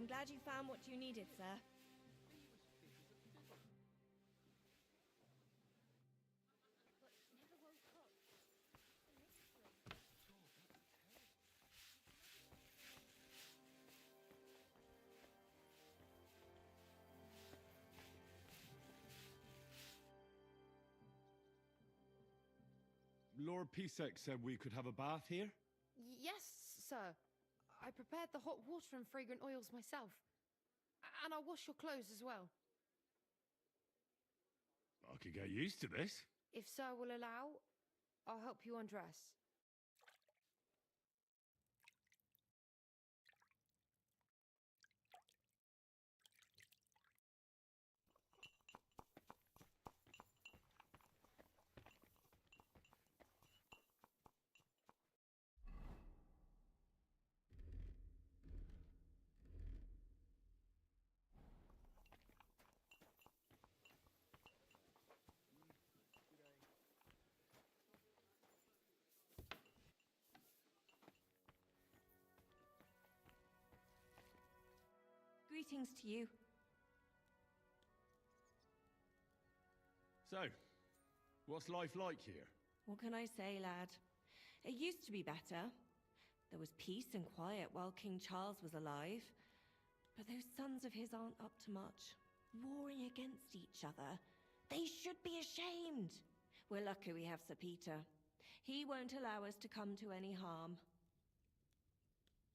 I'm glad you found what you needed, sir. Lord Pisek said we could have a bath here? Yes, sir. I prepared the hot water and fragrant oils myself. And I'll wash your clothes as well. I could get used to this. If sir will allow, I'll help you undress. Greetings to you. So, what's life like here? What can I say, lad? It used to be better. There was peace and quiet while King Charles was alive. But those sons of his aren't up to much. Warring against each other. They should be ashamed. We're lucky we have Sir Peter. He won't allow us to come to any harm.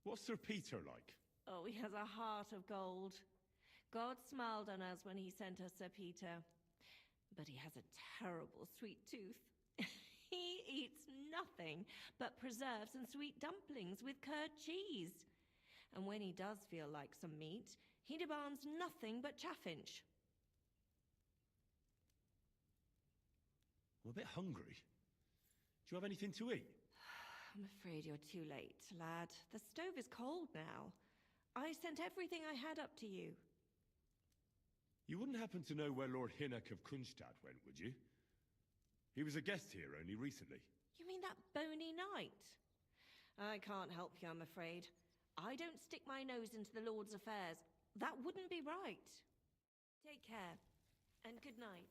What's Sir Peter like? Oh, he has a heart of gold. God smiled on us when he sent us Sir Peter. But he has a terrible sweet tooth. He eats nothing but preserves and sweet dumplings with curd cheese. And when he does feel like some meat, he demands nothing but chaffinch. I'm a bit hungry. Do you have anything to eat? I'm afraid you're too late, lad. The stove is cold now. I sent everything I had up to you. You wouldn't happen to know where Lord Hinnock of Kunstad went, would you? He was a guest here only recently. You mean that bony knight? I can't help you, I'm afraid. I don't stick my nose into the Lord's affairs. That wouldn't be right. Take care, and good night.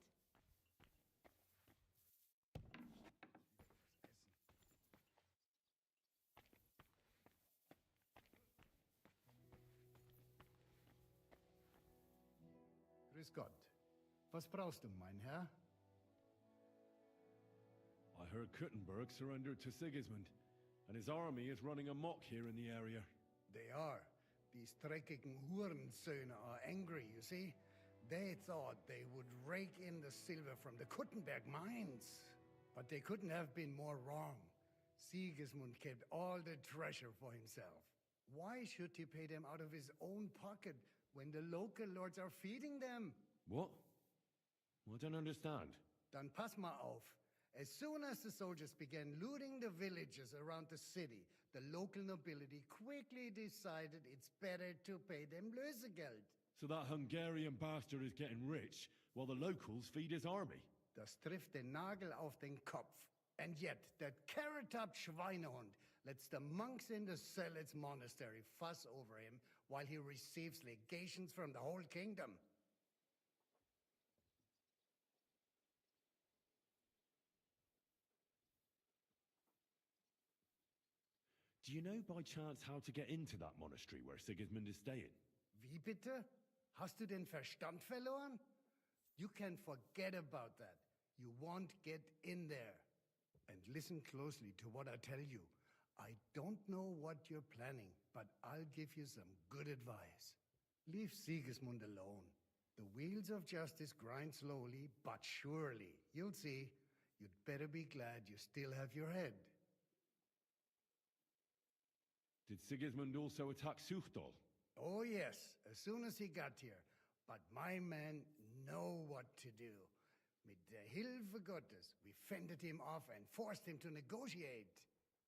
Grüß Gott. Was brauchst du, mein Herr? I heard Kuttenberg surrendered to Sigismund, and his army is running amok here in the area. They are. These dreckigen Hurensöhne are angry, you see? They thought they would rake in the silver from the Kuttenberg mines. But they couldn't have been more wrong. Sigismund kept all the treasure for himself. Why should he pay them out of his own pocket when the local lords are feeding them? What? I don't understand. Dann pass mal auf. As soon as the soldiers began looting the villages around the city, the local nobility quickly decided it's better to pay them Lösegeld. So that Hungarian bastard is getting rich, while the locals feed his army? Das trifft den Nagel auf den Kopf. And yet, that carrot-top Schweinehund lets the monks in the Zealots monastery fuss over him while he receives legations from the whole kingdom. Do you know by chance how to get into that monastery where Sigismund is staying? Wie bitte? Hast du den Verstand verloren? You can forget about that. You won't get in there. And listen closely to what I tell you. I don't know what you're planning, but I'll give you some good advice. Leave Sigismund alone. The wheels of justice grind slowly, but surely. You'll see. You'd better be glad you still have your head. Did Sigismund also attack Suchdol? Oh yes, as soon as he got here. But my men know what to do. Mit der Hilfe Gottes, we fended him off and forced him to negotiate.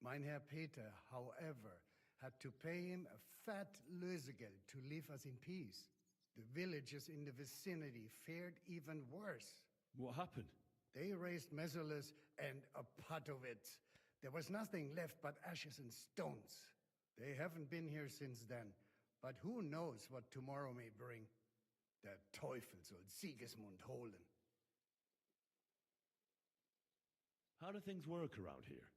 Mein Herr Peter, however, had to pay him a fat Lösegeld to leave us in peace. The villagers in the vicinity fared even worse. What happened? They raised Messerles and a pot of it. There was nothing left but ashes and stones. They haven't been here since then, But who knows what tomorrow may bring? Der Teufel soll Sigismund holen. How do things work around here?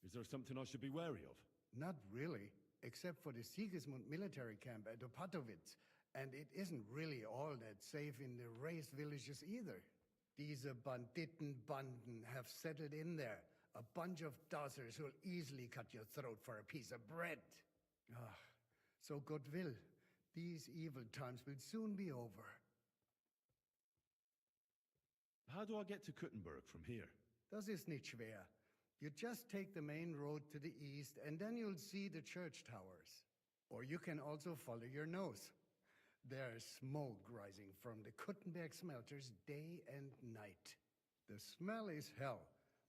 Is there something I should be wary of? Not really, except for the Sigismund military camp at Opatowitz. And it isn't really all that safe in the raised villages either. Diese Banditenbanden have settled in there. A bunch of dossers who'll easily cut your throat for a piece of bread. Ah, so God will. These evil times will soon be over. How do I get to Kuttenberg from here? Das ist nicht schwer. You just take the main road to the east and then you'll see the church towers. Or you can also follow your nose. There's smoke rising from the Kuttenberg smelters day and night. The smell is hell,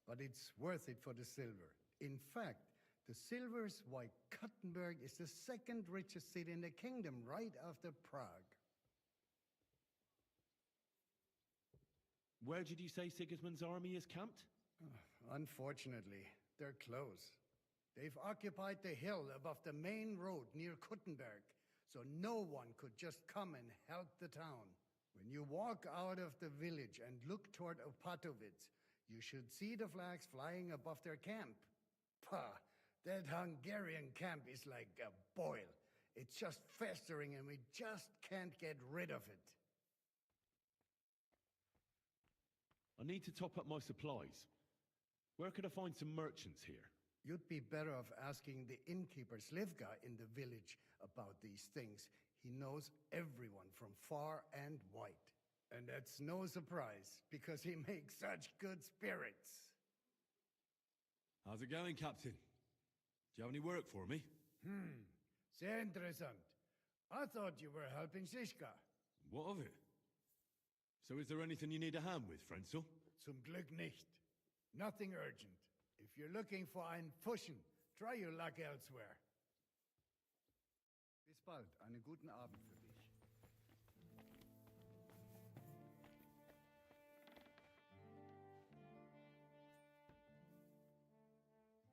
but it's worth it for the silver. In fact, the silver's why Kuttenberg is the second richest city in the kingdom, right after Prague. Where did you say Sigismund's army is camped? Unfortunately, they're close. They've occupied the hill above the main road near Kuttenberg, so no one could just come and help the town. When you walk out of the village and look toward Opatowitz, you should see the flags flying above their camp. Pah, that Hungarian camp is like a boil. It's just festering and we just can't get rid of it. I need to top up my supplies. Where could I find some merchants here? You'd be better off asking the innkeeper Slivka in the village about these things. He knows everyone from far and wide. And that's no surprise, because he makes such good spirits. How's it going, Captain? Do you have any work for me? Sehr interessant. I thought you were helping Siska. What of it? So is there anything you need a hand with, Frenzel? Zum Glück nicht. Nothing urgent. If you're looking for einen Pfuschen, try your luck elsewhere. Bis bald. Einen guten Abend für dich.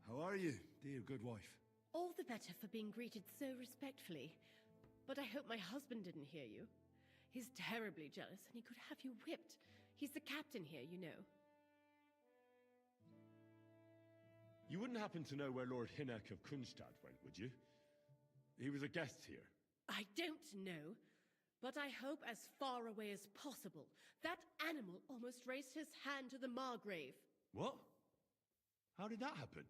How are you, dear good wife? All the better for being greeted so respectfully. But I hope my husband didn't hear you. He's terribly jealous and he could have you whipped. He's the captain here, you know. You wouldn't happen to know where Lord Hinnock of Kunstadt went, would you? He was a guest here. I don't know, but I hope as far away as possible. That animal almost raised his hand to the Margrave. What? How did that happen?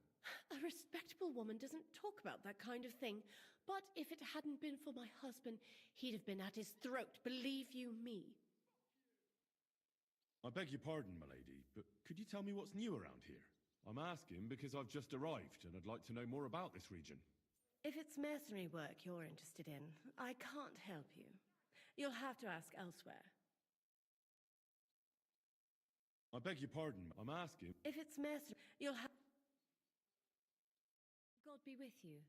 A respectable woman doesn't talk about that kind of thing. But if it hadn't been for my husband, he'd have been at his throat, believe you me. I beg your pardon, milady, but could you tell me what's new around here? I'm asking because I've just arrived and I'd like to know more about this region. If it's mercenary work you're interested in, I can't help you. You'll have to ask elsewhere. I beg your pardon, I'm asking... If it's mercenary, you'll have... God be with you.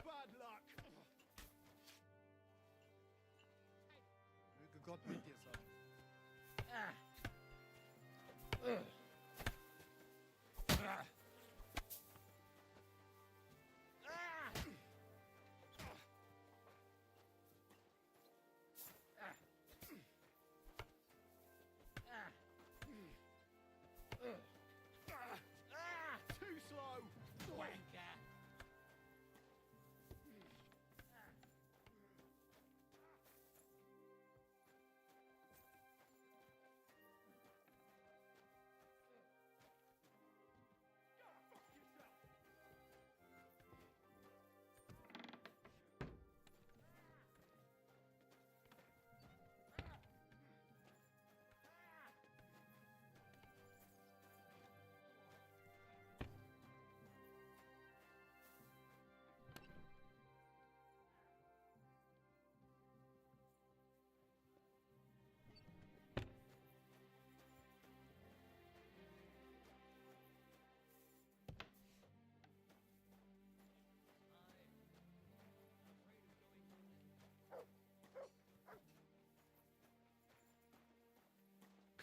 Bad luck. Möge Gott mit dir sein.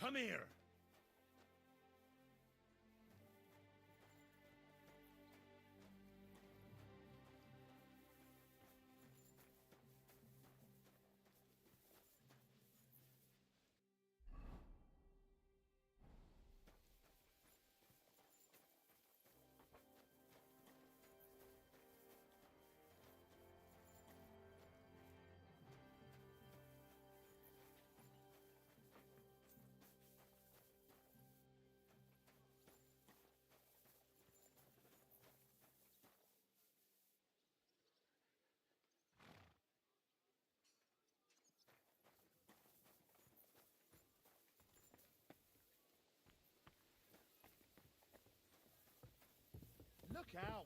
Come here! Look out!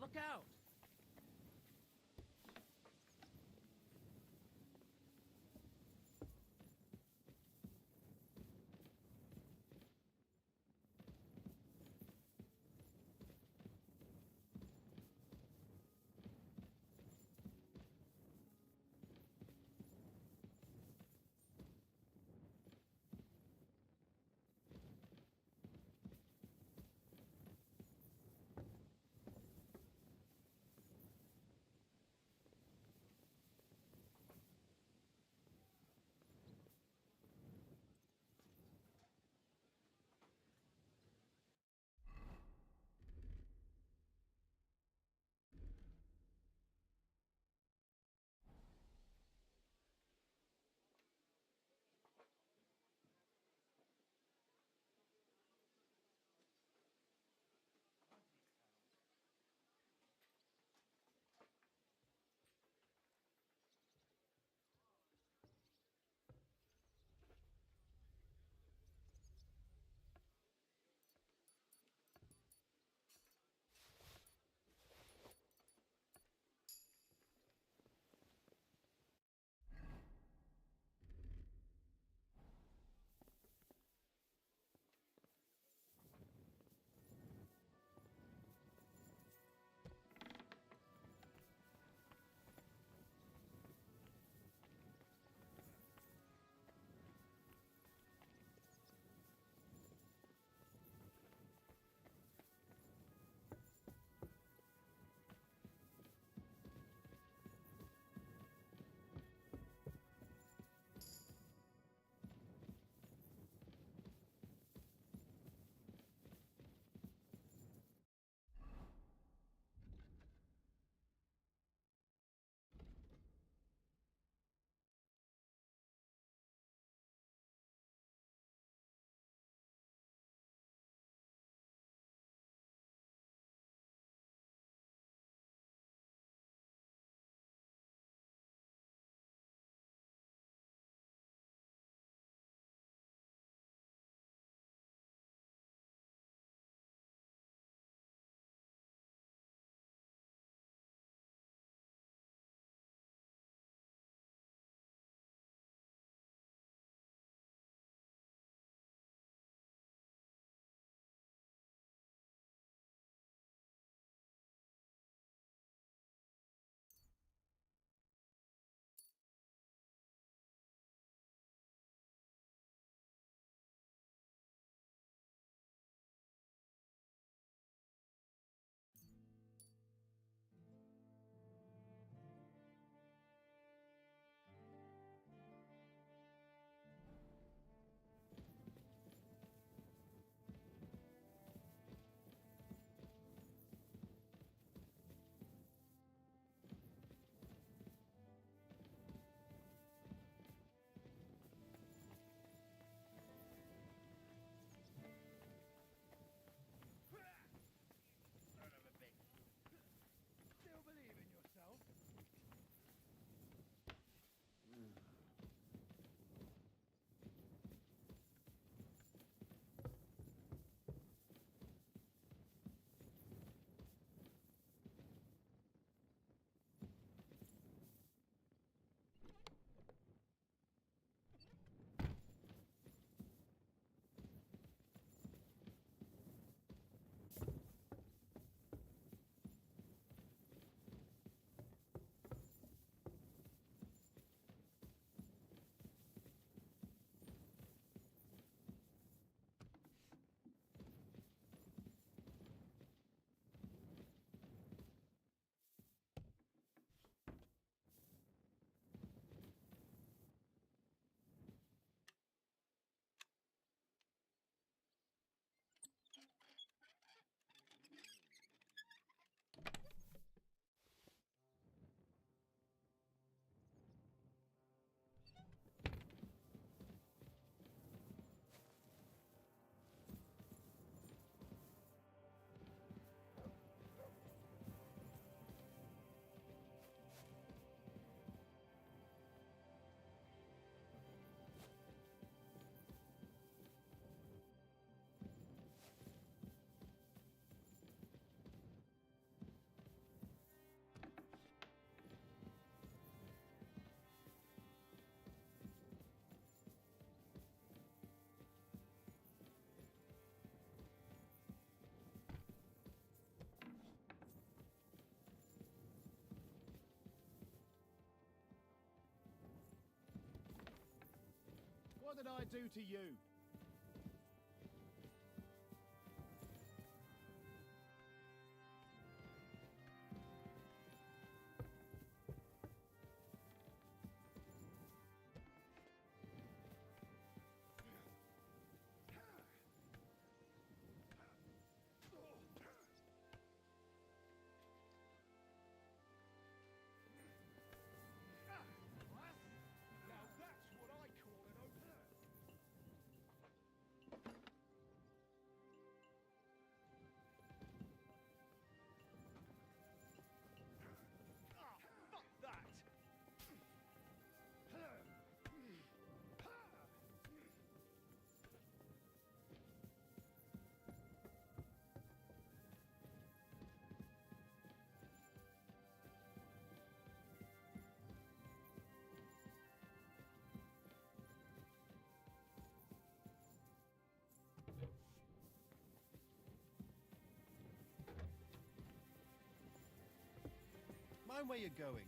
Look out! did I do to you? Now that's what I call an opener. Ah, fuck that! Mind where you're going.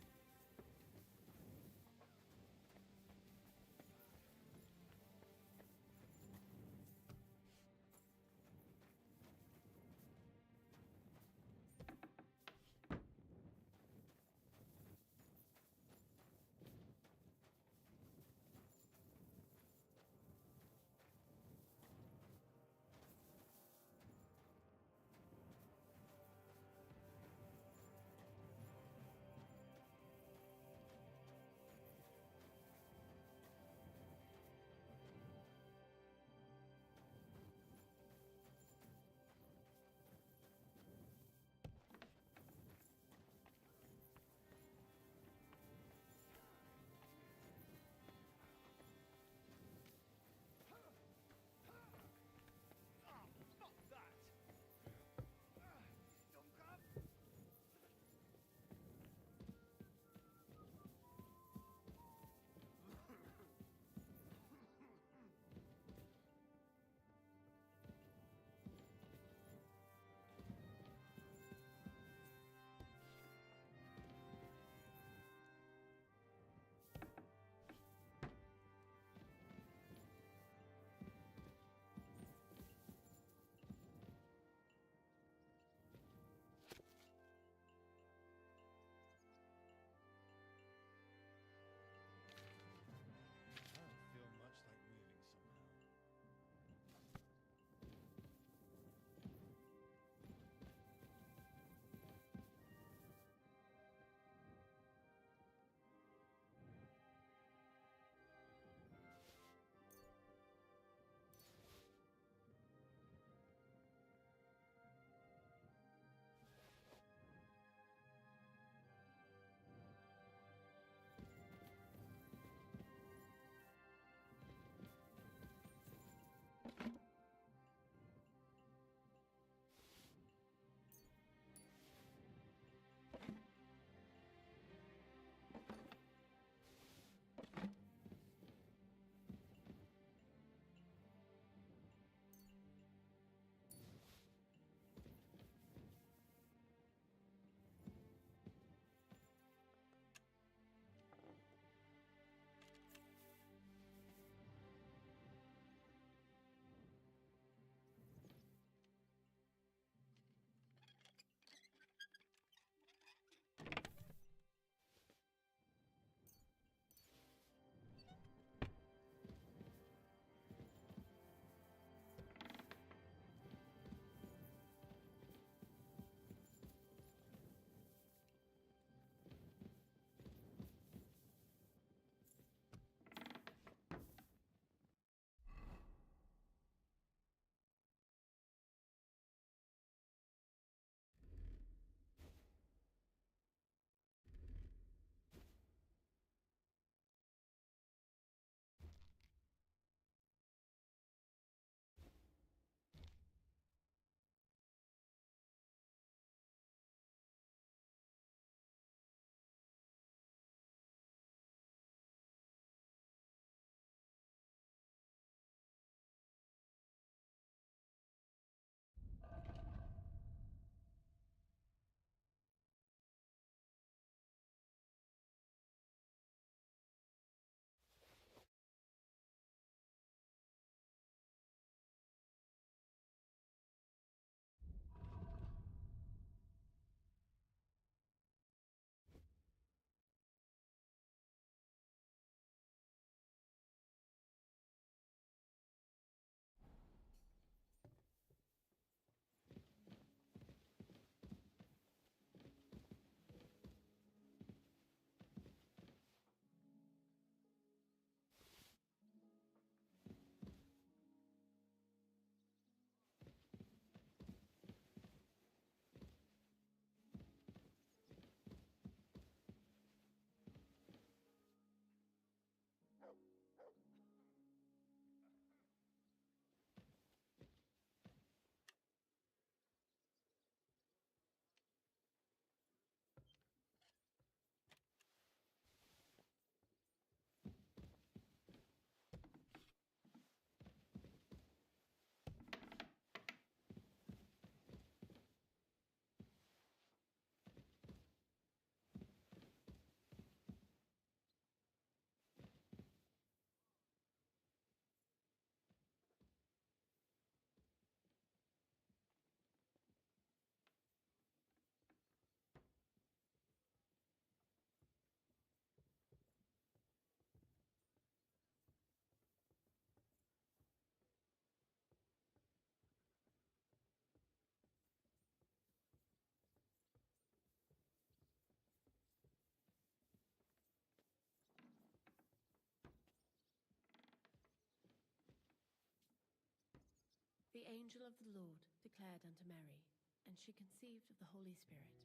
The angel of the Lord declared unto Mary, and she conceived of the Holy Spirit.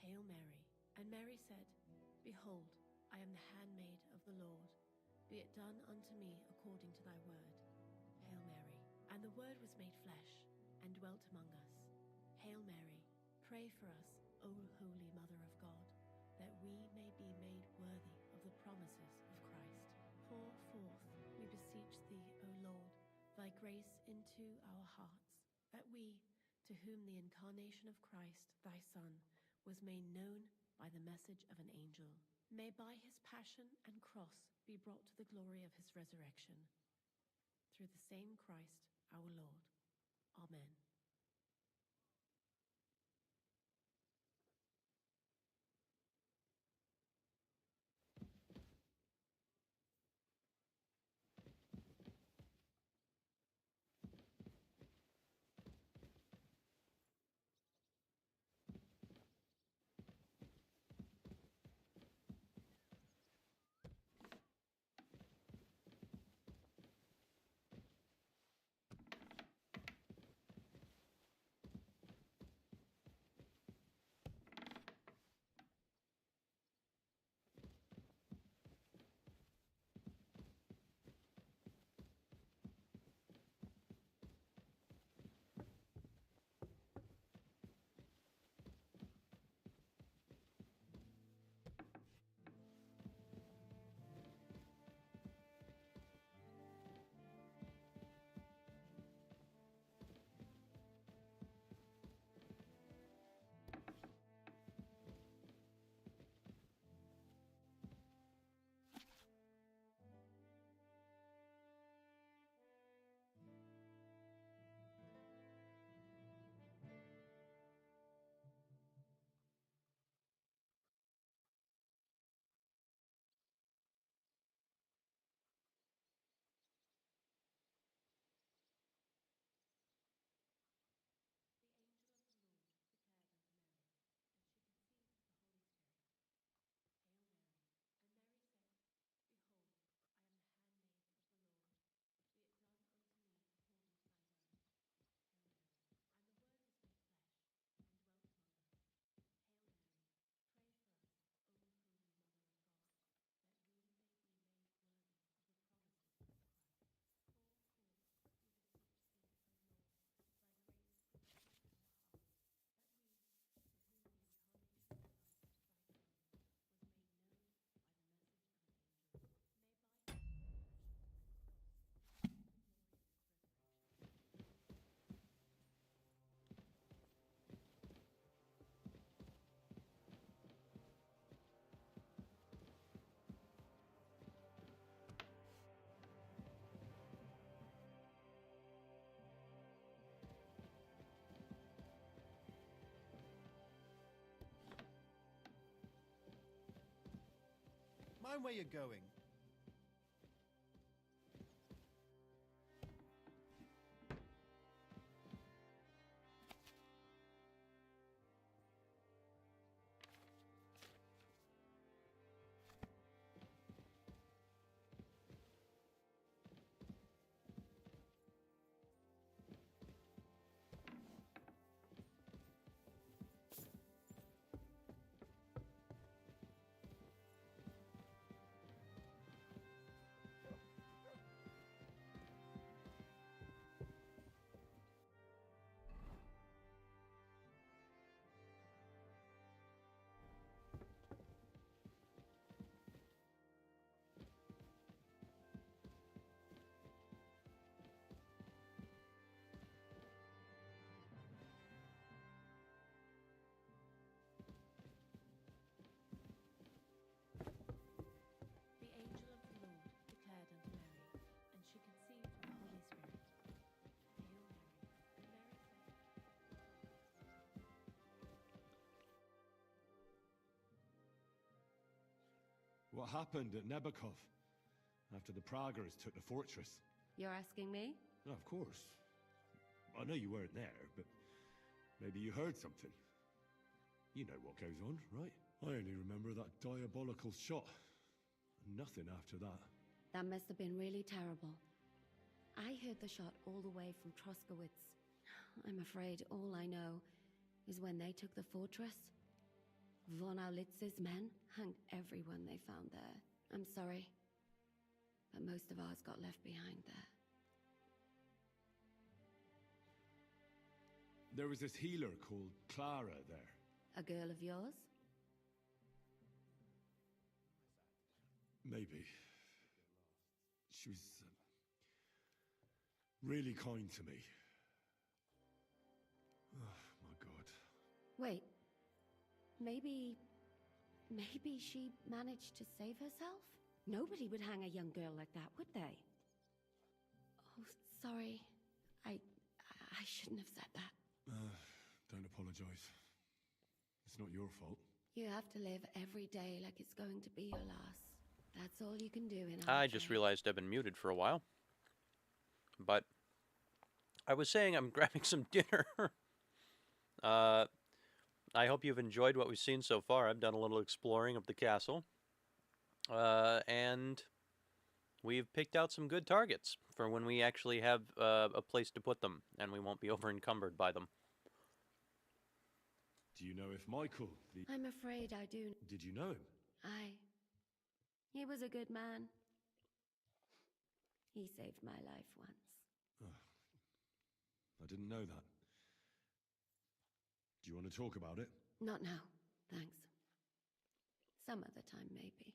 Hail Mary. And Mary said, Behold, I am the handmaid of the Lord. Be it done unto me according to thy word. Hail Mary. And the Word was made flesh, and dwelt among us. Hail Mary, pray for us, O Holy Mother of God, that we may be made worthy of the promises of Christ. Pour forth, we beseech thee, O Lord, thy grace into our hearts, that we, to whom the incarnation of Christ, thy Son, was made known by the message of an angel, may by his passion and cross be brought to the glory of his resurrection. Through the same Christ our Lord. Amen. Mind where you're going. The angel of the Lord declared unto Mary, and she conceived of the Holy Spirit. Hail Mary. And Mary said, What happened at Nebakov after the Praguers took the fortress? You're asking me? No, of course. I know you weren't there, but maybe you heard something. You know what goes on, right? I only remember that diabolical shot. Nothing after that. That must have been really terrible. I heard the shot all the way from Troskowitz. I'm afraid all I know is when they took the fortress, von Aulitz's men hanged everyone they found there. I'm sorry, but most of ours got left behind there. There was this healer called Clara there. A girl of yours? Maybe. She was really kind to me. Oh, my God. Wait. Maybe she managed to save herself? Nobody would hang a young girl like that, would they? Oh, sorry. I shouldn't have said that. Don't apologize. It's not your fault. You have to live every day like it's going to be your last. That's all you can do in our I just trade. realized I've been muted for a while. But I was saying I'm grabbing some dinner. I hope you've enjoyed what we've seen so far. I've done a little exploring of the castle. And we've picked out some good targets for when we actually have a place to put them, and we won't be over-encumbered by them. Do you know if Michael, I'm afraid I do. Did you know him? He was a good man. He saved my life once. Oh, I didn't know that. Do you want to talk about it? Not now, thanks. Some other time, maybe.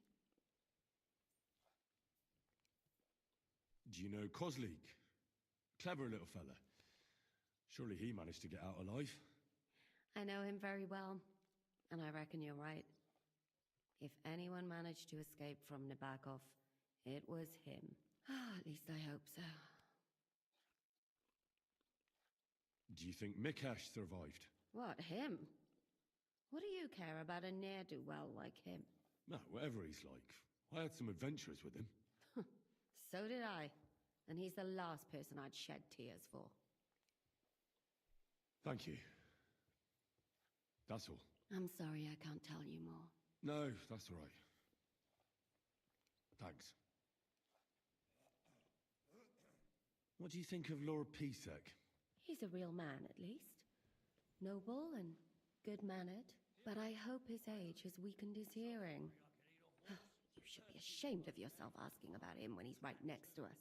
Do you know Kozlik? Clever little fella. Surely he managed to get out alive. I know him very well, and I reckon you're right. If anyone managed to escape from Nabokov, it was him. At least I hope so. Do you think Mikash survived? What, him? What do you care about a ne'er-do-well like him? No, whatever he's like. I had some adventures with him. So did I. And he's the last person I'd shed tears for. Thank you. That's all. I'm sorry I can't tell you more. No, that's all right. Thanks. What do you think of Lord Pisek? He's a real man, at least. Noble and good-mannered. But I hope his age has weakened his hearing. You should be ashamed of yourself asking about him when he's right next to us.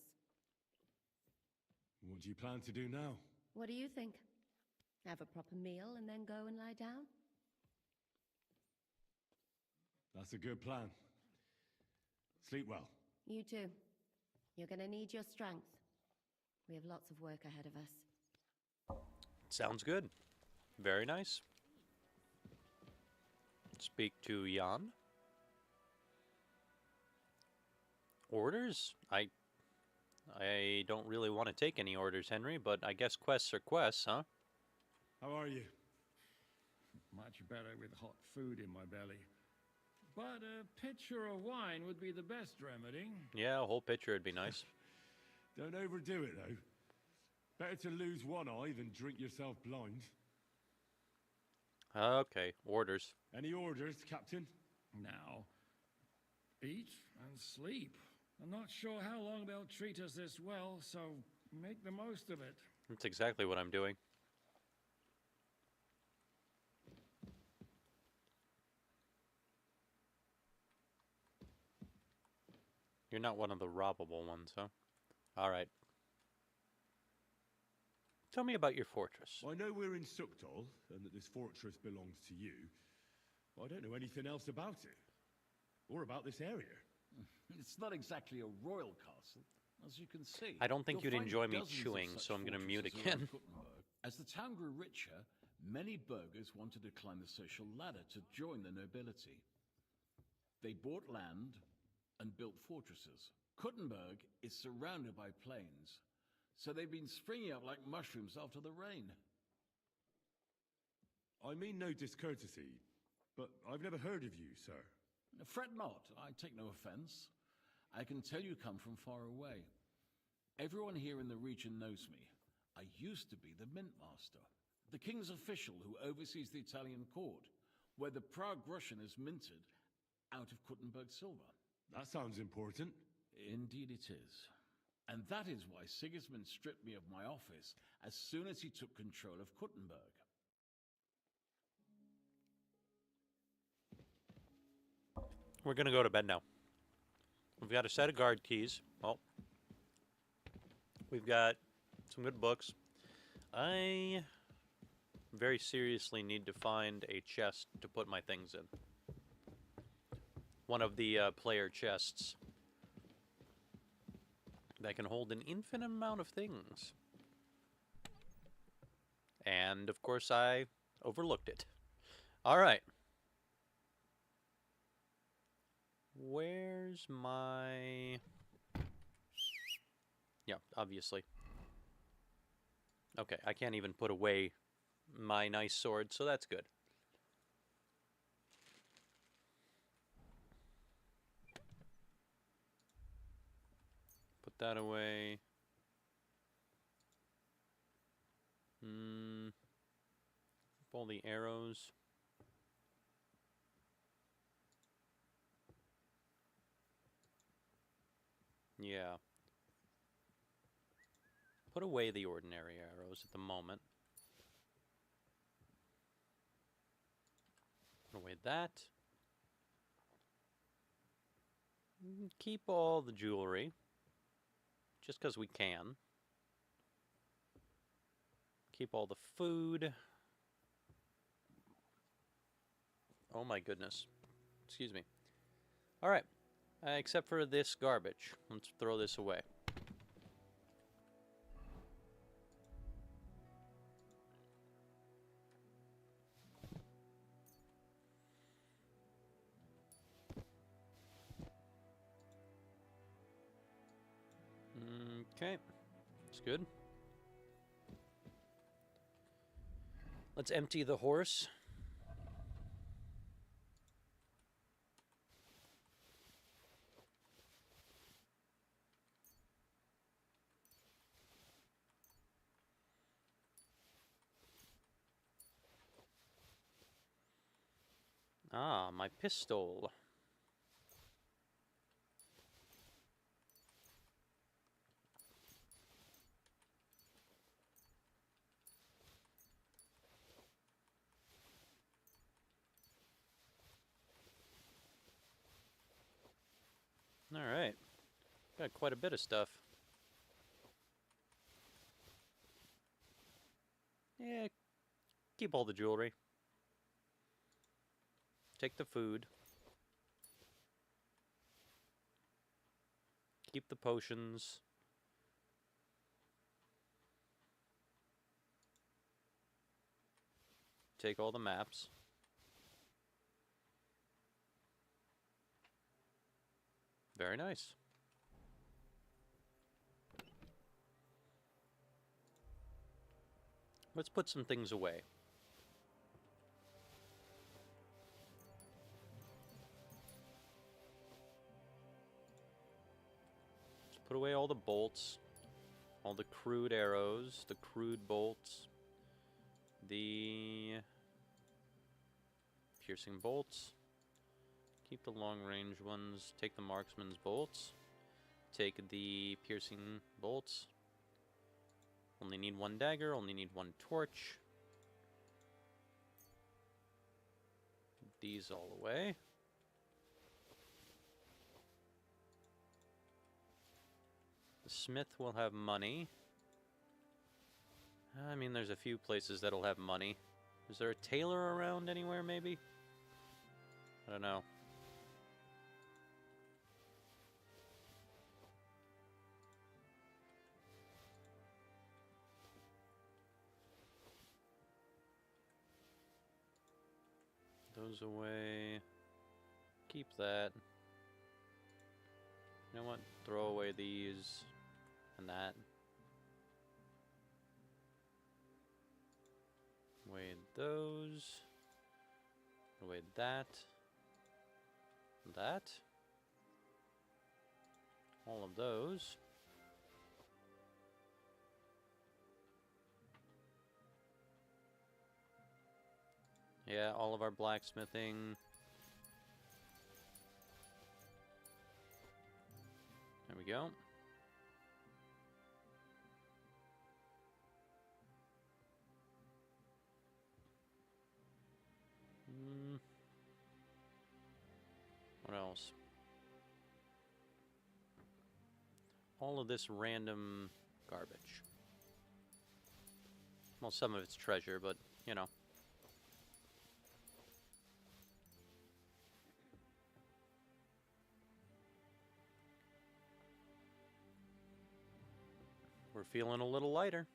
What do you plan to do now? What do you think? Have a proper meal and then go and lie down? That's a good plan. Sleep well. You too. You're gonna need your strength. We have lots of work ahead of us. Sounds good. Very nice. Speak to Jan. Orders? I don't really want to take any orders, Henry, but I guess quests are quests, huh? How are you? Much better with hot food in my belly. But a pitcher of wine would be the best remedy. Yeah, a whole pitcher would be nice. Don't overdo it, though. Better to lose one eye than drink yourself blind. Okay, orders. Any orders, Captain? Now, eat and sleep. I'm not sure how long they'll treat us this well, so make the most of it. That's exactly what I'm doing. You're not one of the robbable ones, huh? All right. Tell me about your fortress. I know we're in Sukdal, and that this fortress belongs to you. But I don't know anything else about it. Or about this area. It's not exactly a royal castle, as you can see. I don't think You'll you'd find enjoy me dozens of chewing, such so I'm going to mute fortresses around again. Kuttenberg. As the town grew richer, many burghers wanted to climb the social ladder to join the nobility. They bought land and built fortresses. Kuttenberg is surrounded by plains, so they've been springing up like mushrooms after the rain. I mean no discourtesy, but I've never heard of you, sir. Fret not, I take no offense. I can tell you come from far away. Everyone here in the region knows me. I used to be the mint master, the king's official who oversees the Italian court, where the Prague Russian is minted out of Kuttenberg silver. That sounds important. Indeed it is. And that is why Sigismund stripped me of my office as soon as he took control of Kuttenberg. We're gonna go to bed now. We've got a set of guard keys. Oh. We've got some good books. I very seriously need to find a chest to put my things in. One of the player chests that can hold an infinite amount of things. And, of course, I overlooked it. All right. Where's my... Yeah, obviously. Okay, I can't even put away my nice sword, so that's good. Put that away. All the arrows. Yeah. Put away the ordinary arrows at the moment. Put away that. Keep all the jewelry. Just because we can. Keep all the food. Oh my goodness. Excuse me. Alright. Except for this garbage. Let's throw this away. Okay. That's good. Let's empty the horse. Ah, my pistol. Alright. Got quite a bit of stuff. Yeah, keep all the jewelry. Take the food. Keep the potions. Take all the maps. Very nice. Let's put some things away. Let's put away all the bolts, all the crude arrows, the crude bolts, the piercing bolts. Keep the long-range ones. Take the marksman's bolts. Take the piercing bolts. Only need one dagger. Only need one torch. These all away. The smith will have money. I mean, there's a few places that'll have money. Is there a tailor around anywhere, maybe? I don't know. Those away. Keep that. You know what? Throw away these and that. Away those. Away that. That. All of those. Yeah, all of our blacksmithing. There we go. all of this random garbage. Well, some of it's treasure, but, you know. We're feeling a little lighter.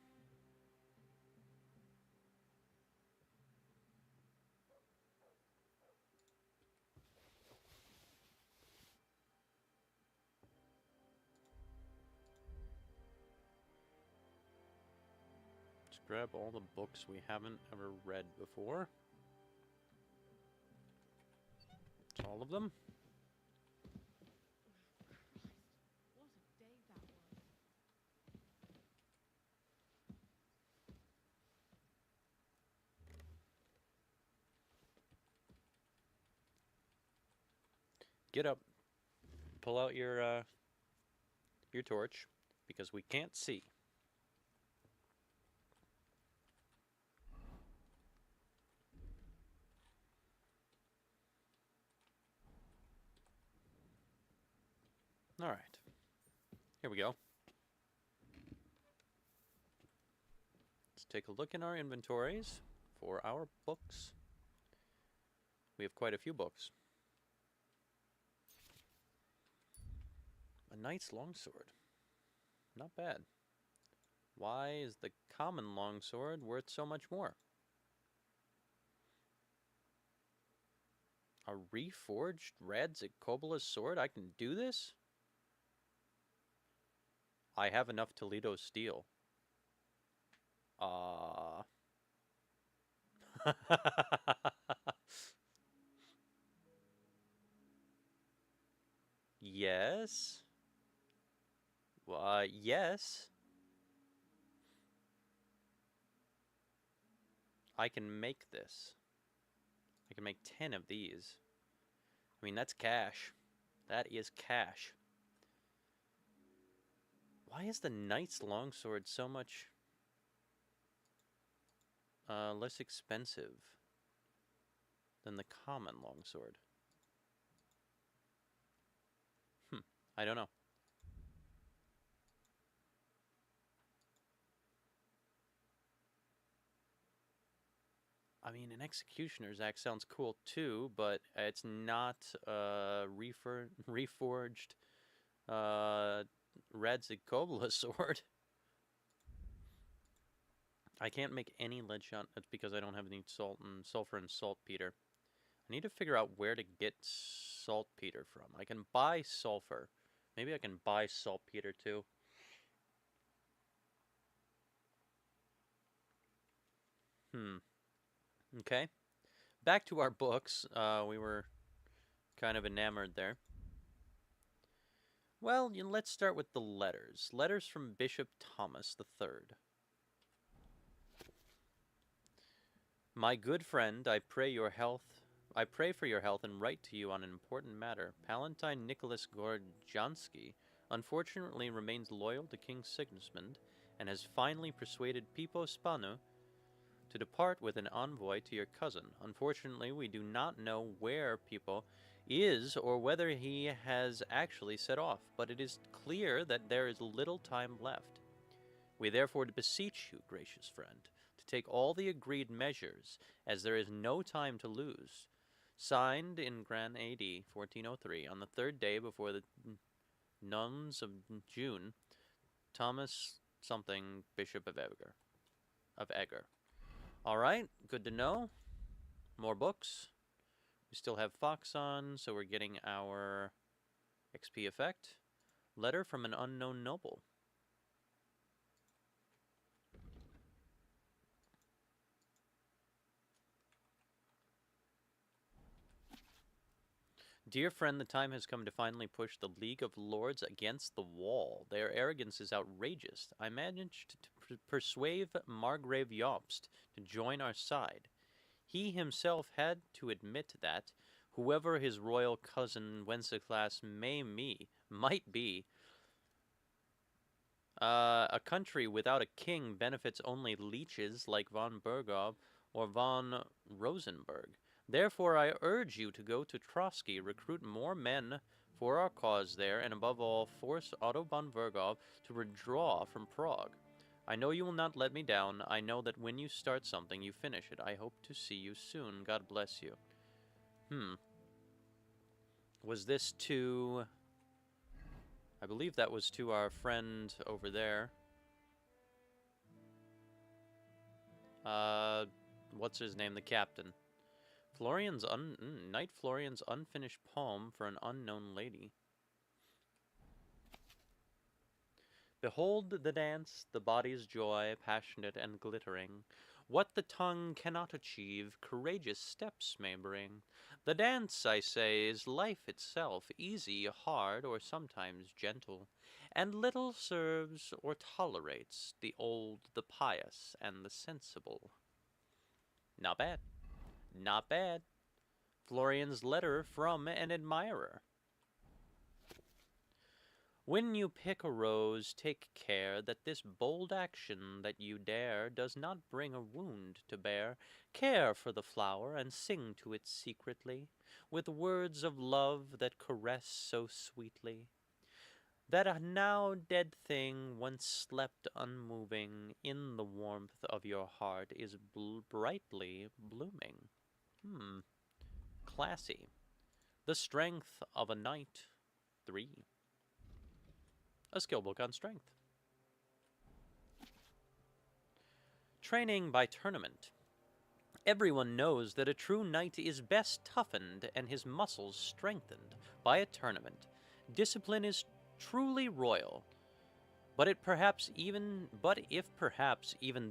Let's grab all the books we haven't ever read before. It's all of them. What a day that was. Get up. Pull out your torch, because we can't see. All right. Here we go. Let's take a look in our inventories for our books. We have quite a few books. A knight's longsword. Not bad. Why is the common longsword worth so much more? A reforged Radzig Kobol's sword? I can do this? I have enough Toledo steel. Yes. Yes. I can make this. I can make 10 of these. I mean, that's cash. That is cash. Why is the knight's longsword so much less expensive than the common longsword? I don't know. I mean, an executioner's axe sounds cool too, but it's not reforged Radzig Kobola sword. I can't make any lead shot. That's because I don't have any sulfur and saltpeter. I need to figure out where to get saltpeter from. I can buy sulfur. Maybe I can buy saltpeter too. Okay. Back to our books. We were kind of enamored there. Well, let's start with the letters. Letters from Bishop Thomas III. My good friend, I pray for your health and write to you on an important matter. Palatine Nicholas Gorjansky unfortunately remains loyal to King Sigismund and has finally persuaded Pipo Spanu to depart with an envoy to your cousin. Unfortunately, we do not know where Pipo is or whether he has actually set off, but it is clear that there is little time left. We therefore beseech you, gracious friend, to take all the agreed measures, as there is no time to lose. Signed in Gran AD 1403, on the third day before the nones of June, Thomas something, Bishop of Eger. All right, good to know. More books. We still have Fox on, so we're getting our XP effect. Letter from an unknown noble. Dear friend, the time has come to finally push the League of Lords against the wall. Their arrogance is outrageous. I managed to persuade Margrave Jobst to join our side. He himself had to admit that, whoever his royal cousin Wenceslas might be, a country without a king benefits only leeches like von Bergov or von Rosenberg. Therefore, I urge you to go to Trotsky, recruit more men for our cause there, and above all, force Otto von Vergov to withdraw from Prague. I know you will not let me down. I know that when you start something, you finish it. I hope to see you soon. God bless you. Was this to... I believe that was to our friend over there. What's his name? The captain. Knight Florian's unfinished poem for an unknown lady. Behold the dance, the body's joy, passionate and glittering. What the tongue cannot achieve, courageous steps may bring. The dance, I say, is life itself, easy, hard, or sometimes gentle, and little serves or tolerates the old, the pious, and the sensible. Not bad. Not bad. Florian's letter from an admirer. When you pick a rose, take care that this bold action that you dare does not bring a wound to bear. Care for the flower and sing to it secretly, with words of love that caress so sweetly. That a now dead thing once slept unmoving in the warmth of your heart is brightly blooming. Classy. The Strength of a Knight, 3. A skill book on strength. Training by tournament. Everyone knows that a true knight is best toughened and his muscles strengthened by a tournament. Discipline is truly royal. But if perhaps even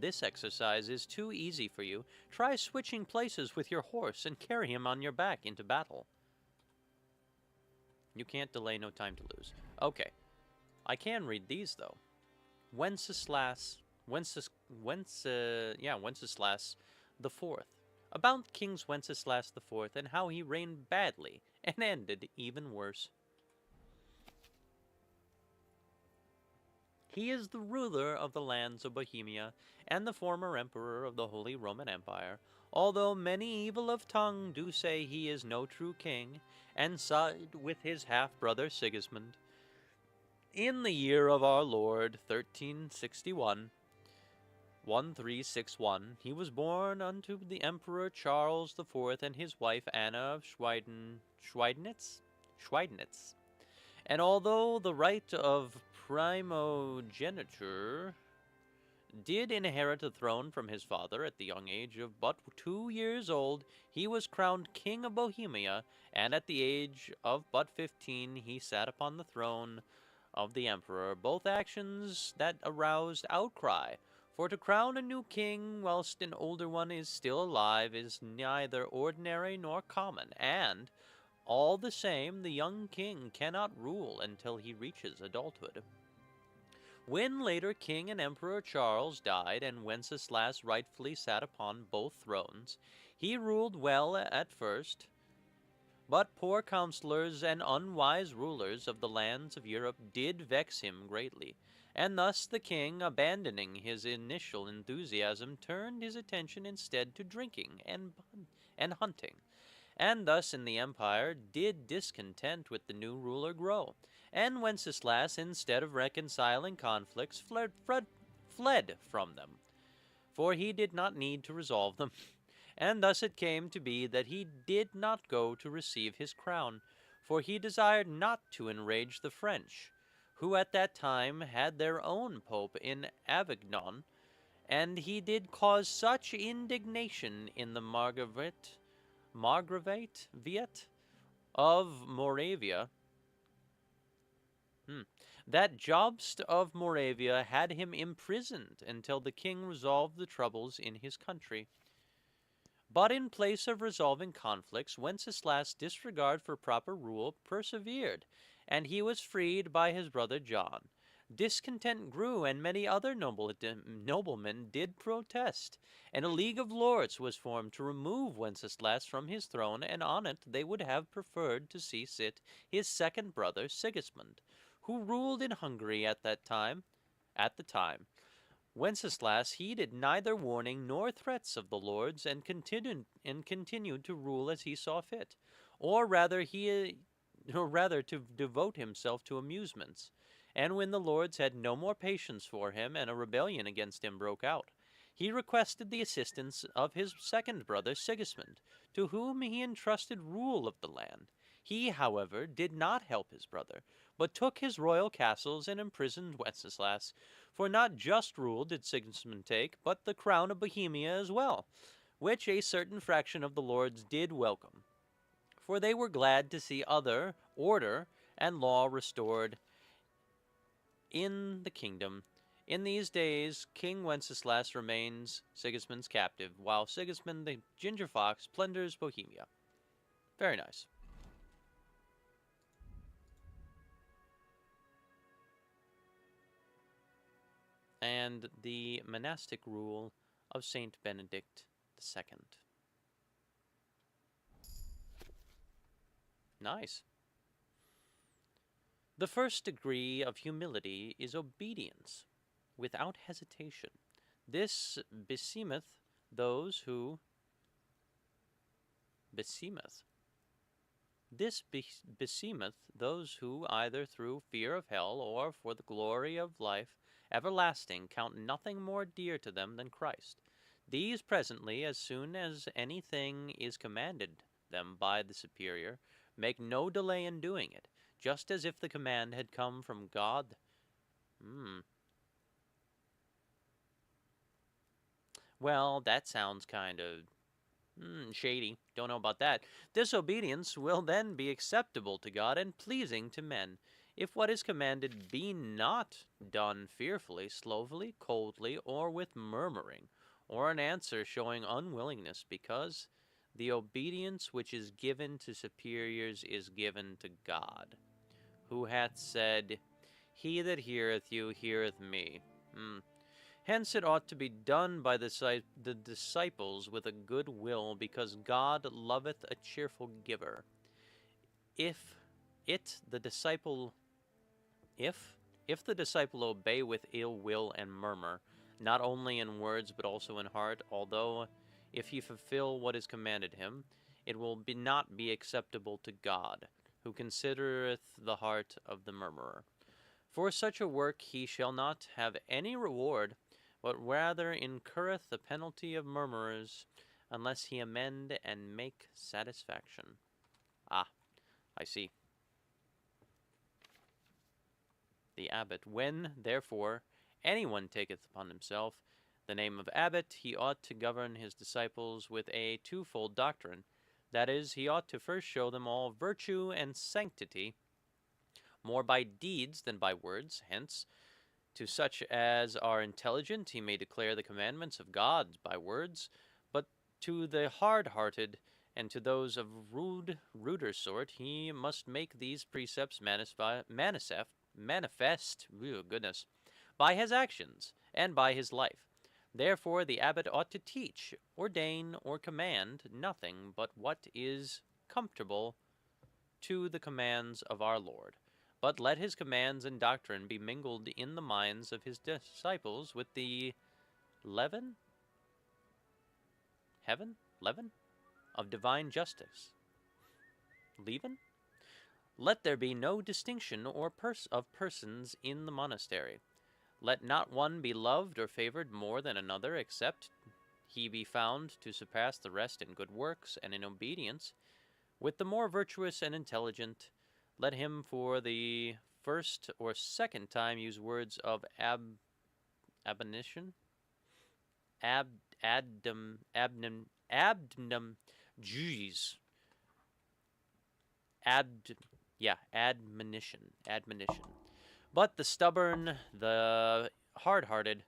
this exercise is too easy for you, try switching places with your horse and carry him on your back into battle. You can't delay, no time to lose. Okay. I can read these, though. Wenceslas the Fourth. About King Wenceslas the Fourth and how he reigned badly and ended even worse. He is the ruler of the lands of Bohemia and the former emperor of the Holy Roman Empire, although many evil of tongue do say he is no true king, and side with his half-brother Sigismund. In the year of our Lord, 1361, he was born unto the Emperor Charles IV and his wife Anna of Schweidnitz. And although the right of primogeniture did inherit the throne from his father at the young age of but 2 years old, he was crowned King of Bohemia, and at the age of but 15 he sat upon the throne of the emperor, both actions that aroused outcry, for to crown a new king whilst an older one is still alive is neither ordinary nor common, and, all the same, the young king cannot rule until he reaches adulthood. When later King and Emperor Charles died and Wenceslas rightfully sat upon both thrones, he ruled well at first, but poor counselors and unwise rulers of the lands of Europe did vex him greatly, and thus the king, abandoning his initial enthusiasm, turned his attention instead to drinking and hunting, and thus in the empire did discontent with the new ruler grow, and Wenceslas, instead of reconciling conflicts, fled from them, for he did not need to resolve them. And thus it came to be that he did not go to receive his crown, for he desired not to enrage the French, who at that time had their own pope in Avignon, and he did cause such indignation in the Margravate of Moravia, that Jobst of Moravia had him imprisoned until the king resolved the troubles in his country. But in place of resolving conflicts, Wenceslas' disregard for proper rule persevered, and he was freed by his brother John. Discontent grew, and many other noblemen did protest, and a league of lords was formed to remove Wenceslas from his throne, and on it they would have preferred to see sit his second brother Sigismund, who ruled in Hungary at the time. Wenceslas heeded neither warning nor threats of the lords, and continued to rule as he saw fit, or rather he or rather to devote himself to amusements. And when the lords had no more patience for him, and a rebellion against him broke out, he requested the assistance of his second brother Sigismund, to whom he entrusted rule of the land. He, however, did not help his brother, but took his royal castles and imprisoned Wenceslas. For not just rule did Sigismund take, but the crown of Bohemia as well, which a certain fraction of the lords did welcome. For they were glad to see order and law restored in the kingdom. In these days, King Wenceslas remains Sigismund's captive, while Sigismund the Ginger Fox plunders Bohemia. Very nice. And the monastic rule of Saint Benedict II. Nice. The first degree of humility is obedience, without hesitation. This beseemeth those who either through fear of hell or for the glory of life everlasting count nothing more dear to them than Christ. These presently, as soon as anything is commanded them by the superior, make no delay in doing it, just as if the command had come from God. Well, that sounds kind of shady. Don't know about that. Disobedience will then be acceptable to God and pleasing to men, if what is commanded be not done fearfully, slowly, coldly, or with murmuring, or an answer showing unwillingness, because the obedience which is given to superiors is given to God, who hath said, He that heareth you heareth me. Hence it ought to be done by the disciples with a good will, because God loveth a cheerful giver. If the disciple obey with ill will and murmur, not only in words but also in heart, although if he fulfill what is commanded him, it will not be acceptable to God, who considereth the heart of the murmurer. For such a work he shall not have any reward, but rather incurreth the penalty of murmurers, unless he amend and make satisfaction. Ah, I see. The abbot. When, therefore, anyone taketh upon himself the name of abbot, he ought to govern his disciples with a twofold doctrine. That is, he ought to first show them all virtue and sanctity, more by deeds than by words. Hence, to such as are intelligent he may declare the commandments of God by words, but to the hard-hearted and to those of ruder sort he must make these precepts manifest, by his actions and by his life. Therefore the abbot ought to teach, ordain, or command nothing but what is comfortable to the commands of our Lord. But let his commands and doctrine be mingled in the minds of his disciples with the leaven of divine justice. Leaven? Let there be no distinction of persons in the monastery. Let not one be loved or favored more than another, except he be found to surpass the rest in good works and in obedience. With the more virtuous and intelligent, let him for the first or second time use words of admonition, admonition. But the stubborn, the hard-hearted,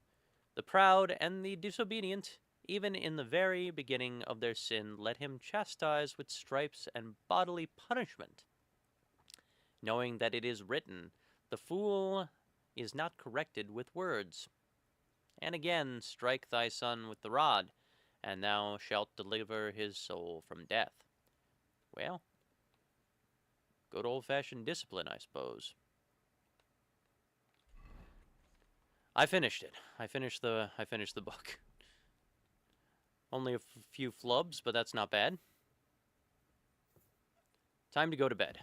the proud, and the disobedient, even in the very beginning of their sin, let him chastise with stripes and bodily punishment, knowing that it is written, the fool is not corrected with words. And again, strike thy son with the rod, and thou shalt deliver his soul from death. Well, good old-fashioned discipline, I suppose. I finished it. I finished the book. Only a few flubs, but that's not bad. Time to go to bed.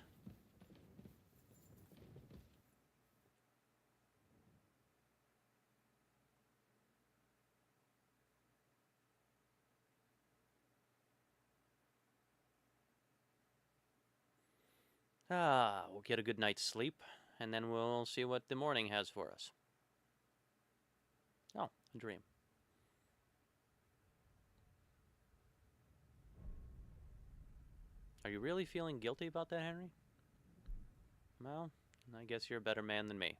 We'll get a good night's sleep, and then we'll see what the morning has for us. Oh, a dream. Are you really feeling guilty about that, Henry? Well, I guess you're a better man than me.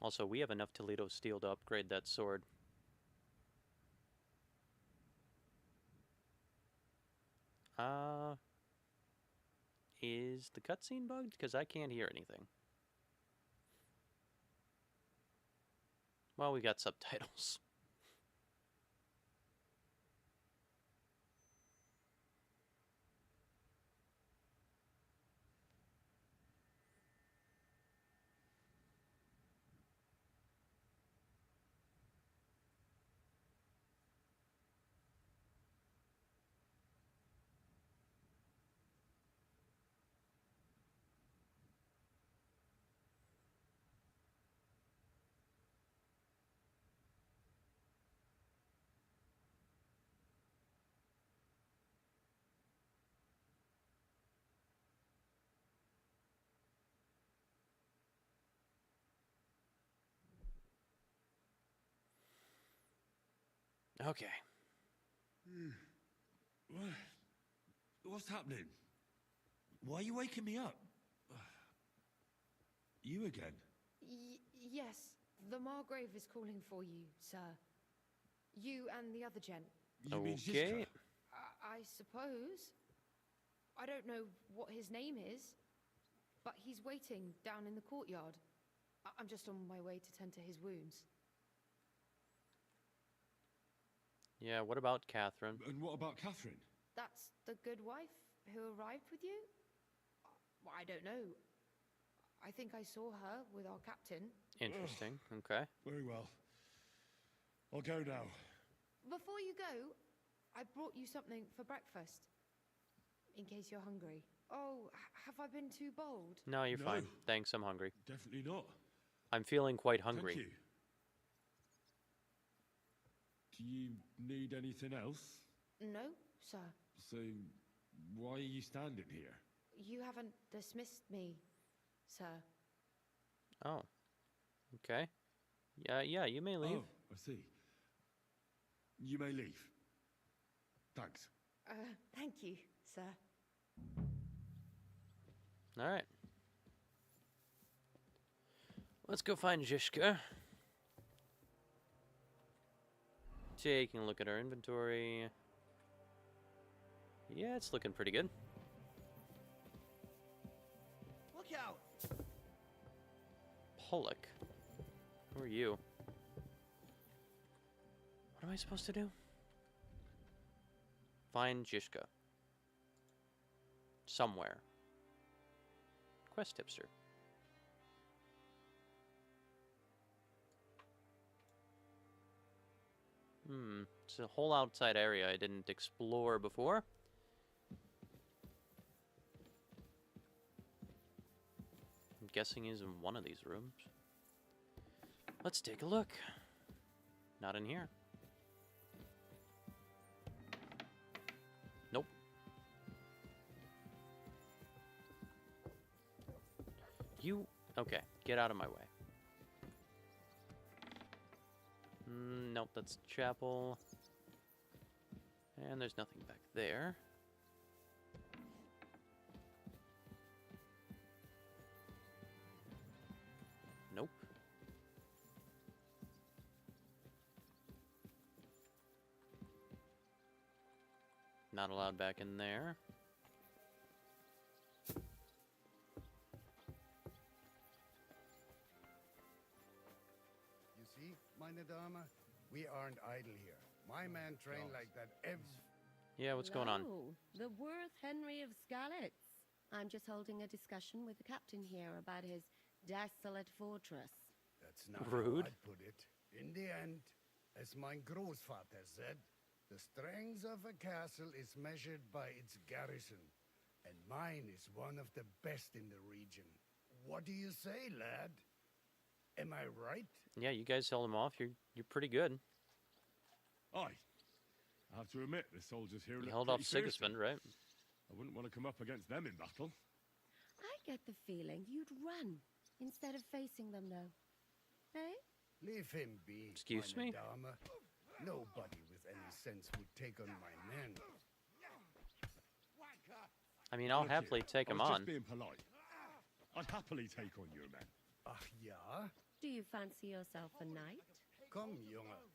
Also, we have enough Toledo steel to upgrade that sword. Is the cutscene bugged? Because I can't hear anything. Well, we got subtitles. Okay. What's happening? Why are you waking me up? You again? Yes, the Margrave is calling for you, sir. You and the other gent. You mean Okay. Ziska? I suppose. I don't know what his name is, but he's waiting down in the courtyard. I'm just on my way to tend to his wounds. Yeah, what about Catherine? And what about Catherine? That's the good wife who arrived with you? I don't know. I think I saw her with our captain. Interesting. Okay. Very well. I'll go now. Before you go, I brought you something for breakfast. In case you're hungry. Oh, have I been too bold? No, you're No. fine. Thanks, I'm hungry. Definitely not. I'm feeling quite hungry. Thank you. Do you need anything else? No, sir. So, why are you standing here? You haven't dismissed me, sir. Oh. Okay. Yeah, you may leave. Oh, I see. You may leave. Thanks. Thank you, sir. All right. Let's go find Zizka. Taking a look at our inventory. Yeah, it's looking pretty good. Look out! Pollock. Who are you? What am I supposed to do? Find Zizka. Somewhere. Quest tipster. It's a whole outside area I didn't explore before. I'm guessing he's in one of these rooms. Let's take a look. Not in here. Nope. You... Okay, get out of my way. Nope, that's chapel. And there's nothing back there. Nope. Not allowed back in there. You see, meine Dame, we aren't idle here. My man trained like that Yeah, what's going on? Hello, the worth Henry of Skalitz. I'm just holding a discussion with the captain here about his desolate fortress. That's not Rude. how I'd put it. In the end, as mein Großvater said, the strength of a castle is measured by its garrison, and mine is one of the best in the region. What do you say, lad? Am I right? Yeah, you guys held him off. You're pretty good. Aye. I have to admit, the soldiers here You look held pretty off Sigismund, fearsome. right? I wouldn't want to come up against them in battle. I get the feeling you'd run instead of facing them, though. Eh? Leave him be. Excuse me? Dama. Nobody with any sense would take on my men. I mean, I'll Look happily here, take him I was on. just being polite. I'd happily take on your men. Ach ja? Do you fancy yourself a knight? Come, Junge.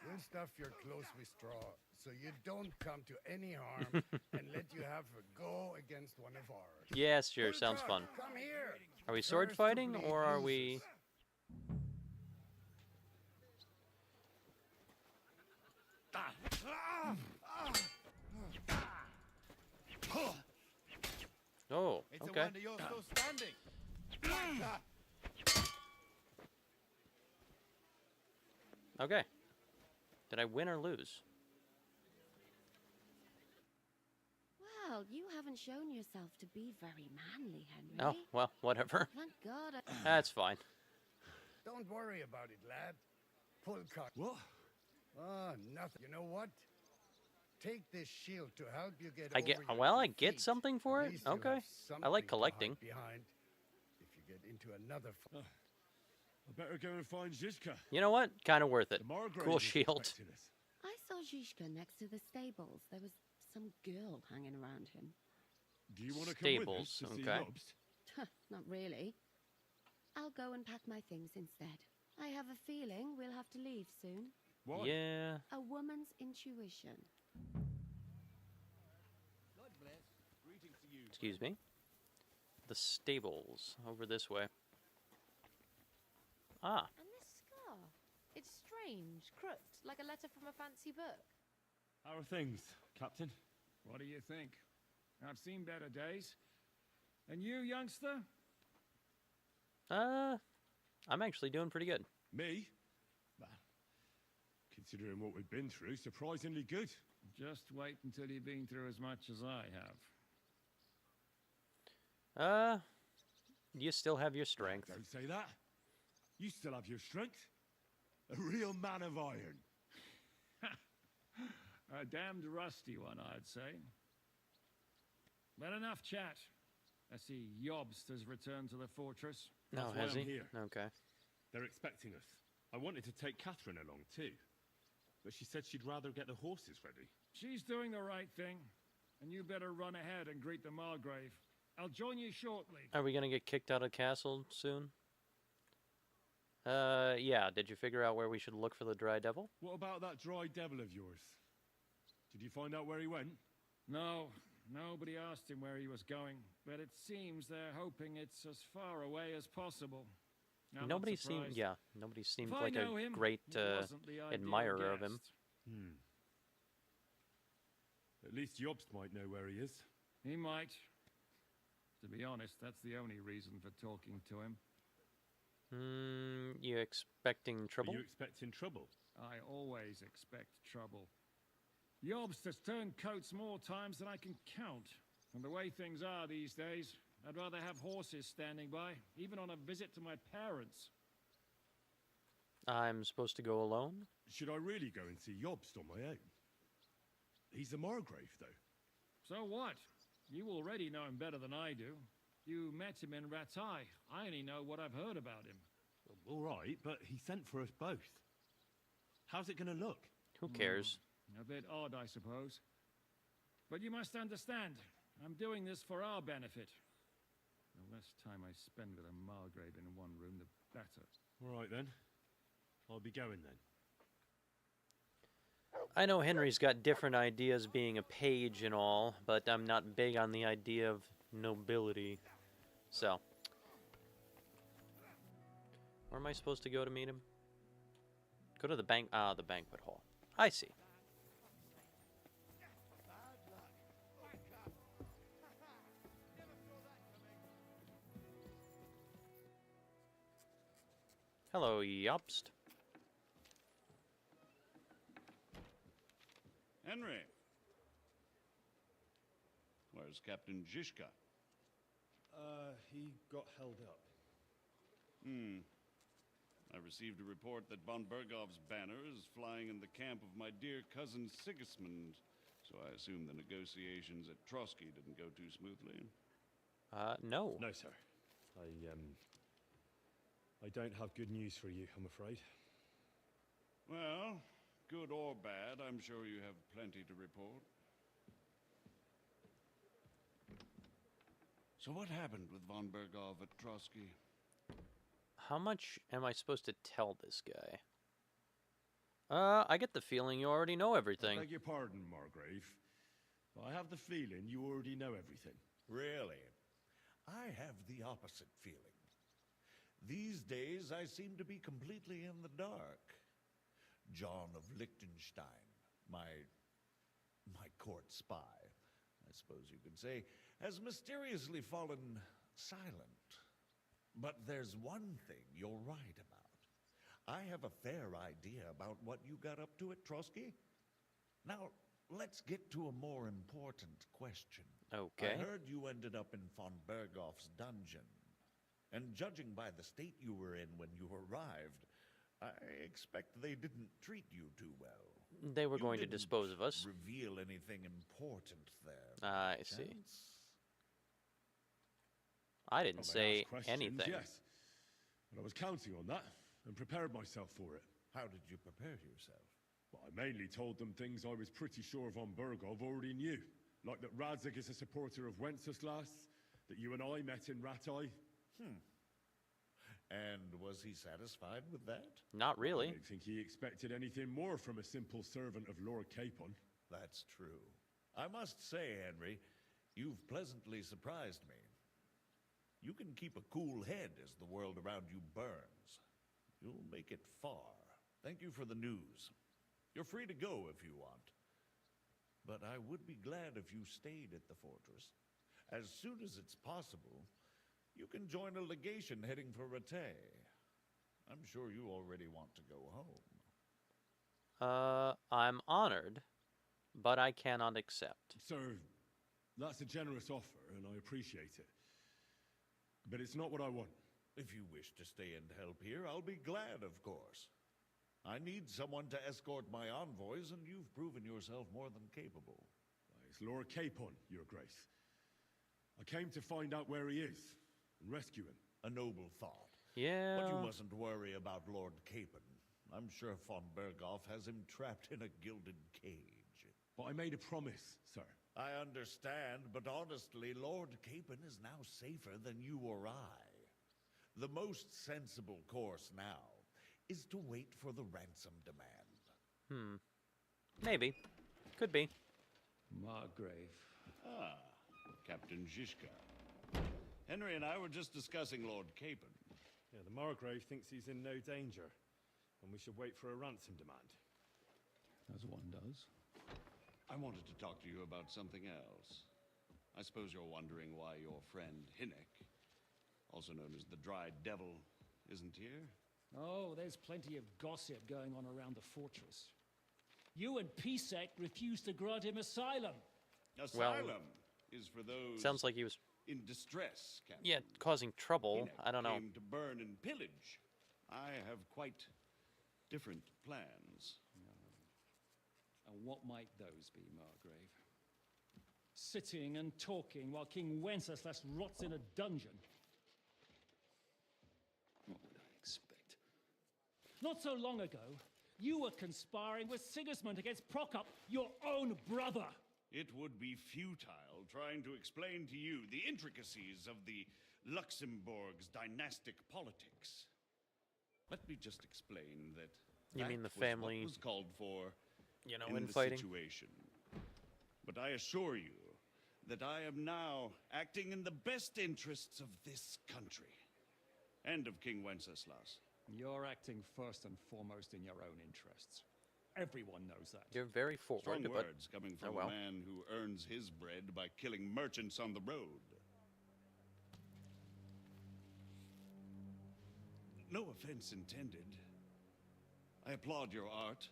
We'll stuff your clothes with straw, so you don't come to any harm, and let you have a go against one of ours. Yes, sure, sounds Pulkar, fun. Come here. Are we sword First to fighting, bleed or are we... loses. Oh, It's okay. a wonder you're still standing. Okay. Did I win or lose? Well, you haven't shown yourself to be very manly, Henry. Oh, well, whatever. Thank God. That's fine. Don't worry about it, lad. Pulkar. What? Ah, nothing. You know what? Take this shield to help you get I over get your well, I get defeat. something for At it. least you'll Okay. have I something like to collecting. hide behind if you get into another I better go and find Zizka. You know what? Kind of worth it. The Margrave Cool is shield. expecting us. I saw Zizka next to the stables. There was some girl hanging around him. Do you want to come with us Stables, to see okay. Lobst? Not really. I'll go and pack my things instead. I have a feeling we'll have to leave soon. Why? Yeah. A woman's intuition. Excuse me. The stables over this way. Ah, And this scar. It's strange, crooked, like a letter from a fancy book. How are things, Captain? What do you think? I've seen better days. And you, youngster? I'm actually doing pretty good. Me? Well, considering what we've been through, surprisingly good. Just wait until you've been through as much as I have. You still have your strength. Don't say that. You still have your strength. A real man of iron. A damned rusty one, I'd say. But enough chat. I see Jobst has returned to the fortress. No, That's why has I'm he? here. Okay. They're expecting us. I wanted to take Catherine along too, but she said she'd rather get the horses ready. She's doing the right thing. And you better run ahead and greet the Margrave. I'll join you shortly. Are we gonna get kicked out of the castle soon? Yeah. Did you figure out where we should look for the Dry Devil? What about that dry devil of yours? Did you find out where he went? No, nobody asked him where he was going. But it seems they're hoping it's as far away as possible. I'm not Nobody seemed. surprised. Yeah. Nobody seemed If I like know a him, great he wasn't the ideal admirer of him. guest. At least Jobst might know where he is. He might. To be honest, that's the only reason for talking to him. You expecting trouble? Are you expecting trouble? I always expect trouble. Jobst has turned coats more times than I can count. And the way things are these days, I'd rather have horses standing by, even on a visit to my parents. I'm supposed to go alone? Should I really go and see Jobst on my own? He's a Margrave, though. So what? You already know him better than I do. You met him in Ratai. I only know what I've heard about him. All right, but he sent for us both. How's it going to look? Who cares? A bit odd, I suppose. But you must understand, I'm doing this for our benefit. The less time I spend with a Margrave in one room, the better. All right, then. I'll be going, then. I know Henry's got different ideas being a page and all, but I'm not big on the idea of nobility. So, where am I supposed to go to meet him? Go to the the banquet hall. I see. Hello, Jobst. Henry. Where's Captain Zizka? He got held up. I received a report that von Bergov's banner is flying in the camp of my dear cousin Sigismund, so I assume the negotiations at Trotsky didn't go too smoothly. No. No, sir. I don't have good news for you, I'm afraid. Well, good or bad, I'm sure you have plenty to report. So what happened with von Bergov at Trotsky? How much am I supposed to tell this guy? I get the feeling you already know everything. I beg your pardon, Margrave. But I have the feeling you already know everything. Really? I have the opposite feeling. These days, I seem to be completely in the dark. John of Liechtenstein, my court spy, I suppose you could say, has mysteriously fallen silent. But there's one thing you're right about. I have a fair idea about what you got up to at Trotsky. Now, let's get to a more important question. Okay. I heard you ended up in von Bergov's dungeon. And judging by the state you were in when you arrived, I expect they didn't treat you too well. They were You going to didn't dispose of us. reveal anything important there. I by see. chance? I didn't Well, they say asked questions, anything. Yes. But I was counting on that and prepared myself for it. How did you prepare yourself? Well, I mainly told them things I was pretty sure von Bergov already knew. Like that Radzig is a supporter of Wenceslas, that you and I met in Ratai. And was he satisfied with that? Not I really. don't think he expected anything more from a simple servant of Lord Capon. That's true. I must say, Henry, you've pleasantly surprised me. You can keep a cool head as the world around you burns. You'll make it far. Thank you for the news. You're free to go if you want. But I would be glad if you stayed at the fortress. As soon as it's possible, you can join a legation heading for Rattay. I'm sure you already want to go home. I'm honored, but I cannot accept. Sir, that's a generous offer, and I appreciate it. But it's not what I want. If you wish to stay and help here, I'll be glad, of course. I need someone to escort my envoys, and you've proven yourself more than capable. It's Lord Capon, Your Grace. I came to find out where he is and rescue him. A noble thought. Yeah. But you mustn't worry about Lord Capon. I'm sure von Bergov has him trapped in a gilded cage. But I made a promise, sir. I understand, but honestly, Lord Capon is now safer than you or I. The most sensible course now is to wait for the ransom demand. Maybe. Could be. Margrave. Ah, Captain Zizka. Henry and I were just discussing Lord Capon. Yeah, the Margrave thinks he's in no danger, and we should wait for a ransom demand. As one does. I wanted to talk to you about something else. I suppose you're wondering why your friend Hinnek, also known as the Dry Devil, isn't here? Oh, there's plenty of gossip going on around the fortress. You and Pisek refused to grant him asylum. Asylum is for those Sounds like he was, in distress, Captain. yeah, causing trouble. Hinnek I don't know. came to burn and pillage. I have quite different plans. And what might those be, Margrave? Sitting and talking while King Wenceslas rots in a dungeon. What would I expect? Not so long ago, you were conspiring with Sigismund against Prokop, your own brother. It would be futile trying to explain to you the intricacies of the Luxembourg's dynastic politics. Let me just explain that You mean the was what family, was called for you know, in the infighting? situation. But I assure you that I am now acting in the best interests of this country and of King Wenceslas. You're acting first and foremost in your own interests. Everyone knows that. You're very forward, Strong but words coming from oh well. a man who earns his bread by killing merchants on the road. No offense intended. I applaud your art.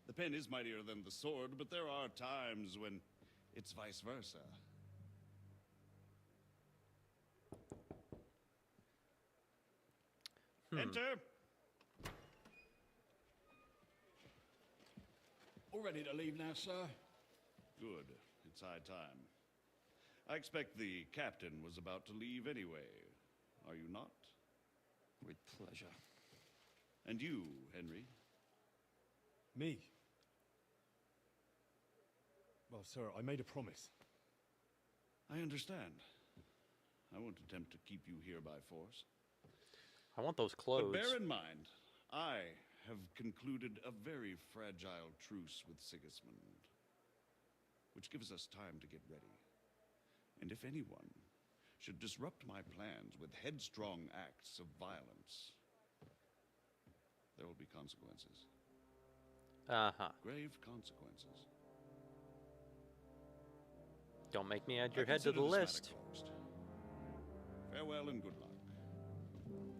The pen is mightier than the sword, but there are times when it's vice versa. Enter. All ready to leave now, sir? Good. It's high time. I expect the captain was about to leave anyway. Are you not? With pleasure. And you, Henry? Me? Well, sir, I made a promise. I understand. I won't attempt to keep you here by force. I want those clothes. But bear in mind, I have concluded a very fragile truce with Sigismund, which gives us time to get ready. And if anyone should disrupt my plans with headstrong acts of violence, there will be consequences. Uh-huh. Grave consequences. Don't make me add your I head to consider the this matter list. closed. Farewell and good luck.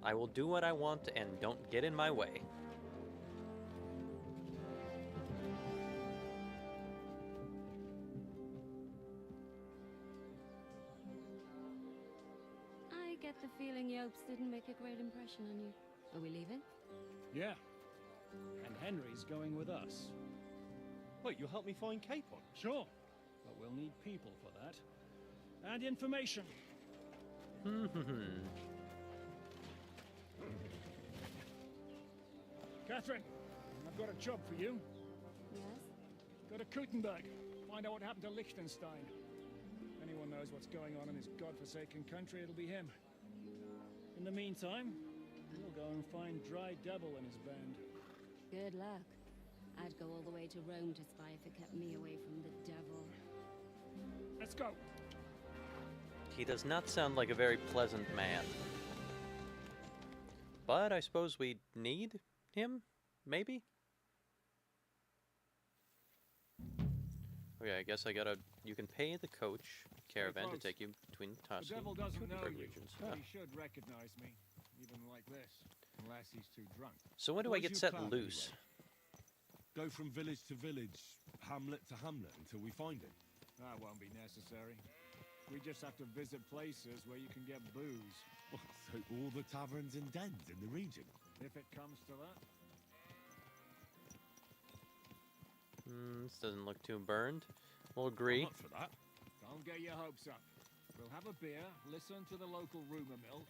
I will do what I want and don't get in my way. I get the feeling Yopes didn't make a great impression on you. Are we leaving? Yeah. And Henry's going with us. Wait, you'll help me find Capon? Sure. But we'll need people for that. And information. Catherine, I've got a job for you. Yes? Go to Kuttenberg. Find out what happened to Liechtenstein. If anyone knows what's going on in his godforsaken country, it'll be him. In the meantime, we'll go and find Dry Devil and his band. Good luck. I'd go all the way to Rome to spy if it kept me away from the devil. Let's go. He does not sound like a very pleasant man. But I suppose we need him? Maybe? Okay, I guess I gotta... You can pay the coach caravan to take you between the The Tuscan devil and doesn't know Kuttenberg you, regions. but Ah. he should recognize me, even like this, unless he's too drunk. So when do I What's get your set plan, loose? Go from village to village, hamlet to hamlet, until we find him. That won't be necessary. We just have to visit places where you can get booze, So all the taverns and dens in the region? if it comes to that. This doesn't look too burned. We'll agree. I'm up for that. Don't get your hopes up. We'll have a beer, listen to the local rumor mill,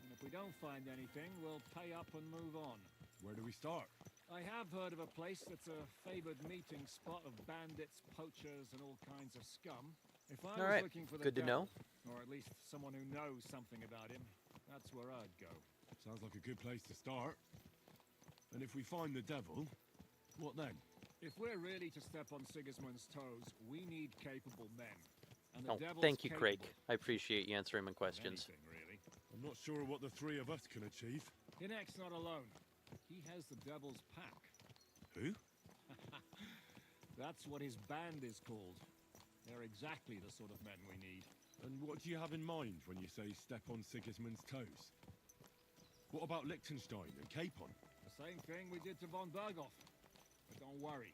and if we don't find anything, we'll pay up and move on. Where do we start? I have heard of a place that's a favored meeting spot of bandits, poachers, and all kinds of scum. If I All was right, looking for the good to know. devil, or at least someone who knows something about him, that's where I'd go. Sounds like a good place to start. And if we find the devil, what then? If we're really to step on Sigismund's toes, we need capable men. And the Oh, devil's thank you, Craig. capable I appreciate you answering my of questions. anything, really. I'm not sure what the three of us can achieve. Hinek's not alone. He has the devil's pack. Who? That's what his band is called. They're exactly the sort of men we need. And what do you have in mind when you say step on Sigismund's toes? What about Liechtenstein and Capon? The same thing we did to von Berghoff. But don't worry.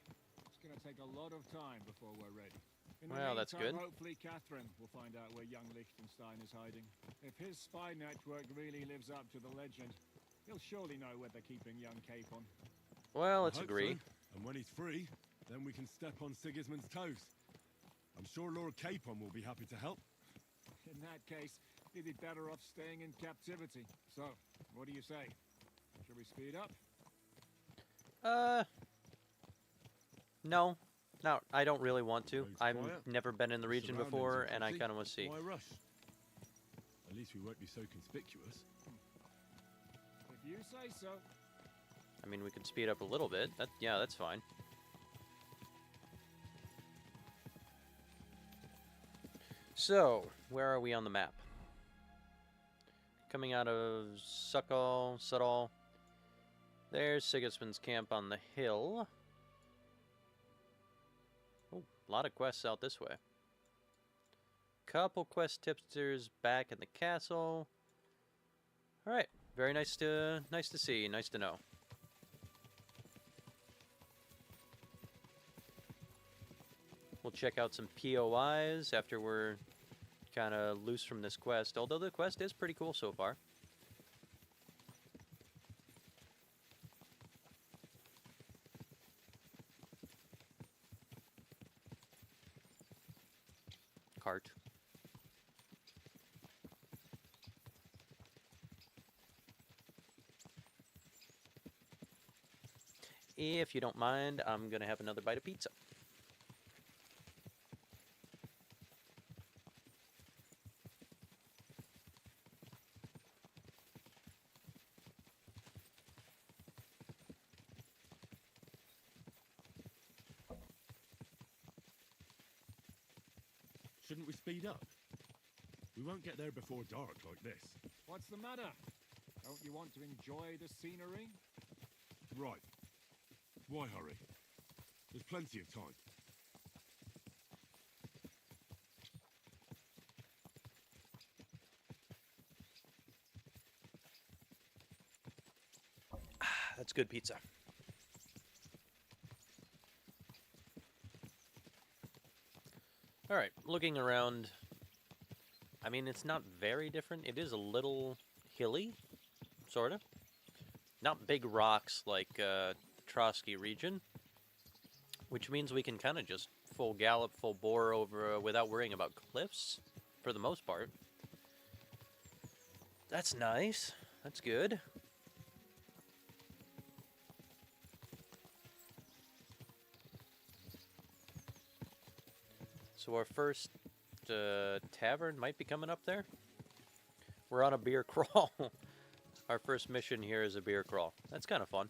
It's going to take a lot of time before we're ready. In the Well, that's meantime, good. hopefully Catherine will find out where young Liechtenstein is hiding. If his spy network really lives up to the legend, he'll surely know where they're keeping young Capon. Well, let's I hope agree. so. And when he's free, then we can step on Sigismund's toes. I'm sure Lord Capon will be happy to help. In that case, he'd be better off staying in captivity. So, what do you say? Should we speed up? No. No, I don't really want to. Road's I've quiet. never been in the region Surroundings before, are and I pretty. kind of want to see. Why rush? At least we won't be so conspicuous. If you say so. I mean, we could speed up a little bit. Yeah, that's fine. So, where are we on the map? Coming out of Suttall. There's Sigismund's camp on the hill. Oh, a lot of quests out this way. Couple quest tipsters back in the castle. All right, very nice to see, nice to know. We'll check out some POIs after we're kind of loose from this quest, although the quest is pretty cool so far. cart. If you don't mind, I'm going to have another bite of pizza. Shouldn't we speed up? We won't get there before dark like this. What's the matter? Don't you want to enjoy the scenery? Right. Why hurry? There's plenty of time. That's good pizza. All right, looking around. I mean, it's not very different. It is a little hilly, sort of. Not big rocks like Trotsky region, which means we can kind of just full gallop, full bore over without worrying about cliffs, for the most part. That's nice. That's good. So our first tavern might be coming up there. We're on a beer crawl. Our first mission here is a beer crawl. That's kind of fun.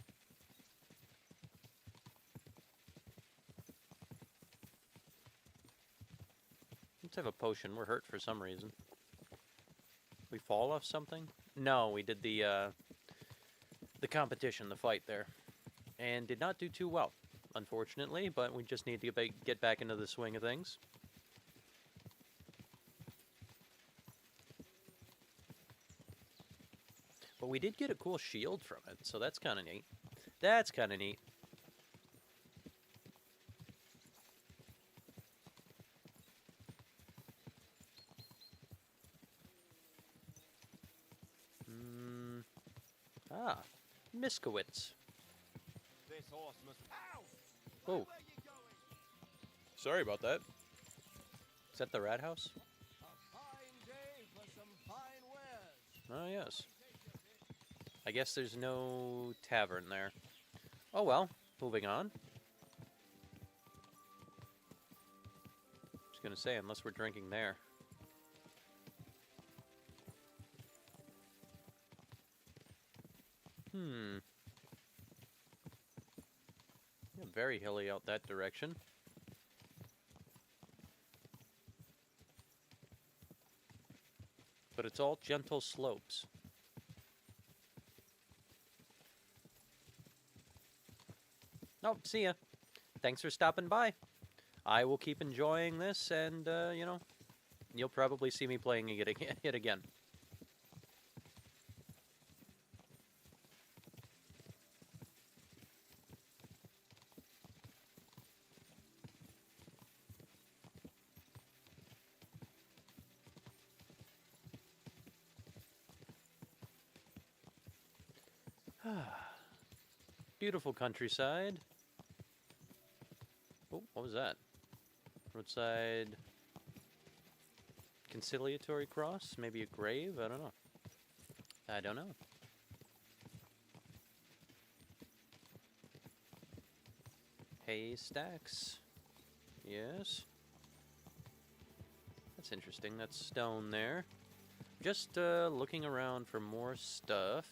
Let's have a potion. We're hurt for some reason. We fall off something? No, we did the competition, the fight there. And did not do too well, unfortunately, but we just need to get back into the swing of things. But we did get a cool shield from it, so that's kind of neat. That's kind of neat. Miskowitz. This horse must. Ow! Oh. Where you going? Sorry about that. Is that the rat house? A fine day for some fine wares. Oh, yes. I guess there's no tavern there. Oh well, moving on. Just gonna say, unless we're drinking there. Yeah, very hilly out that direction. But it's all gentle slopes. Oh, see ya. Thanks for stopping by. I will keep enjoying this, and, you know, you'll probably see me playing it again. Beautiful countryside. Oh, what was that? Roadside conciliatory cross? Maybe a grave? I don't know. I don't know. Haystacks. Yes. That's interesting. That's stone there. Just looking around for more stuff.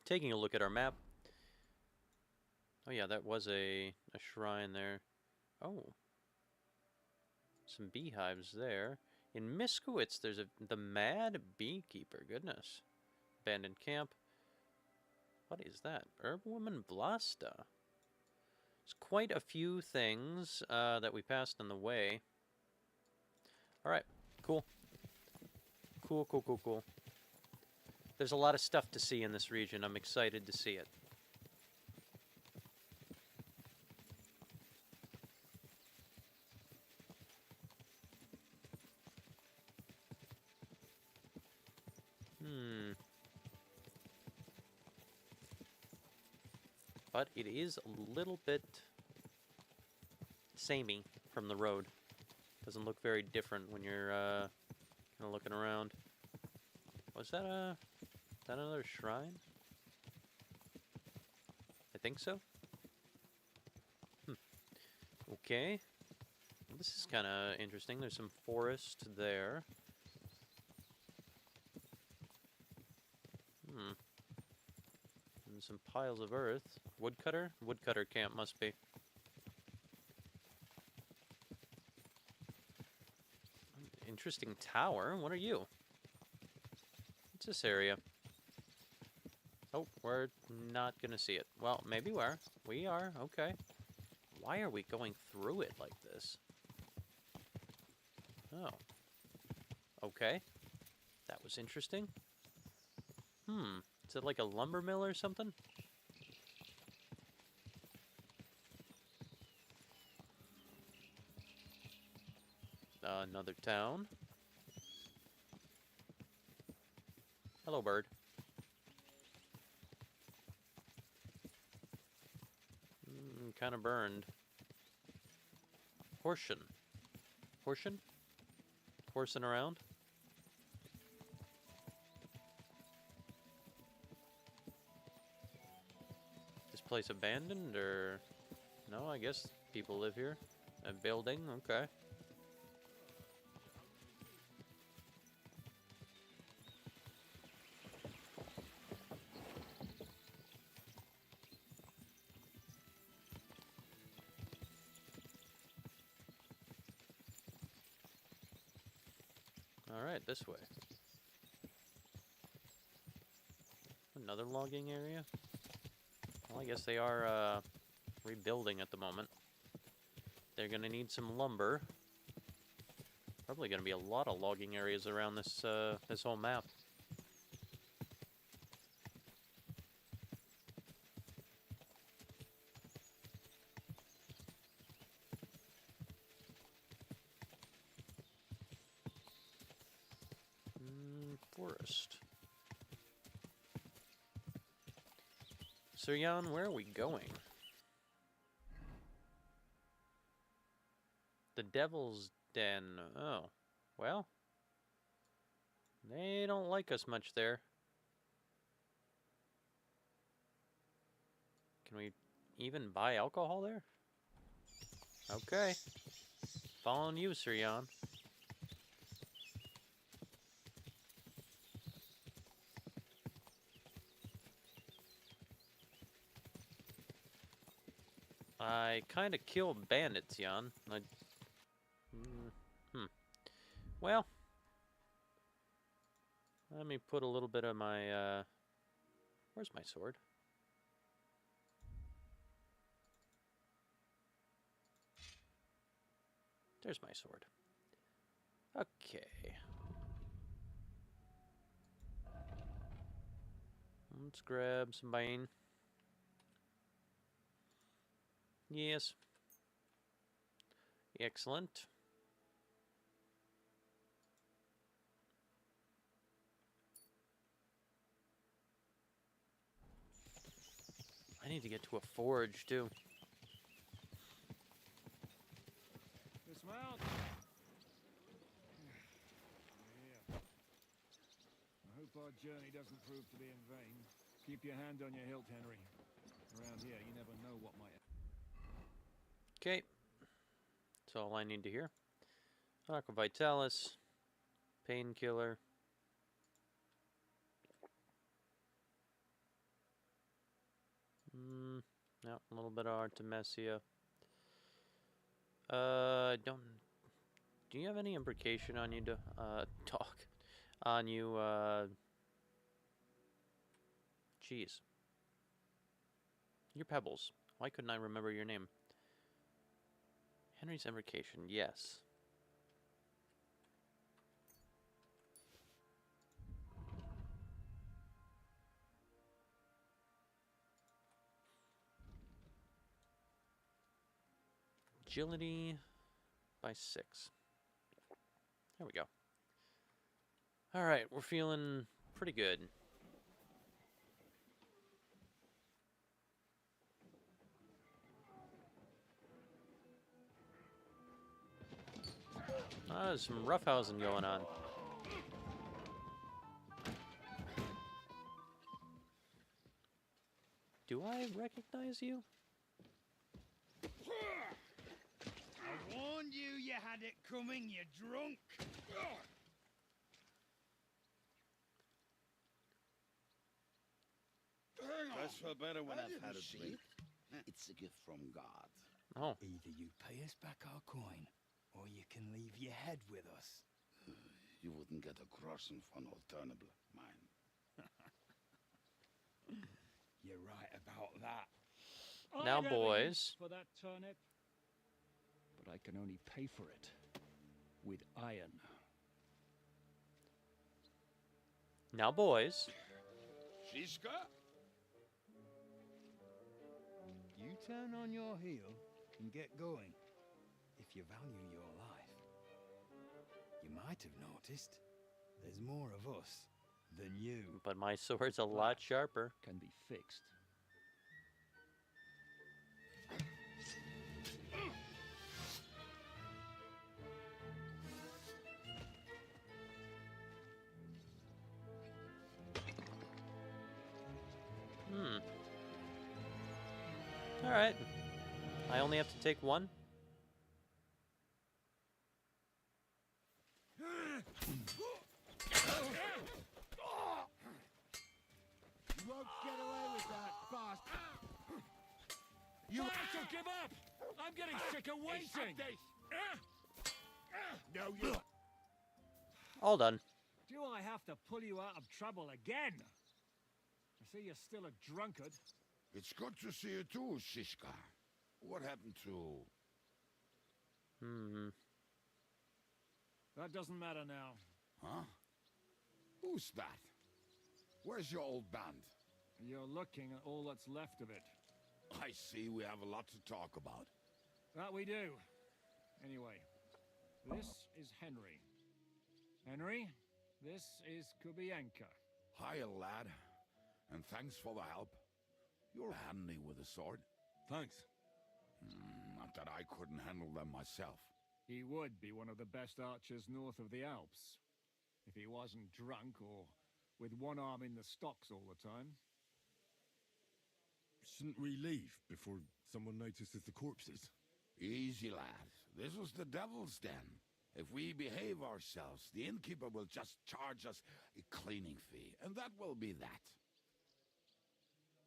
Taking a look at our map. Oh yeah, that was a shrine there. Oh. Some beehives there. In Miskowitz, there's the Mad Beekeeper. Goodness. Abandoned camp. What is that? Herbwoman Vlasta. There's quite a few things that we passed on the way. Alright, cool. Cool. There's a lot of stuff to see in this region. I'm excited to see it. but it is a little bit samey from the road. Doesn't look very different when you're kind of looking around. Was that another shrine? I think so. Okay. Well, this is kind of interesting. There's some forest there. And some piles of earth. Woodcutter? Woodcutter camp must be. Interesting tower. What are you? What's this area? Oh, we're not gonna see it. Well, maybe we are. We are. Okay. Why are we going through it like this? Oh. Okay. That was interesting. Is it like a lumber mill or something? Another town. Hello, bird. Kind of burned. Horsing. Horsing? Horsing around? This place abandoned, or... No, I guess people live here. A building, okay. Alright, this way. Another logging area? Well, I guess they are rebuilding at the moment. They're gonna need some lumber. Probably gonna be a lot of logging areas around this this whole map. Forest. So, Jan, where are we going? The Devil's Den. Oh, well. They don't like us much there. Can we even buy alcohol there? Okay. Following you, Sir Jan. I kind of kill bandits, Jan. Well, let me put a little bit of my, where's my sword? There's my sword. Okay. Let's grab some bane. Yes. Excellent. I need to get to a forge, too. Dismount! Yeah. I hope our journey doesn't prove to be in vain. Keep your hand on your hilt, Henry. Around here, you never know what might... Okay. That's all I need to hear. Aqua Vitalis. Painkiller. Yeah, a little bit of Artemisia. Don't... Do you have any imprecation on you to, talk? On you, Jeez. Your Pebbles. Why couldn't I remember your name? Henry's imprecation, yes. Agility by 6. There we go. Alright, we're feeling pretty good. There's some roughhousing going on. Do I recognize you? I warned you, you had it coming, you drunk. That's for better when I've had a drink. It's a gift from God. Oh. Either you pay us back our coin, or you can leave your head with us. You wouldn't get a groschen for an alternative, mine. You're right about that. Now, I'd have boys. for that turnip, but I can only pay for it with iron. Now, boys. Shishka? You turn on your heel and get going, if you value your life. You might have noticed there's more of us than you. But my sword's a lot sharper. Can be fixed. Alright. I only have to take one? You won't get away with that, bastard. You have to give up! I'm getting sick of waiting! No, you. All done. Do I have to pull you out of trouble again? I see you're still a drunkard. It's good to see you too, Shishka. What happened to... That doesn't matter now. Huh? Who's that? Where's your old band? You're looking at all that's left of it. I see we have a lot to talk about. That we do. Anyway, this is Henry. Henry, this is Kubienka. Hiya, lad. And thanks for the help. You're handy with a sword. Thanks. Not that I couldn't handle them myself. He would be one of the best archers north of the Alps. If he wasn't drunk or with one arm in the stocks all the time. Shouldn't we leave before someone notices the corpses? Easy, lad. This was the devil's den. If we behave ourselves, the innkeeper will just charge us a cleaning fee, and that will be that.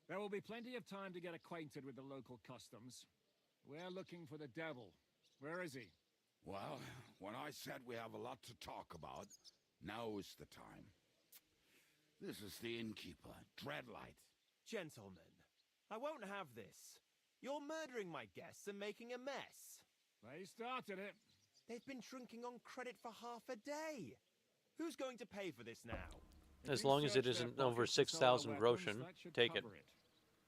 There will be plenty of time to get acquainted with the local customs. We're looking for the devil. Where is he? Well, when I said we have a lot to talk about, now is the time. This is the innkeeper, Dreadlight. Gentlemen, I won't have this. You're murdering my guests and making a mess. They started it. They've been drinking on credit for half a day. Who's going to pay for this now? As long as it isn't over 6,000 groschen, take it.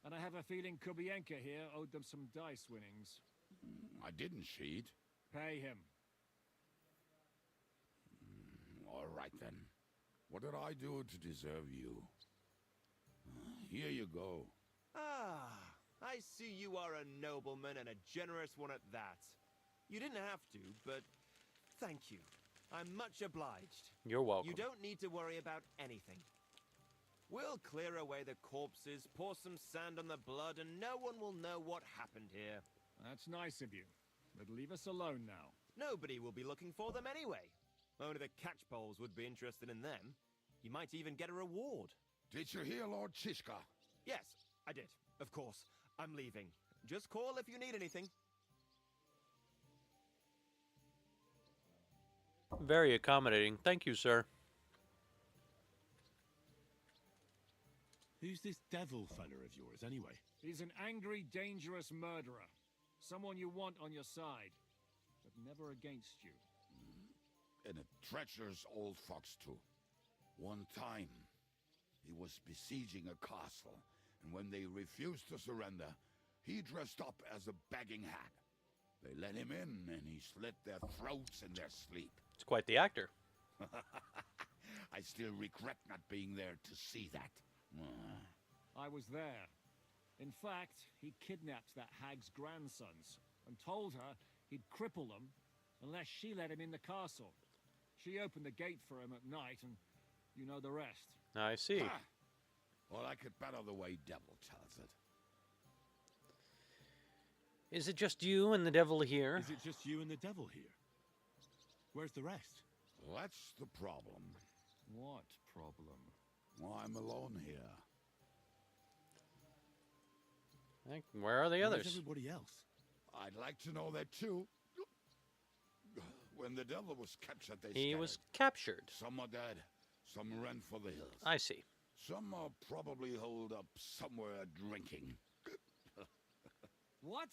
And I have a feeling Kubienka here owed them some dice winnings. I didn't cheat. Pay him. All right, then. What did I do to deserve you? Here you go. Ah, I see you are a nobleman and a generous one at that. You didn't have to, but thank you. I'm much obliged. You're welcome. You don't need to worry about anything. We'll clear away the corpses, pour some sand on the blood, and no one will know what happened here. That's nice of you. But leave us alone now. Nobody will be looking for them anyway. Only the catchpoles would be interested in them. You might even get a reward. Did you hear Lord Shishka? Yes, I did. Of course. I'm leaving. Just call if you need anything. Very accommodating. Thank you, sir. Who's this devil fella of yours, anyway? He's an angry, dangerous murderer. Someone you want on your side, but never against you. And a treacherous old fox, too. One time, he was besieging a castle, and when they refused to surrender, he dressed up as a begging hag. They let him in, and he slit their throats in their sleep. It's quite the actor. I still regret not being there to see that. I was there. In fact, he kidnapped that hag's grandsons and told her he'd cripple them unless she let him in the castle. She opened the gate for him at night, and you know the rest. I see. Ha! Well, I could better the way Devil tells it. Is it just you and the devil here? Is it just you and the devil here? Where's the rest? That's the problem. What problem? Well, I'm alone here. Where are the others? Where's everybody else? I'd like to know that too. When the devil was captured, they He scattered. was captured. Some are dead. Some ran for the hills. I see. Some are probably holed up somewhere drinking. What?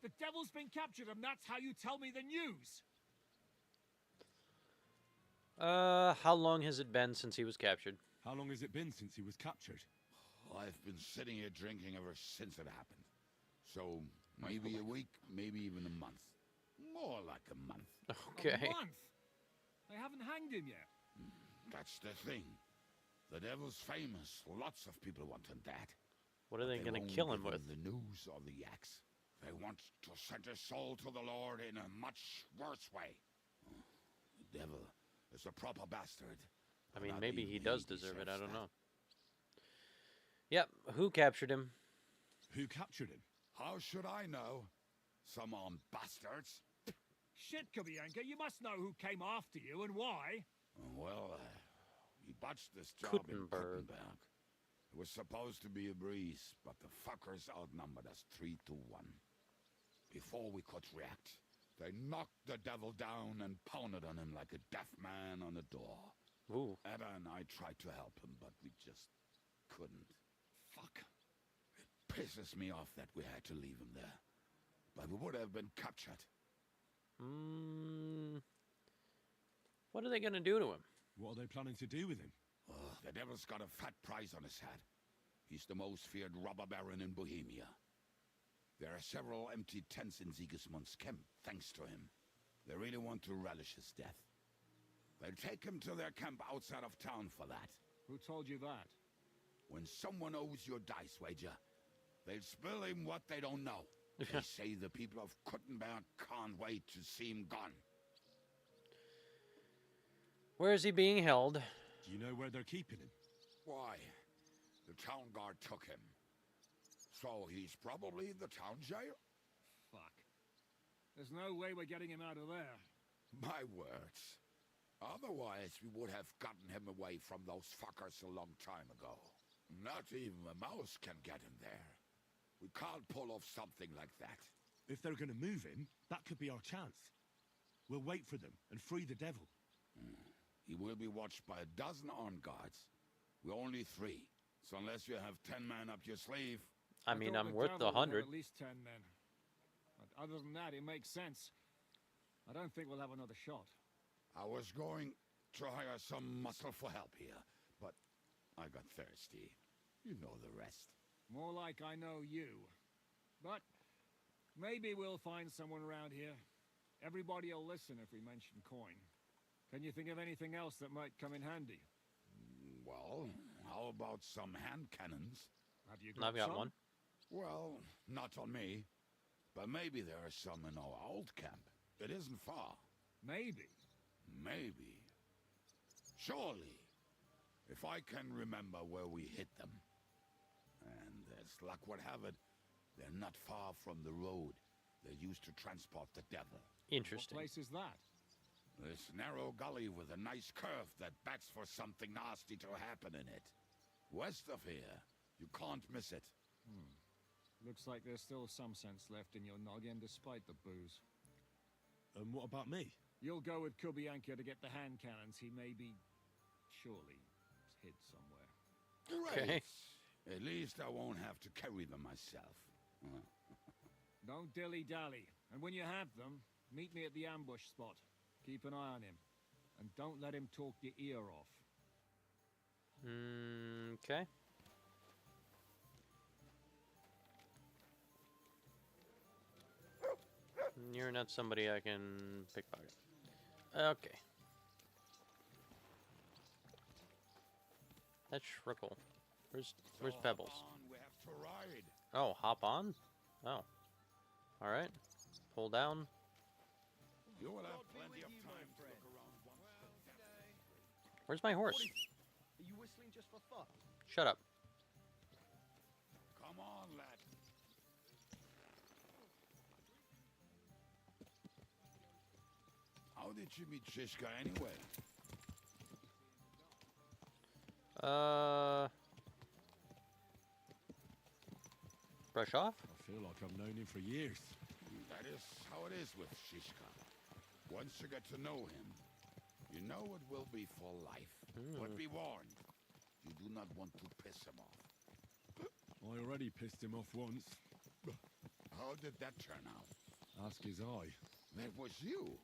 The devil's been captured, and that's how you tell me the news? How long has it been since he was captured? How long has it been since he was captured? I've been sitting here drinking ever since it happened. So, maybe a week, maybe even a month. More like a month. Okay. A month? They haven't hanged him yet. That's the thing. The devil's famous. Lots of people want him dead. What are they going to kill him with? The news or the axe. They want to send his soul to the Lord in a much worse way. The devil is a proper bastard. I mean, Not maybe even he does deserve it. I deserves don't that. know. Yep. Who captured him? Who captured him? How should I know? Some armed bastards. Shit, Kubianka, you must know who came after you and why. Well, we botched this job Kuttenberg. in Kuttenberg. It was supposed to be a breeze, but the fuckers outnumbered us 3-1. Before we could react, they knocked the devil down and pounded on him like a deaf man on a door. Ooh. Ada and I tried to help him, but we just couldn't. Fuck. It pisses me off that we had to leave him there. But we would have been captured. What are they going to do to him? What are they planning to do with him? The devil's got a fat prize on his head. He's the most feared robber baron in Bohemia. There are several empty tents in Sigismund's camp, thanks to him. They really want to relish his death. They'll take him to their camp outside of town for that. Who told you that? When someone owes you a dice wager, they'll spill him what they don't know. They say the people of Kuttenberg can't wait to see him gone. Where is he being held? Do you know where they're keeping him? Why? The town guard took him. So he's probably in the town jail? Fuck. There's no way we're getting him out of there. My words. Otherwise, we would have gotten him away from those fuckers a long time ago. Not even a mouse can get him there. We can't pull off something like that. If they're going to move him, that could be our chance. We'll wait for them and free the devil. He will be watched by a dozen armed guards. We're only 3. So unless you have 10 men up your sleeve... I mean, thought I'm the worth devil the would 100. have At least 10 men. But other than that, it makes sense. I don't think we'll have another shot. I was going to hire some muscle for help here, but I got thirsty. You know the rest. More like I know you. But maybe we'll find someone around here. Everybody will listen if we mention coin. Can you think of anything else that might come in handy? Well, how about some hand cannons? Have you I've got some? one. Well, not on me. But maybe there are some in our old camp. It isn't far. Maybe. Maybe. Surely. If I can remember where we hid them. And as luck would have it, they're not far from the road they used to transport the devil. Interesting. What place is that? This narrow gully with a nice curve that bets for something nasty to happen in it. West of here. You can't miss it. Looks like there's still some sense left in your noggin despite the booze. And what about me? You'll go with Kubianka to get the hand cannons he may be... surely hid somewhere. Great. At least I won't have to carry them myself. Don't dilly-dally. And when you have them, meet me at the ambush spot. Keep an eye on him. And don't let him talk your ear off. Okay. You're not somebody I can pickpocket. Okay. That's Shrickle. Where's Pebbles? We have to ride. Oh, hop on? Oh. Alright. Pull down. You will have plenty of time to look around once. Where's my horse? Are you whistling just for fun? Shut up. Come on, lad. How did you meet Shishka anyway? Brush off? I feel like I've known him for years. That is how it is with Shishka. Once you get to know him, you know it will be for life. But be warned, you do not want to piss him off. I already pissed him off once. How did that turn out? Ask his eye. That was you?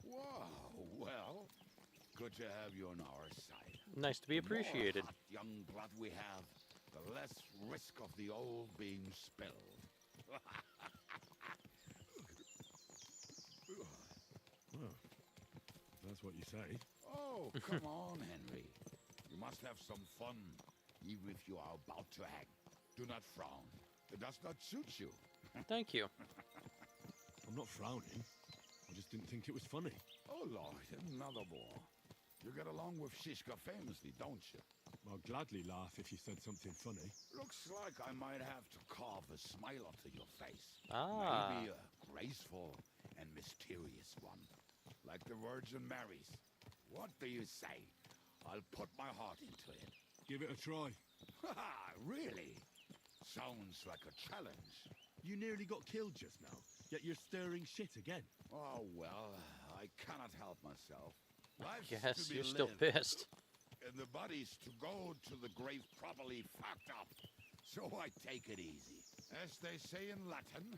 Wow, well, good to have you on our side. Nice to be appreciated. The more hot young blood we have, the less risk of the old being spilled. Well, that's what you say. Oh, come on, Henry. You must have some fun, even if you are about to hang. Do not frown. It does not suit you. Thank you. I'm not frowning. I just didn't think it was funny. Oh, Lord, another bore. You get along with Shishka famously, don't you? I'll gladly laugh if you said something funny. Looks like I might have to carve a smile onto your face. Ah. Maybe a graceful and mysterious one, like the Virgin Mary's. What do you say? I'll put my heart into it. Give it a try. Ha! Really? Sounds like a challenge. You nearly got killed just now, yet you're stirring shit again. Oh, well, I cannot help myself. Life's Guess to be you're still lived, pissed. And the body's to go to the grave properly fucked up. So I take it easy. As they say in Latin,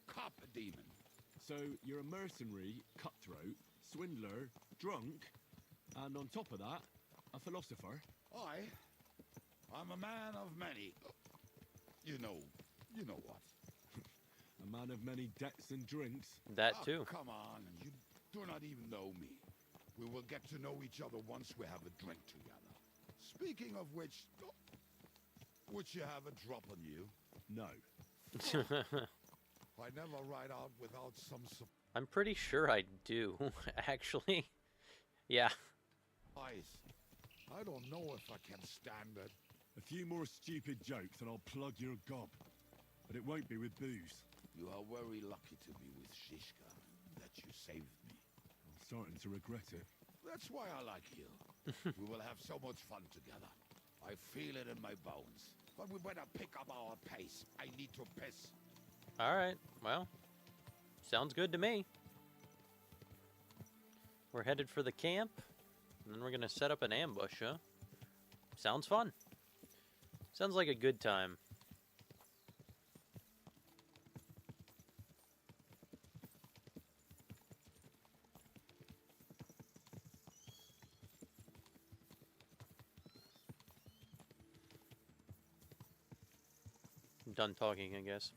cop a demon. So you're a mercenary, cutthroat, swindler, drunk, and on top of that, a philosopher. I'm a man of many. You know what? A man of many debts and drinks. That Oh, too. come on, you do not even know me. We will get to know each other once we have a drink together. Speaking of which, would you have a drop on you? No. I never ride out without some I'm pretty sure I do, actually. Yeah. surprise. I don't know if I can stand it. A few more stupid jokes and I'll plug your gob. But it won't be with booze. You are very lucky to be with Shishka, that you saved me. I'm starting to regret it. That's why I like you. We will have so much fun together. I feel it in my bones. But we better pick up our pace. I need to piss. Alright, well, sounds good to me. We're headed for the camp, and then we're gonna set up an ambush, huh? Sounds fun. Sounds like a good time. I'm done talking, I guess.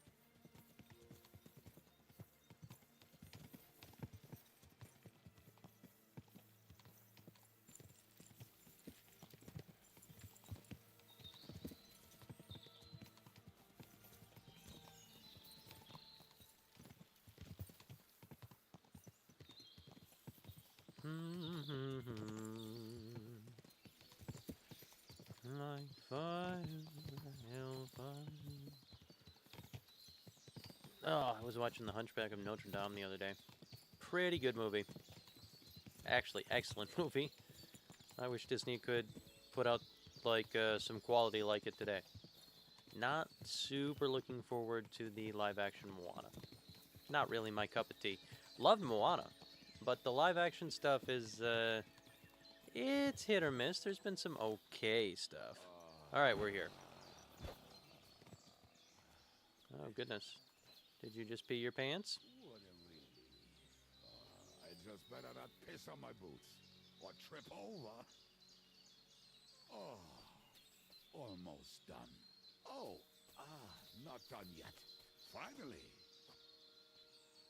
Like fire, hellfire. Oh, I was watching The Hunchback of Notre Dame the other day. Pretty good movie. Actually, excellent movie. I wish Disney could put out like some quality like it today. Not super looking forward to the live-action Moana. Not really my cup of tea. Loved Moana, but the live-action stuff is, it's hit or miss. There's been some okay stuff. Alright, we're here. Oh, goodness. Did you just pee your pants? What a relief. I just better not piss on my boots or trip over. Oh, almost done. Oh, not done yet. Finally.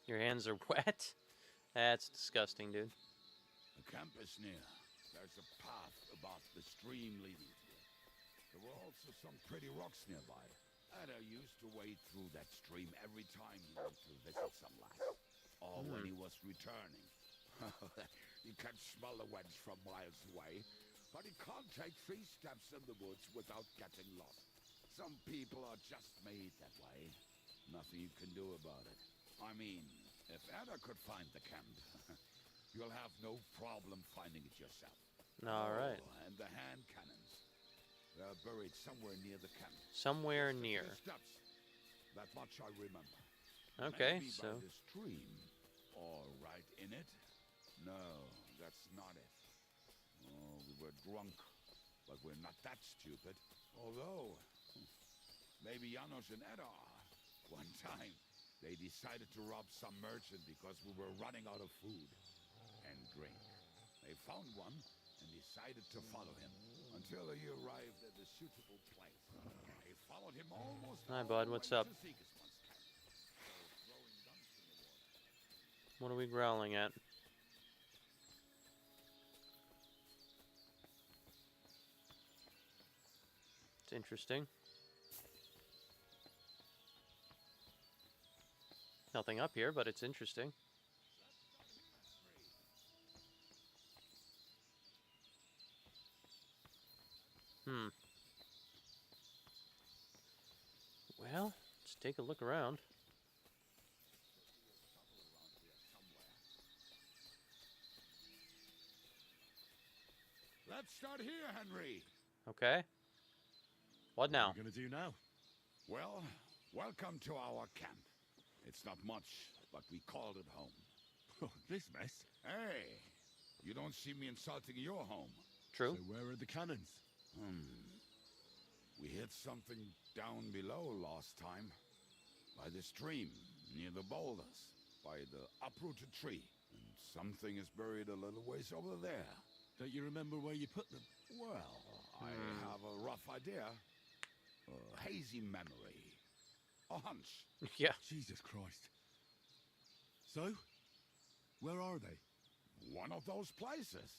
Your hands are wet? That's disgusting, dude. The camp is near. There's a path above the stream leading to it. There were also some pretty rocks nearby. And I used to wade through that stream every time he went to visit some lass. or when he was returning. You can smell the wench from miles away, but he can't take 3 steps in the woods without getting lost. Some people are just made that way. Nothing you can do about it. I mean, if Ada could find the camp, you'll have no problem finding it yourself. All right. Oh, and the hand cannons. They're buried somewhere near the camp. Somewhere near. Steps. That much I remember. Okay, Maybe so... by the stream, or right in it. No, that's not it. Oh, we were drunk, but we're not that stupid. Although, maybe Janos and Edda are. One time, they decided to rob some merchant because we were running out of food and drink. They found one and decided to follow him until he arrived at a suitable place. They followed him almost. Hi, bud. What's up? What are we growling at? It's interesting. Nothing up here, but it's interesting. Well, let's take a look around. Let's start here, Henry. Okay. What now? What are we gonna do now? Well, welcome to our camp. It's not much, but we called it home. Oh, this mess? Hey, you don't see me insulting your home. True. So where are the cannons? We hit something down below last time. By the stream, near the boulders, by the uprooted tree. And something is buried a little ways over there. Don't you remember where you put them? Well, I have a rough idea. A hazy memory. A hunch. Yeah. Jesus Christ. So, where are they? One of those places.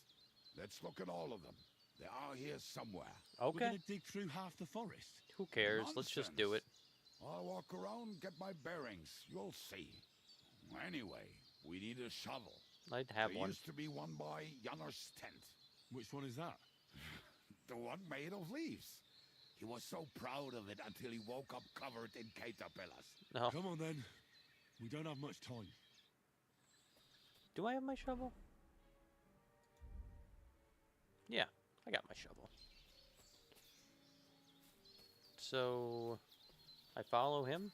Let's look at all of them. They are here somewhere. Okay. We're gonna dig through half the forest. Who cares? Let's just do it. I'll walk around, get my bearings. You'll see. Anyway, we need a shovel. I'd have there one. Used to be one by Janor's tent. Which one is that? The one made of leaves. He was so proud of it until he woke up covered in caterpillars. No. Come on then. We don't have much time. Do I have my shovel? Yeah, I got my shovel. So, I follow him.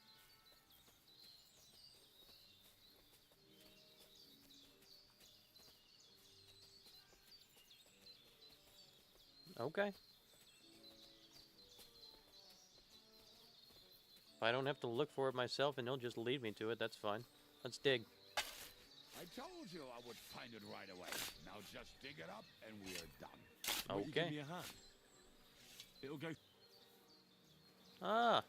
Okay. If I don't have to look for it myself and he'll just lead me to it, that's fine. Let's dig. I told you I would find it right away. Now just dig it up and we are done. Will you give Okay. me a hand? It'll go. Ah.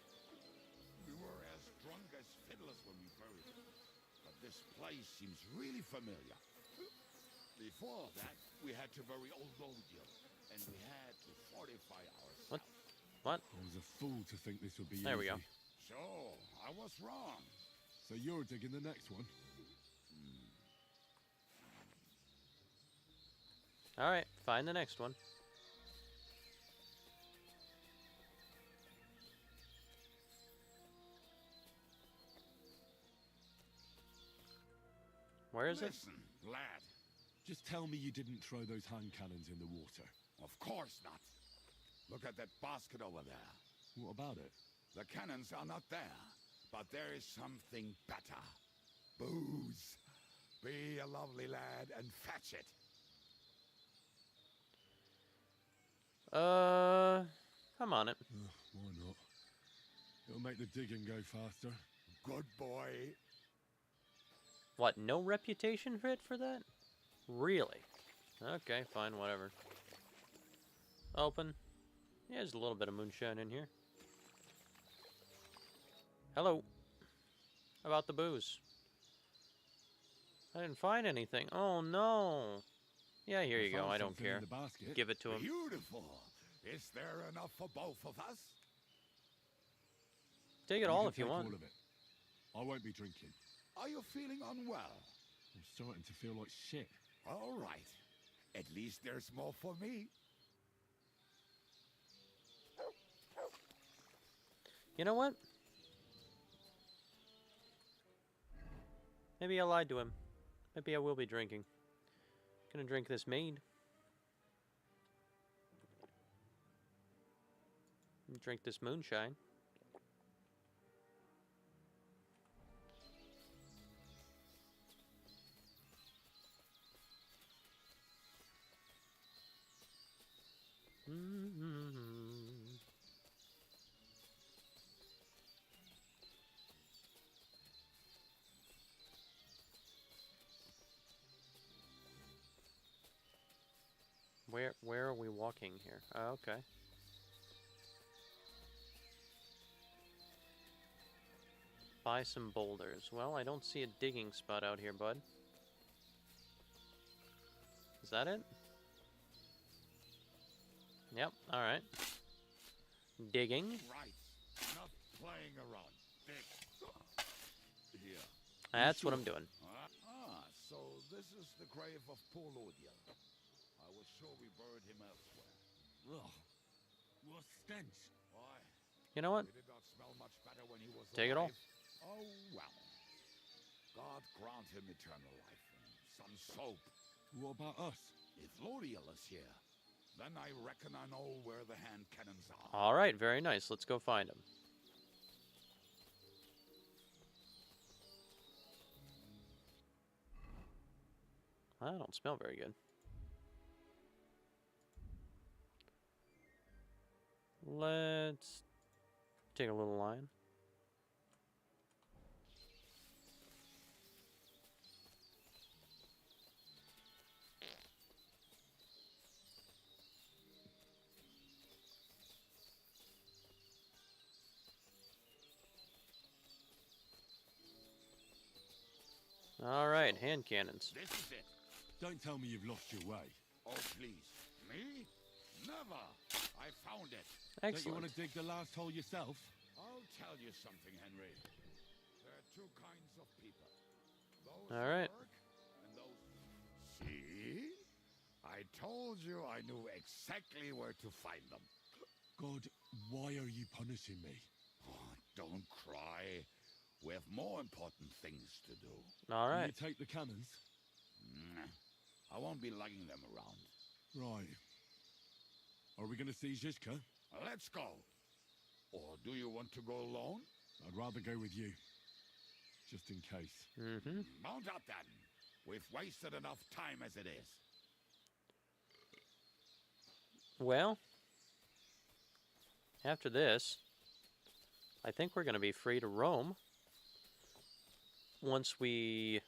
We were as drunk as fiddlers when we buried it. But this place seems really familiar. Before that, we had to bury old Odil, and we had to fortify ourselves. What? What? I was a fool to think this would be There we easy. go. So, I was wrong. So you're digging the next one? Alright, find the next one. Where is it? Listen, lad. Just tell me you didn't throw those hand cannons in the water. Of course not. Look at that basket over there. What about it? The cannons are not there, but there is something better. Booze. Be a lovely lad and fetch it. Come on it. Why not? It'll make the digging go faster. Good boy. What, no reputation fit for that? Really? Okay, fine, whatever. Open. Yeah, there's a little bit of moonshine in here. Hello. How about the booze? I didn't find anything. Oh, no. Yeah, here you go. I don't care. Give it to him. Beautiful. Is there enough for both of us? Take it all if you want. All of it. I won't be drinking. Are you feeling unwell? I'm starting to feel like shit. All right. At least there's more for me. You know what? Maybe I lied to him. Maybe I will be drinking. Gonna drink this mead. Drink this moonshine. Where are we walking here? Oh, okay. Buy some boulders. Well, I don't see a digging spot out here, bud. Is that it? Yep, alright. Digging. Right. Enough playing around. Dig. Here. That's what I'm doing. So this is the grave of Polodian. I was sure we buried him elsewhere. Ugh. What stench. Why? You know what? He did not smell much better when he was Take it all. alive. Oh, well. God grant him eternal life and some soap. What about us? If Lodiel is here, then I reckon I know where the hand cannons are. Alright, very nice. Let's go find him. I don't smell very good. Let's take a little line. All right, hand cannons. This is it. Don't tell me you've lost your way. Oh, please. Me? Never. I found it. Don't you want to dig the last hole yourself? I'll tell you something, Henry. There are two kinds of people. Those All right. who work and those... See? I told you I knew exactly where to find them. God, why are you punishing me? Oh, don't cry. We have more important things to do. All right. You take the cannons? I won't be lugging them around. Right. Are we going to see Zizka? Let's go. Or do you want to go alone? I'd rather go with you. Just in case. Mm-hmm. Mount up then. We've wasted enough time as it is. Well, after this, I think we're going to be free to roam once we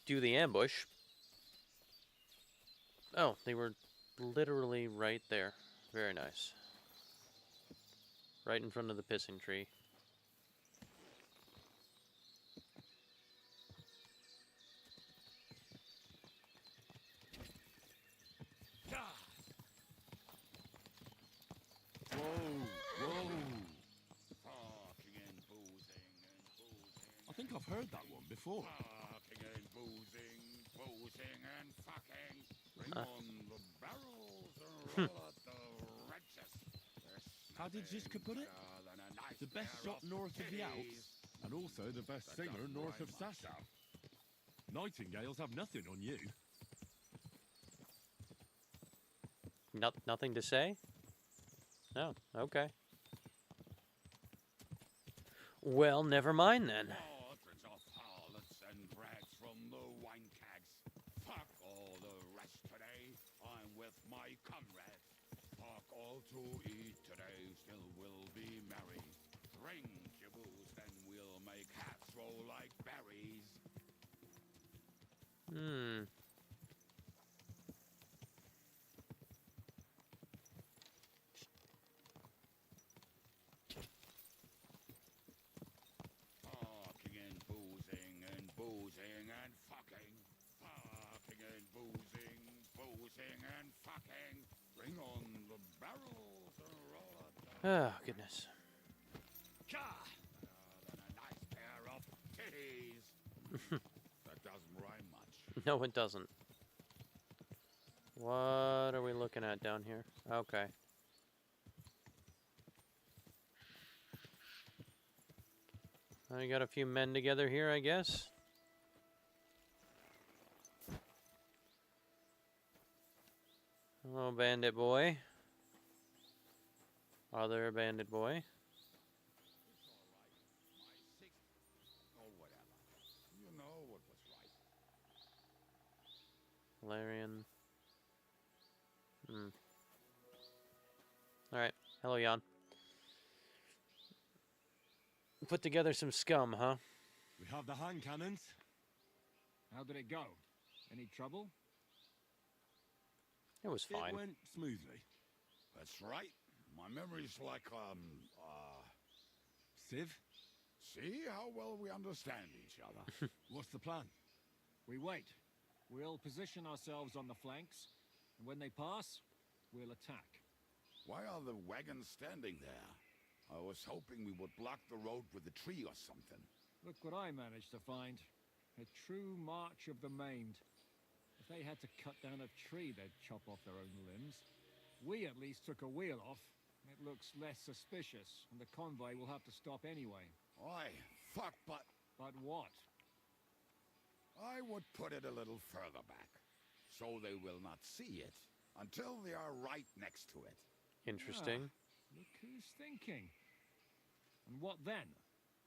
do the ambush. Oh, they were literally right there. Very nice. Right in front of the pissing tree. Whoa, whoa. Fucking and boozing and boozing. I think I've heard that one before. Fucking and boozing, boozing and fucking. Bring on the barrels and roll out the wretches. How did Zizka put it? The best shot north of the Alps, and also the best singer north of Sasau. Nightingales have nothing on you. Nothing to say? Oh, okay. Well, never mind then. Portraits of harlots and brags from the wine kegs. Fuck all the rest today. I'm with my comrades. Fuck all to eat today. Still will be merry. Drink your booze, then we'll make hats roll like berries. Fucking and boozing and boozing and fucking. Fucking and boozing, boozing and fucking. Bring on the barrels and roll it down. Oh, goodness. Than a nice pair of titties. No, it doesn't. What are we looking at down here? Okay. I got a few men together here, I guess. Hello, bandit boy. Other bandit boy. Or whatever. You know what was right. Valerian. Alright. Hello, Jan. Put together some scum, huh? We have the hand cannons. How did it go? Any trouble? It was fine. It went smoothly. That's right. My memory's like, Civ? See how well we understand each other. What's the plan? We wait. We'll position ourselves on the flanks, and when they pass, we'll attack. Why are the wagons standing there? I was hoping we would block the road with a tree or something. Look what I managed to find. A true march of the maimed. If they had to cut down a tree, they'd chop off their own limbs. We at least took a wheel off. It looks less suspicious, and the convoy will have to stop anyway. Aye, fuck, but... But what? I would put it a little further back, so they will not see it until they are right next to it. Interesting. Look who's thinking. And what then?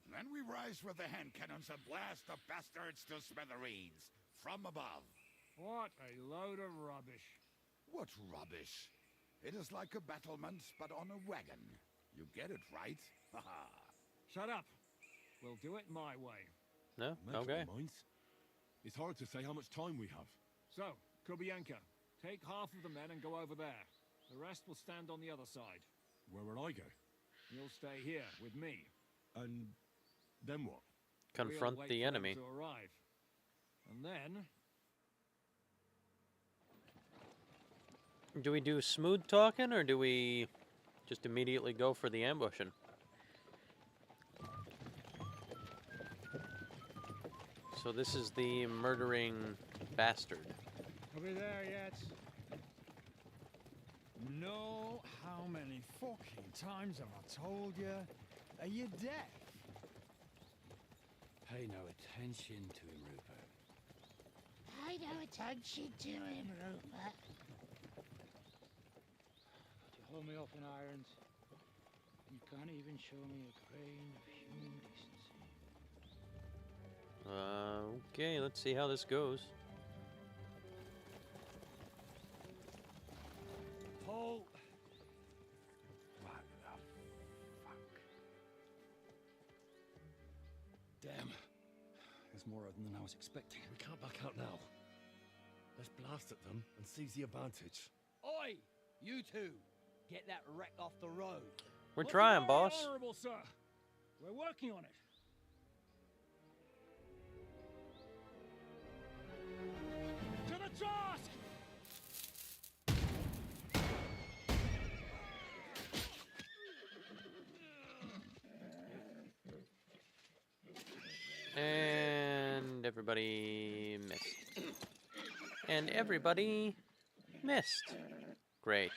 Then we rise with the hand cannons and blast the bastards to smithereens from above. What a load of rubbish. What rubbish? It is like a battlement, but on a wagon. You get it, right? Haha. Shut up. We'll do it my way. No? Make Okay. up your minds. It's hard to say how much time we have. So, Kubienka, take half of the men and go over there. The rest will stand on the other side. Where will I go? You'll stay here with me. And then what? Confront We'll wait the for them enemy. to arrive. And then... Do we do smooth talking, or do we just immediately go for the ambushing? So this is the murdering bastard. Are we there yet? No, how many fucking times have I told you? Are you deaf? Pay no attention to him, Rupert. Pay no attention to him, Rupert. You hold me up in irons. You can't even show me a grain of human decency. Okay, let's see how this goes. Paul! What the fuck? Damn. There's more of them than I was expecting. We can't back out now. Let's blast at them and seize the advantage. Oi! You two! Get that wreck off the road. We're trying, Very boss. honorable, sir. We're working on it. To the task! And everybody missed. And everybody missed. Great.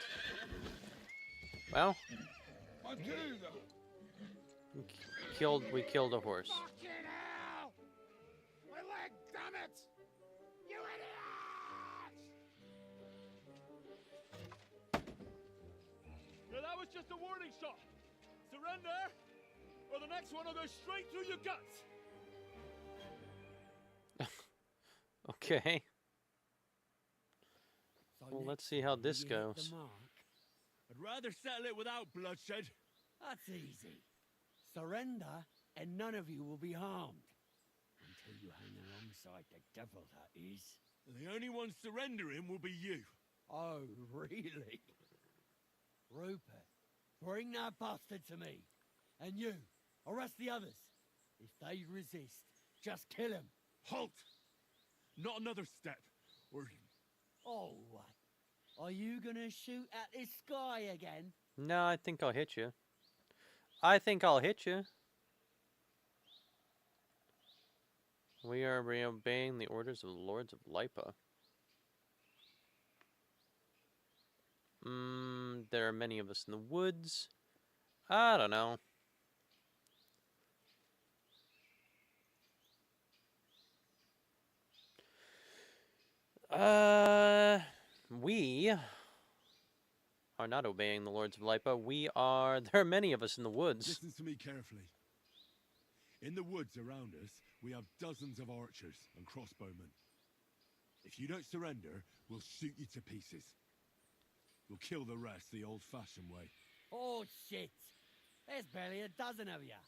Well, we killed a horse. Fucking hell! My leg, damn it! You idiot! Yeah, that was just a warning shot. Surrender, or the next one will go straight through your guts. Okay. So Well, next let's see how time this you hit goes. the mark, I'd rather settle it without bloodshed. that's easy. Surrender, and none of you will be harmed. Until you hang alongside the devil, that is. The only one surrendering will be you. Oh, really? Rupert, bring that bastard to me. And you, arrest the others. If they resist, just kill him. Halt! Not another step, or... Oh, what? Are you gonna shoot at this sky again? No, I think I'll hit you. I think I'll hit you. We are obeying the orders of the Lords of Lipa. There are many of us in the woods. I don't know. We are not obeying the Lords of Lipa. There are many of us in the woods. Listen to me carefully. In the woods around us, we have dozens of archers and crossbowmen. If you don't surrender, we'll shoot you to pieces. We'll kill the rest the old-fashioned way. Oh, shit. There's barely a dozen of you.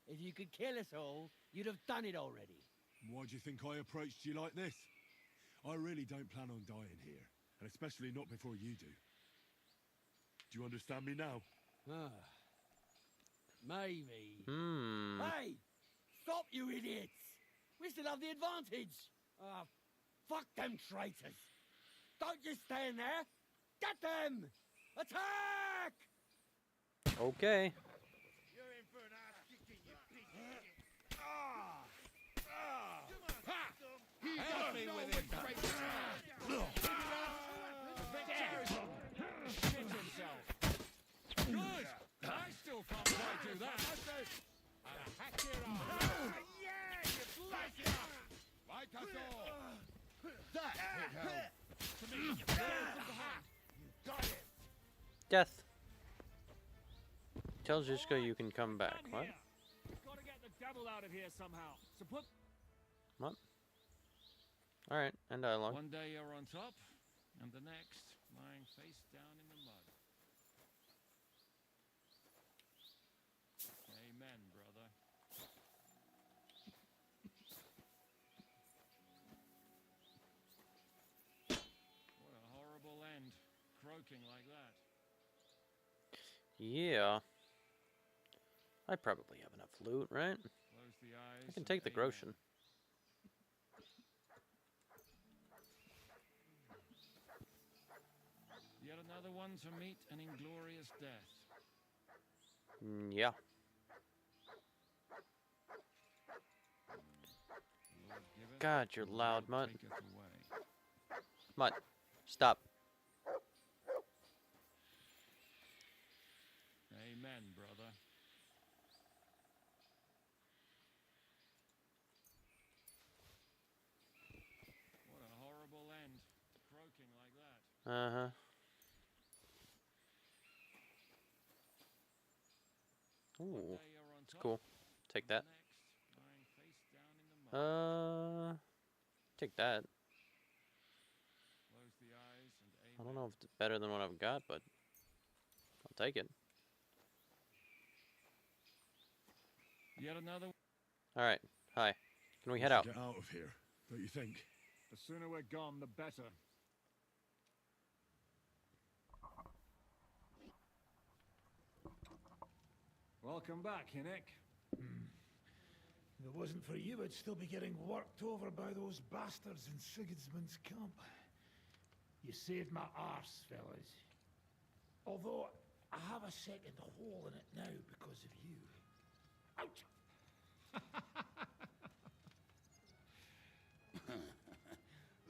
If you could kill us all, you'd have done it already. Why do you think I approached you like this? I really don't plan on dying here, and especially not before you do. Do you understand me now? Maybe. Hey! Stop, you idiots! We still have the advantage! Fuck them traitors! Don't you stand there! Get them! Attack! Okay. You're in for an ass kicking, you piece of shit. He got me with it. Good! I still can't quite do that. I'll hack your arm. Yeah, you bloody up. Right us all. That hit home. To me, you got it. Death. Tell Zizka you can come back. What? Gotta get the devil out of here somehow. So put. What? Alright, and dialogue. One day you're on top, and the next lying face down in the mud. Amen, brother. What a horrible end, croaking like that. Yeah. I probably have enough loot, right? Close the eyes. I can take the Groshen. Yet another one to meet an inglorious death. Yeah. God, you're loud, Mutt. Mutt, stop. Amen, brother. What a horrible end, croaking like that. Uh-huh. Ooh, it's cool. Take that. Take that. I don't know if it's better than what I've got, but I'll take it. Yet another. All right. Hi. Can we head out? Get out of here, don't you think? The sooner we're gone, the better. Welcome back, Hinnick. If it wasn't for you, I'd still be getting worked over by those bastards in Sigismund's camp. You saved my arse, fellas. Although, I have a second hole in it now because of you. Ouch!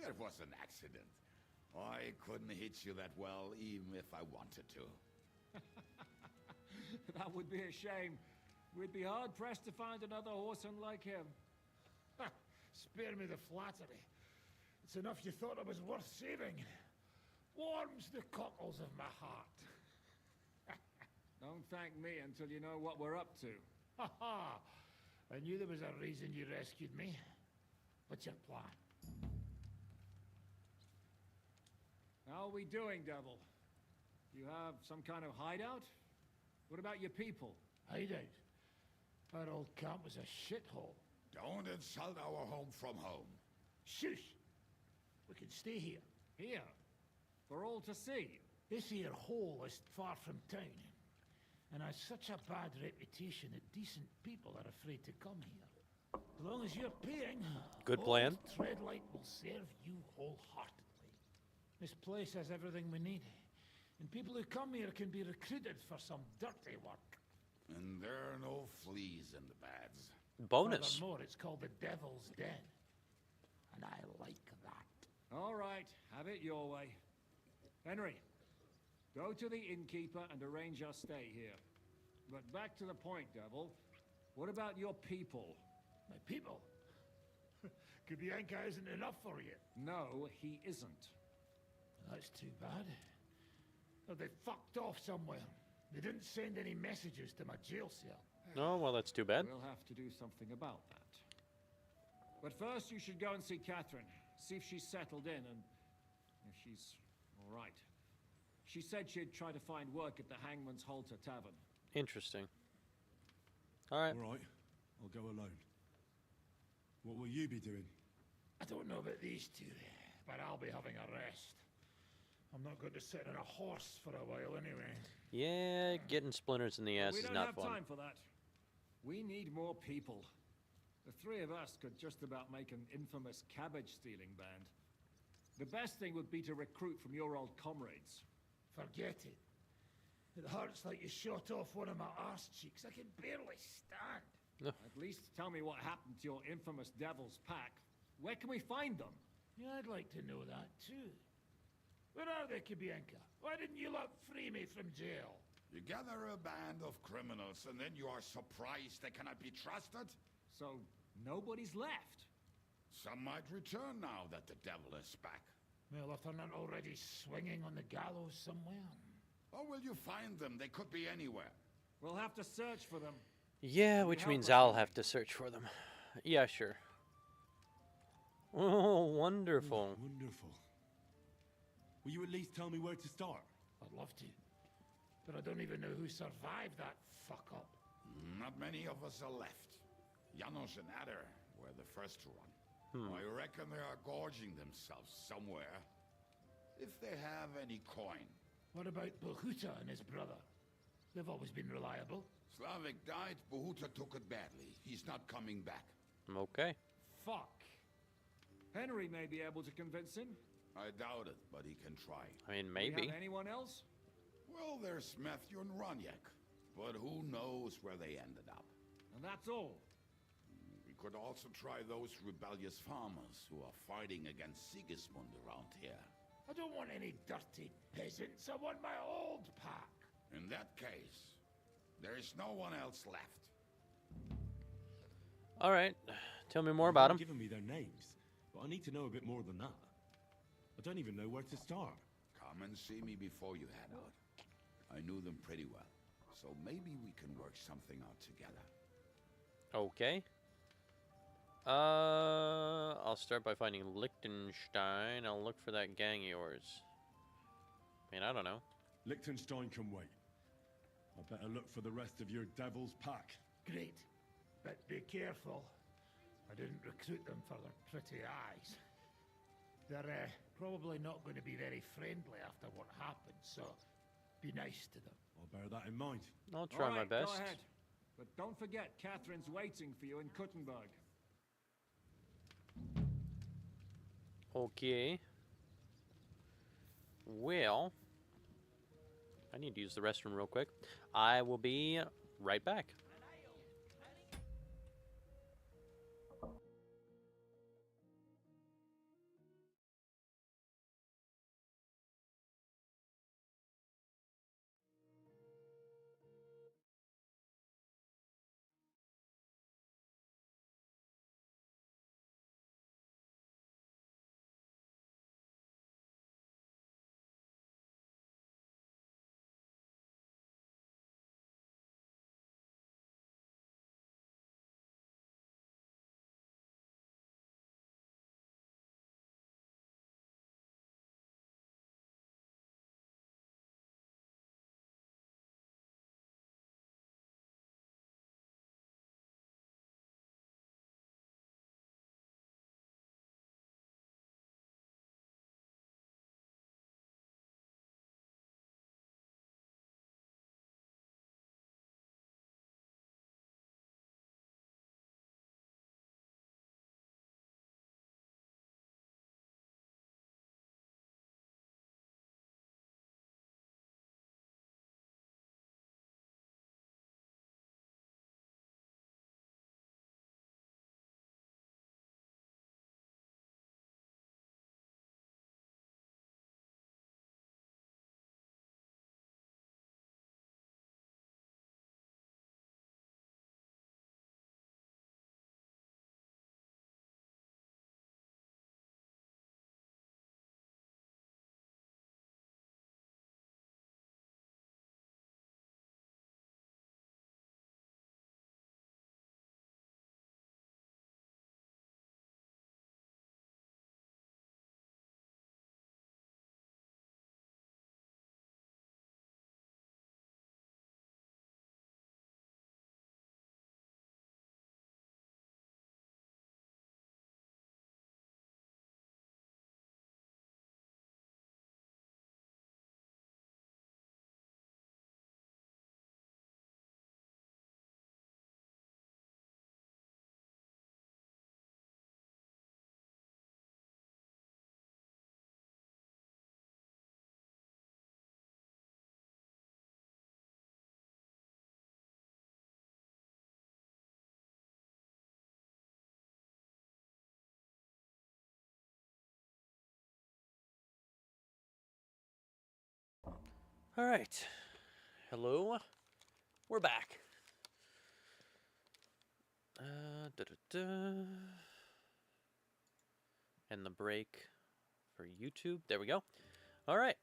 That was an accident. I couldn't hit you that well, even if I wanted to. That would be a shame. We'd be hard-pressed to find another horse unlike him. Spare me the flattery. It's enough you thought I was worth saving. Warms the cockles of my heart. Don't thank me until you know what we're up to. Ha ha! I knew there was a reason you rescued me. What's your plan? How are we doing, Devil? You have some kind of hideout? What about your people? Hideout? Our old camp was a shithole. Don't insult our home from home. Shush! We can stay here. Here? For all to see? This here hole is far from town, and has such a bad reputation that decent people are afraid to come here. As long as you're paying, Good plan. Old Treadlight will serve you wholeheartedly. This place has everything we need, and people who come here can be recruited for some dirty work. And there are no fleas in the beds. Bonus. Furthermore, it's called the Devil's Den. And I like that. All right, have it your way. Henry, go to the innkeeper and arrange our stay here. But back to the point, Devil. What about your people? My people? Kubienka isn't enough for you. No, he isn't. That's too bad. Oh, they fucked off somewhere. They didn't send any messages to my jail cell. Oh, well, that's too bad. We'll have to do something about that. But first, you should go and see Catherine. See if she's settled in and if she's all right. She said she'd try to find work at the Hangman's Halter Tavern. Interesting. All right. All right. I'll go alone. What will you be doing? I don't know about these two, but I'll be having a rest. I'm not going to sit on a horse for a while anyway. Yeah, getting splinters in the ass is not We don't fun. have time for that. We need more people. The three of us could just about make an infamous cabbage-stealing band. The best thing would be to recruit from your old comrades. Forget it. It hurts like you shot off one of my arse cheeks. I can barely stand. At least tell me what happened to your infamous Devil's Pack. Where can we find them? Yeah, I'd like to know that too. Where are they, Kubienka? Why didn't you lot free me from jail? You gather a band of criminals and then you are surprised they cannot be trusted? So, nobody's left? Some might return now that the devil is back. Well, if they're not already swinging on the gallows somewhere. Or will you find them? They could be anywhere. We'll have to search for them. Yeah, which means I'll have to search for them. Yeah, sure. Oh, wonderful. Wonderful. Will you at least tell me where to start? I'd love to. But I don't even know who survived that fuck-up. Not many of us are left. Janos and Adder were the first to run. I reckon they are gorging themselves somewhere. If they have any coin. What about Bohuta and his brother? They've always been reliable. Slavik died, Bohuta took it badly. He's not coming back. Okay. Fuck. Henry may be able to convince him. I doubt it, but he can try. I mean, Do maybe. we have anyone else? Well, there's Matthew and Roniak, but who knows where they ended up. And that's all. We could also try those rebellious farmers who are fighting against Sigismund around here. I don't want any dirty peasants. I want my old pack. In that case, there is no one else left. All right. Tell me more about them. You've given me their names, but I need to know a bit more than that. I don't even know where to start. Come and see me before you head out. I knew them pretty well, so maybe we can work something out together. Okay. I'll start by finding Liechtenstein. I'll look for that gang of yours. I mean, I don't know. Liechtenstein can wait. I better look for the rest of your devil's pack. Great. But be careful. I didn't recruit them for their pretty eyes. They're probably not going to be very friendly after what happened, so be nice to them. I'll bear that in mind. I'll try my best. Go ahead. But don't forget, Catherine's waiting for you in Kuttenberg. Okay. Well, I need to use the restroom real quick. I will be right back. All right. Hello. We're back. And the break for YouTube. There we go. All right.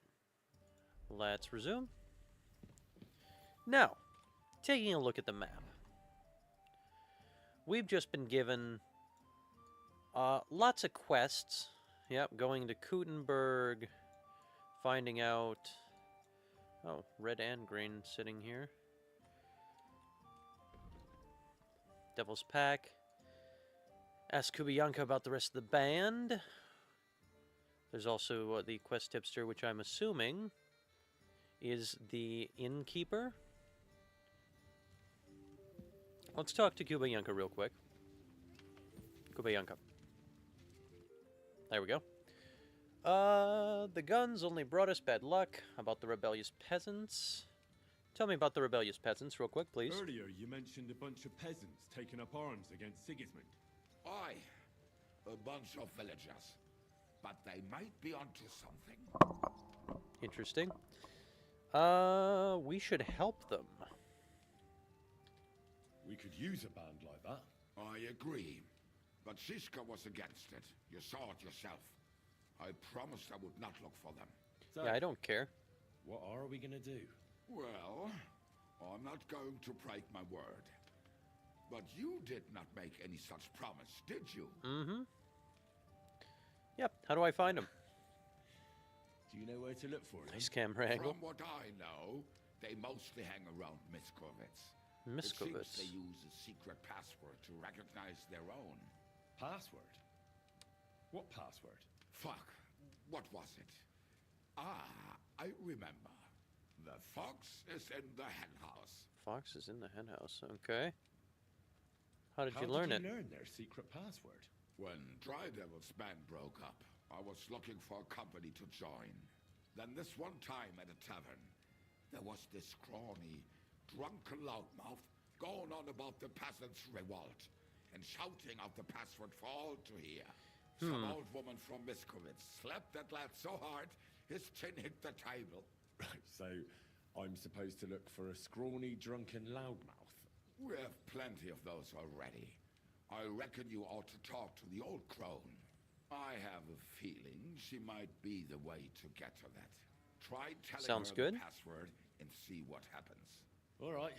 Let's resume. Now, taking a look at the map. We've just been given lots of quests. Yep, going to Kutenberg, finding out... Oh, red and green sitting here. Devil's Pack. Ask Kubiyanka about the rest of the band. There's also the quest tipster, which I'm assuming is the innkeeper. Let's talk to Kubiyanka real quick. Kubiyanka. There we go. The guns only brought us bad luck. About the rebellious peasants. Tell me about the rebellious peasants real quick, please. Earlier, you mentioned a bunch of peasants taking up arms against Sigismund. Aye, a bunch of villagers. But they might be onto something. Interesting. We should help them. We could use a band like that. I agree. But Siska was against it. You saw it yourself. I promised I would not look for them. So, yeah, I don't care. What are we gonna do? Well, I'm not going to break my word. But you did not make any such promise, did you? Mm-hmm. Yep, how do I find them? Do you know where to look for them? Nice camera angle. From what I know, they mostly hang around Miskovitz. Miskovitz. It seems they use a secret password to recognize their own. Password? What password? Fuck. What was it? Ah, I remember. The fox is in the henhouse. Fox is in the henhouse, okay. How did you learn it? How did you learn their secret password? When Dry Devil's band broke up, I was looking for a company to join. Then this one time at a tavern, there was this scrawny, drunken loudmouth going on about the peasants' revolt and shouting out the password for all to hear. Some old woman from Miskovitz slapped that lad so hard, his chin hit the table. Right, so I'm supposed to look for a scrawny, drunken loudmouth? We have plenty of those already. I reckon you ought to talk to the old crone. I have a feeling she might be the way to get to that. Try telling her the password and see what happens. All right.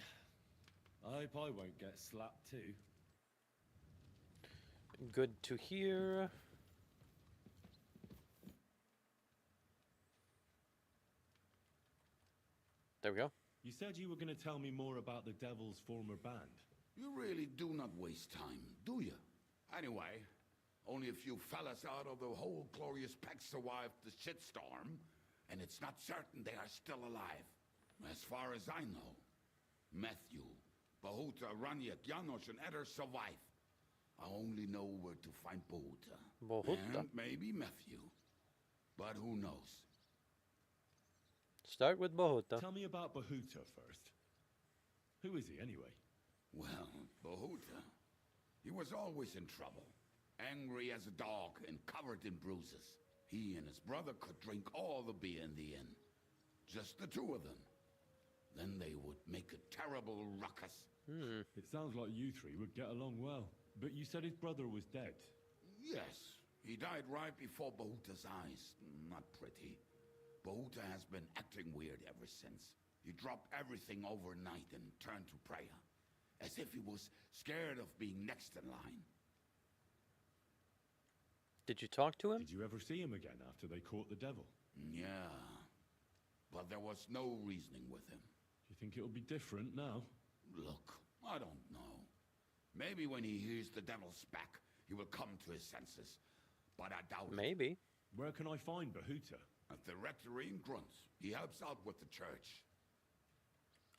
I hope I won't get slapped too. Good to hear. There we go. You said you were going to tell me more about the Devil's former band. You really do not waste time, do you? Anyway, only a few fellas out of the whole glorious pack survived the shitstorm, and it's not certain they are still alive. As far as I know, Matthew, Bahuta, Raniak, Janos, and Eder survive. I only know where to find Bahuta. And maybe Matthew. But who knows? Start with Bahuta. Tell me about Bahuta first. Who is he, anyway? Well, Bahuta, he was always in trouble. Angry as a dog and covered in bruises. He and his brother could drink all the beer in the inn. Just the two of them. Then they would make a terrible ruckus. It sounds like you three would get along well. But you said his brother was dead. Yes, he died right before Bahuta's eyes. Not pretty. Bahuta has been acting weird ever since. He dropped everything overnight and turned to prayer. As if he was scared of being next in line. Did you talk to him? Did you ever see him again after they caught the devil? Yeah. But there was no reasoning with him. Do you think it'll be different now? Look, I don't know. Maybe when he hears the devil's back, he will come to his senses. But I doubt it. Maybe. Where can I find Bahuta? At the rectory in Grunts. He helps out with the church.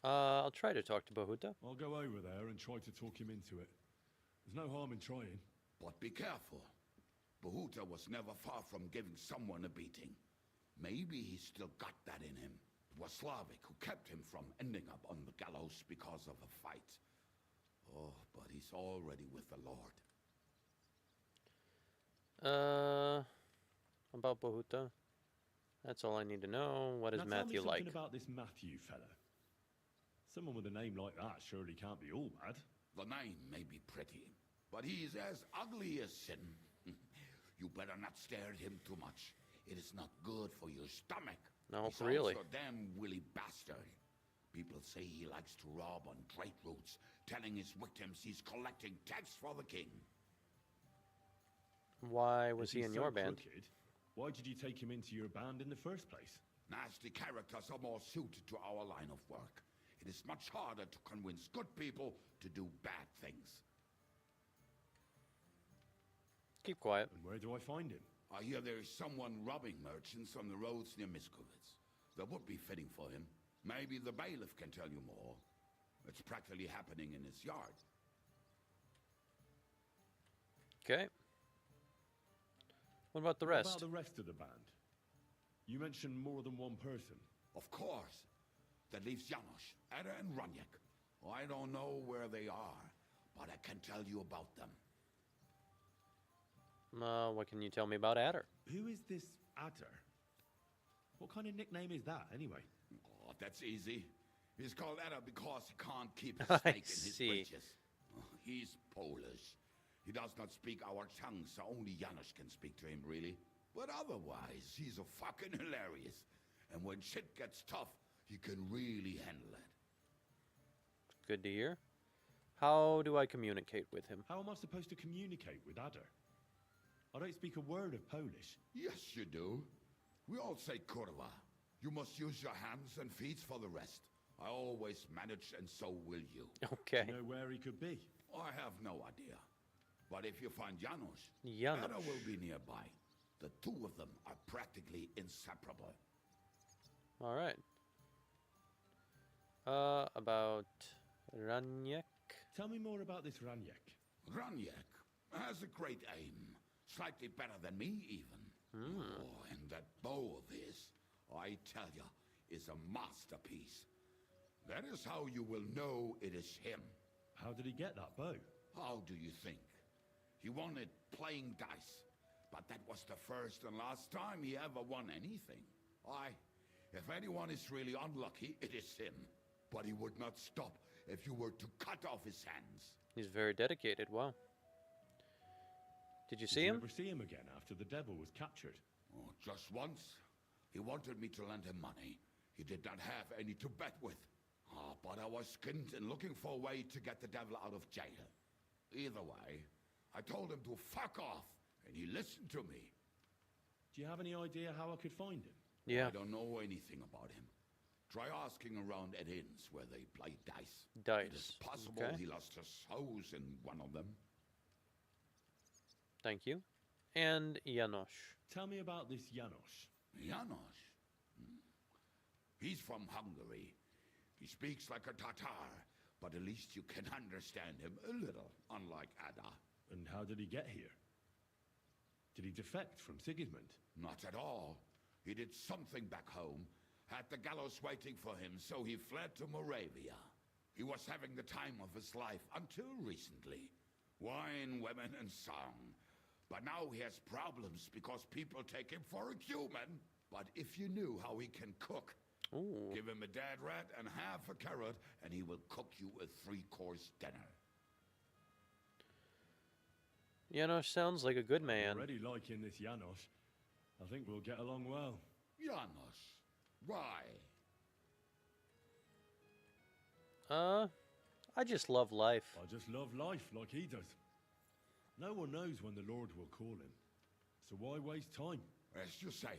I'll try to talk to Bahuta. I'll go over there and try to talk him into it. There's no harm in trying. But be careful. Bahuta was never far from giving someone a beating. Maybe he's still got that in him. It was Slavik who kept him from ending up on the gallows because of a fight. Oh, but he's already with the Lord. About Bahuta. That's all I need to know. What is Now tell me Matthew something like? about this Matthew fella. Someone with a name like that surely can't be all bad. The name may be pretty, but he's as ugly as sin. You better not stare at him too much. It is not good for your stomach. No, He's really. also a damn willy bastard. People say he likes to rob on trade routes, telling his victims he's collecting tax for the king. Why was If he he's in so your band? crooked, why did you take him into your band in the first place? Nasty characters are more suited to our line of work. It is much harder to convince good people to do bad things. Keep quiet. And where do I find him? I hear there is someone robbing merchants on the roads near Miskovitz. That would be fitting for him. Maybe the bailiff can tell you more. It's practically happening in his yard. Okay. What about the rest? What about the rest of the band? You mentioned more than one person. Of course. That leaves Janos, Ada, and Raniek. I don't know where they are, but I can tell you about them. What can you tell me about Adder? Who is this Adder? What kind of nickname is that, anyway? Oh, that's easy. He's called Ada because he can't keep his I snake in his see. britches. He's Polish. He does not speak our tongue, so only Janos can speak to him, really. But otherwise, he's a fucking hilarious. And when shit gets tough, he can really handle it. Good to hear. How do I communicate with him? How am I supposed to communicate with Adder? I don't speak a word of Polish. Yes, you do. We all say kurwa. You must use your hands and feet for the rest. I always manage, and so will you. Okay. Do you know where he could be? I have no idea. But if you find Janos, Janos. Ada will be nearby. The two of them are practically inseparable. All right. About Raniek? Tell me more about this Raniek. Raniek has a great aim. Slightly better than me, even. Oh, and that bow of his, I tell ya, is a masterpiece. That is how you will know it is him. How did he get that bow? How do you think? He won it playing dice. But that was the first and last time he ever won anything. If anyone is really unlucky, it is him. But he would not stop if you were to cut off his hands. He's very dedicated. Wow. Did you see Did you him? ever see him again after the devil was captured? Oh, just once. He wanted me to lend him money. He did not have any to bet with. But I was skinned and looking for a way to get the devil out of jail. Either way, I told him to fuck off, and he listened to me. Do you have any idea how I could find him? Yeah. I don't know anything about him. Try asking around at inns where they play dice. Dice. It is possible Okay. he lost his hose in one of them. Thank you. And Janos. Tell me about this Janos. Janos? He's from Hungary. He speaks like a Tatar, but at least you can understand him a little, unlike Ada. And how did he get here? Did he defect from Sigismund? Not at all. He did something back home, had the gallows waiting for him, so he fled to Moravia. He was having the time of his life until recently. Wine, women, and song. But now he has problems because people take him for a human. But if you knew how he can cook, Ooh. give him a dead rat and half a carrot, and he will cook you a 3-course dinner. Janos sounds like a good man. Already liking this Janos. I think we'll get along well. Janos, why? I just love life. I just love life like he does. No one knows when the Lord will call him. So why waste time? As you say,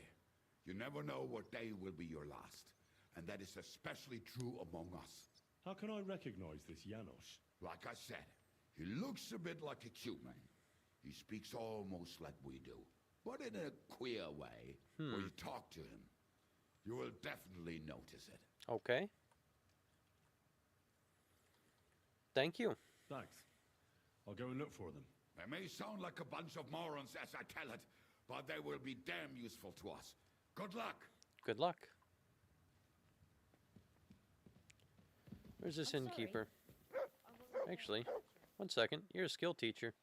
you never know what day will be your last. And that is especially true among us. How can I recognize this Janos? Like I said, he looks a bit like a human. He speaks almost like we do, but in a queer way. When you talk to him, you will definitely notice it. Okay. Thank you. Thanks. I'll go and look for them. They may sound like a bunch of morons as I tell it, but they will be damn useful to us. Good luck. Good luck. Where's this innkeeper? Actually, one second. You're a skill teacher.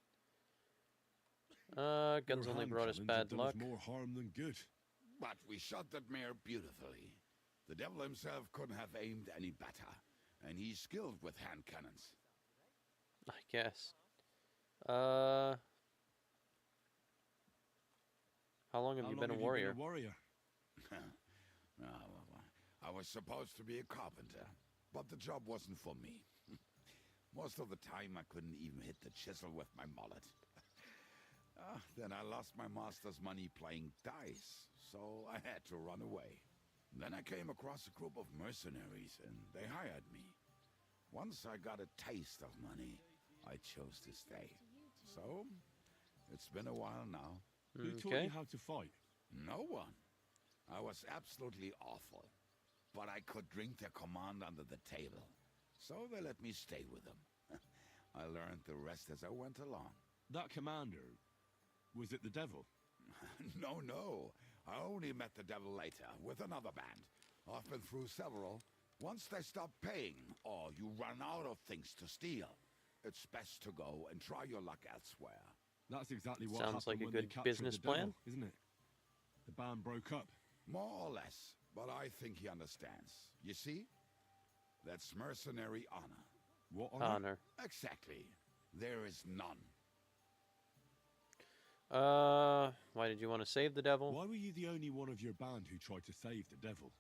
Guns Your only hand brought us cannons bad have done luck. more harm than good. But we shot that mare beautifully. The devil himself couldn't have aimed any better, and he's skilled with hand cannons. I guess. How long have you been a warrior? I was supposed to be a carpenter, but the job wasn't for me. Most of the time I couldn't even hit the chisel with my mallet. Then I lost my master's money playing dice, so I had to run away. Then I came across a group of mercenaries, and they hired me. Once I got a taste of money, I chose to stay. So, it's been a while now. Who taught you how to fight? No one. I was absolutely awful. But I could drink their command under the table. So they let me stay with them. I learned the rest as I went along. That commander, was it the devil? No. I only met the devil later, with another band. I've been through several. Once they stop paying, or you run out of things to steal, it's best to go and try your luck elsewhere. That's exactly what Sounds like happened a when good they captured business the devil, plan. isn't it? The band broke up. More or less, but I think he understands. You see? That's mercenary honor. What honor? Exactly. There is none. Why did you want to save the devil? Why were you the only one of your band who tried to save the devil?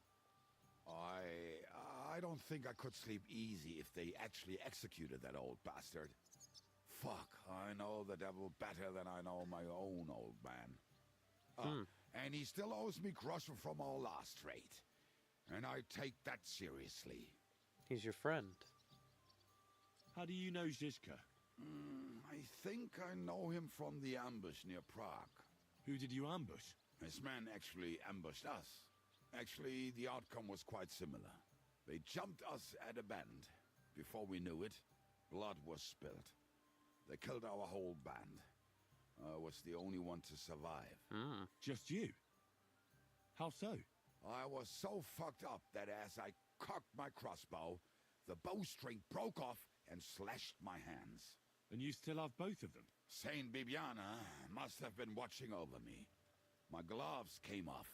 I don't think I could sleep easy if they actually executed that old bastard. Fuck, I know the devil better than I know my own old man. And he still owes me groschen from our last trade. And I take that seriously. He's your friend. How do you know Zizka? I think I know him from the ambush near Prague. Who did you ambush? His men actually ambushed us. Actually, the outcome was quite similar. They jumped us at a bend. Before we knew it, blood was spilled. They killed our whole band. I was the only one to survive. Just you? How so? I was so fucked up that as I cocked my crossbow, the bowstring broke off and slashed my hands. And you still have both of them? Saint Bibiana must have been watching over me. My gloves came off,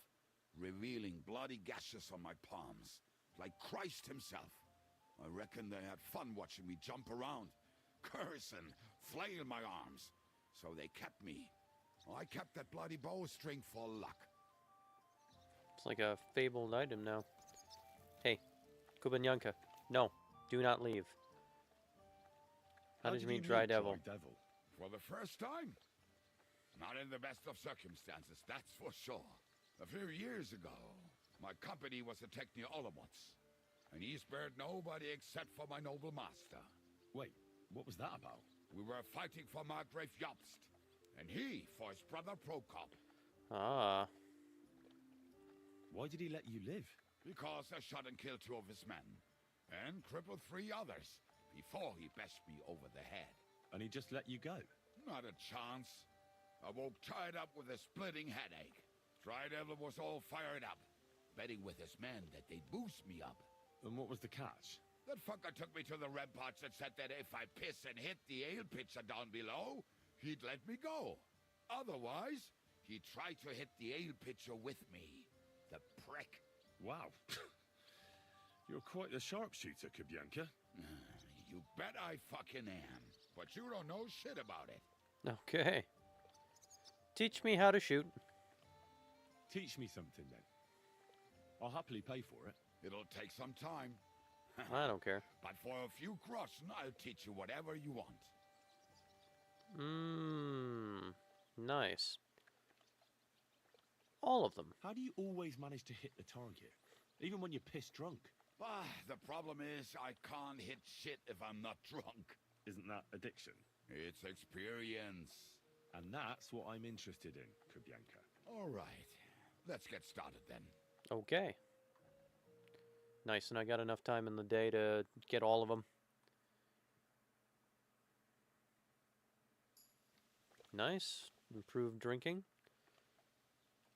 revealing bloody gashes on my palms, like Christ himself. I reckon they had fun watching me jump around, curse and flail my arms. So they kept me. I kept that bloody bowstring for luck. It's like a fabled item now. Hey, Kubanyanka, no, do not leave. How did you meet Dry Devil? For the first time? Not in the best of circumstances, that's for sure. A few years ago, my company was attacked near Olomouc, and he spared nobody except for my noble master. Wait, what was that about? We were fighting for Margrave Jobst, and he for his brother Prokop. Ah. Why did he let you live? Because I shot and killed 2 of his men, and crippled 3 others, before he bashed me over the head. And he just let you go? Not a chance. I woke tied up with a splitting headache. Dry Devil was all fired up, betting with his men that they'd boost me up. And what was the catch? That fucker took me to the ramparts and said that if I piss and hit the ale pitcher down below, he'd let me go. Otherwise, he'd try to hit the ale pitcher with me. The prick. Wow. You're quite the sharpshooter, Kubyanka. You bet I fucking am. But you don't know shit about it. Okay. Teach me how to shoot. Teach me something, then. I'll happily pay for it. It'll take some time. I don't care. But for a few groschen, I'll teach you whatever you want. Nice. All of them. How do you always manage to hit the target? Even when you're pissed drunk? The problem is I can't hit shit if I'm not drunk. Isn't that addiction? It's experience. And that's what I'm interested in, Kubyanka. All right. Let's get started then. Okay. Nice, and I got enough time in the day to get all of them. Nice. Improved drinking.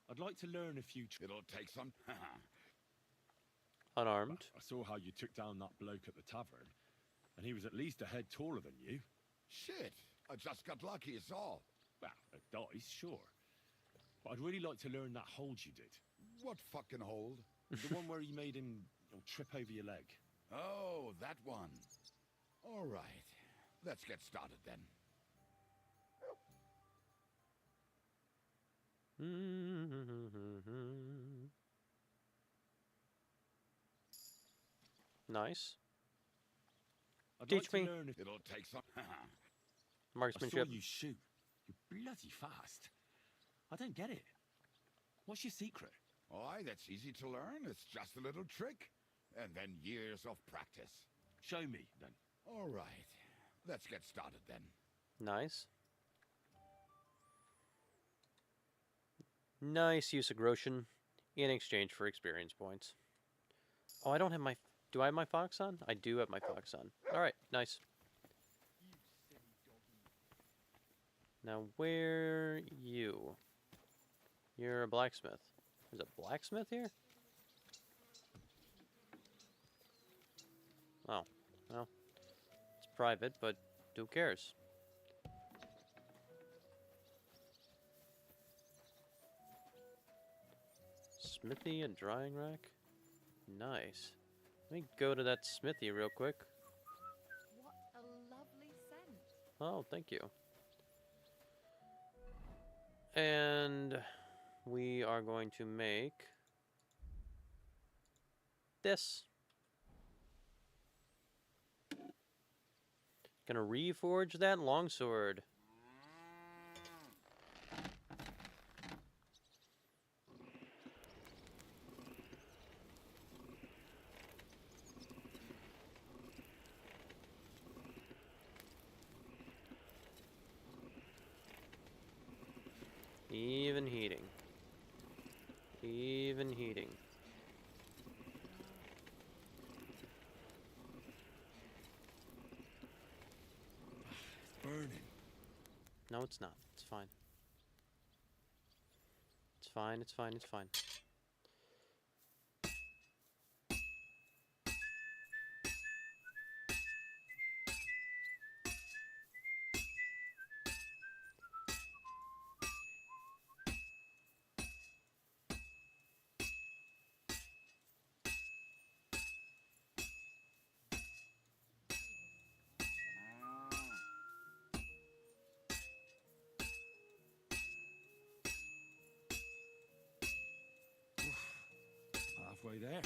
I'd like to learn a few... It'll take some... Unarmed. I saw how you took down that bloke at the tavern, and he was at least a head taller than you. Shit. I just got lucky, is all. Well, a dice, sure. But I'd really like to learn that hold you did. What fucking hold? The one where you made him trip over your leg. Oh, that one. All right. Let's get started then. Nice. I'd Teach like to me. learn if It'll take some... Marksmanship. I saw you shoot. You're bloody fast. I don't get it. What's your secret? Why, that's easy to learn. It's just a little trick. And then years of practice. Show me, then. All right. Let's get started then. Nice. Nice use of Groshen in exchange for experience points. Oh, I don't have my... Do I have my fox on? I do have my fox on. Alright, nice. Now, where you? You're a blacksmith. There's a blacksmith here? Oh, well. It's private, but who cares? Smithy and drying rack? Nice. Let me go to that smithy real quick. What a lovely scent. Oh, thank you. And we are going to make this. Gonna reforge that longsword. Even heating. Even heating. It's burning. No, it's not. It's fine. It's fine, it's fine, it's fine. Halfway there.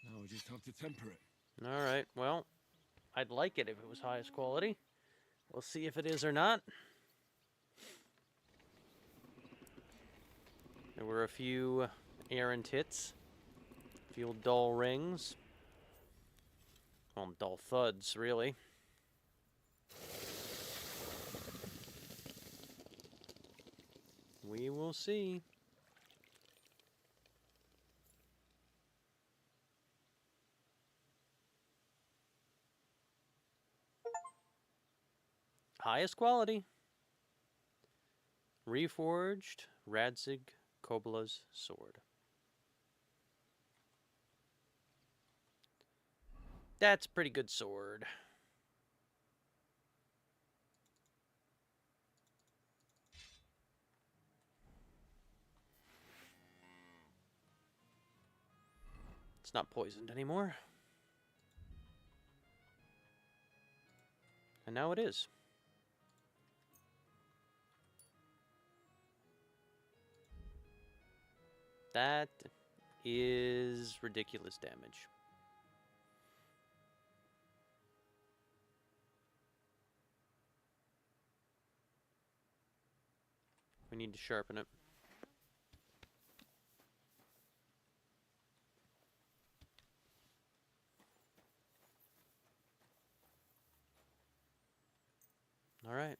Now we just have to temper it. Alright, well, I'd like it if it was highest quality. We'll see if it is or not. There were a few errant hits. A few dull rings. Well, dull thuds, really. We will see. Highest quality. Reforged Radzig Kobla's sword. That's a pretty good sword. It's not poisoned anymore. And now it is. That is ridiculous damage. We need to sharpen it. All right.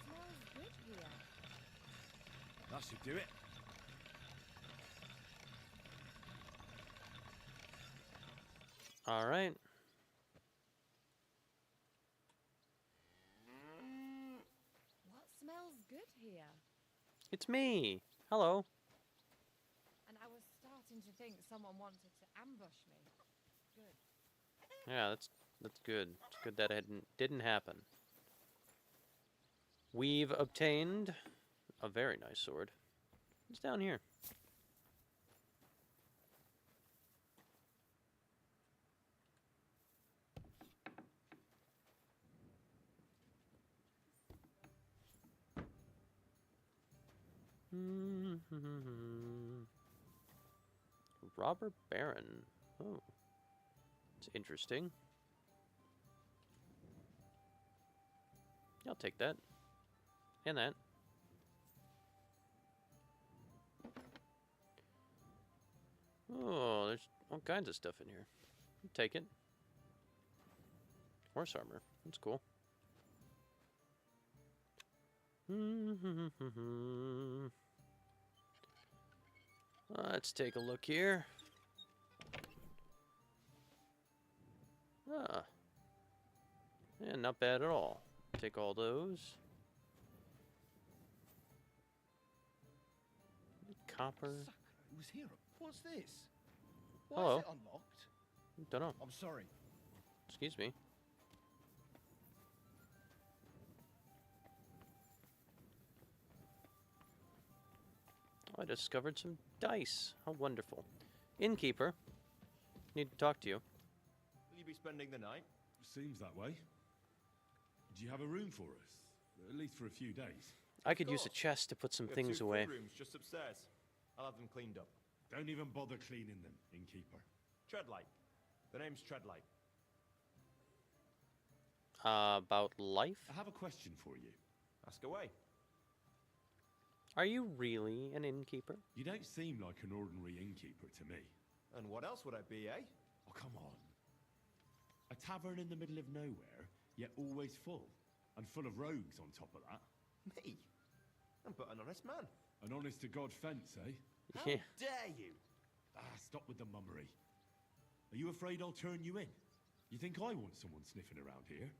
Smells good here. That should do it. All right. It's me. Hello. And I was starting to think someone wanted to ambush me. Good. Yeah, that's good. It's good that it didn't happen. We've obtained a very nice sword. It's down here. Robber Baron. Oh. It's interesting. I'll take that. And that. Oh, there's all kinds of stuff in here. I'll take it. Horse armor. That's cool. Let's take a look here. Ah. Yeah, not bad at all. Take all those. Copper. It was here. What's this? Why Hello. is it unlocked? Don't know. I'm sorry. Excuse me. Oh, I discovered some dice. How wonderful. Innkeeper. Need to talk to you. Will you be spending the night? Seems that way. Do you have a room for us? At least for a few days. I could use a chest to put some We have things two away. free rooms just upstairs. I'll have them cleaned up. Don't even bother cleaning them, innkeeper. Treadlight. The name's Treadlight. About life? I have a question for you. Ask away. Are you really an innkeeper? You don't seem like an ordinary innkeeper to me. And what else would I be, eh? Oh, come on. A tavern in the middle of nowhere, yet always full. And full of rogues on top of that. Me? I'm but an honest man. An honest-to-God fence, eh? How Yeah. dare you? Stop with the mummery. Are you afraid I'll turn you in? You think I want someone sniffing around here?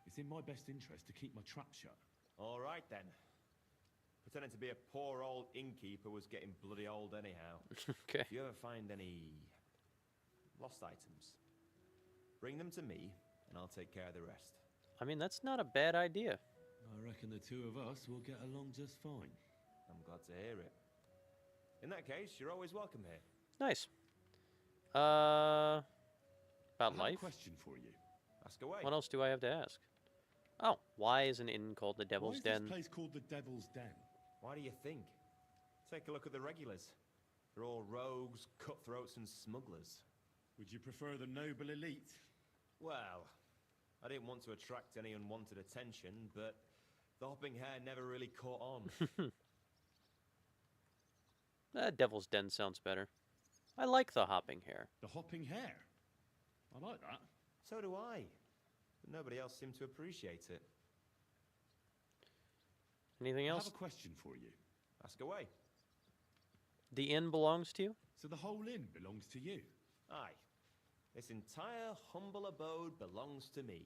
It's in my best interest to keep my trap shut. All right, then. Pretending to be a poor old innkeeper was getting bloody old anyhow. Okay. If you ever find any lost items, bring them to me, and I'll take care of the rest. I mean, that's not a bad idea. I reckon the two of us will get along just fine. I'm glad to hear it. In that case, you're always welcome here. Nice. About I have life? a question for you. Ask away. What else do I have to ask? Oh, why is an inn called the Why Devil's is Den? this place called the Devil's Den? Why do you think? Take a look at the regulars. They're all rogues, cutthroats, and smugglers. Would you prefer the noble elite? Well, I didn't want to attract any unwanted attention, but the hopping hair never really caught on. Devil's Den sounds better. I like the hopping hair. The hopping hair? I like that. So do I. But nobody else seemed to appreciate it. Anything I else? have a question for you. Ask away. The inn belongs to you? So the whole inn belongs to you? Aye. This entire humble abode belongs to me.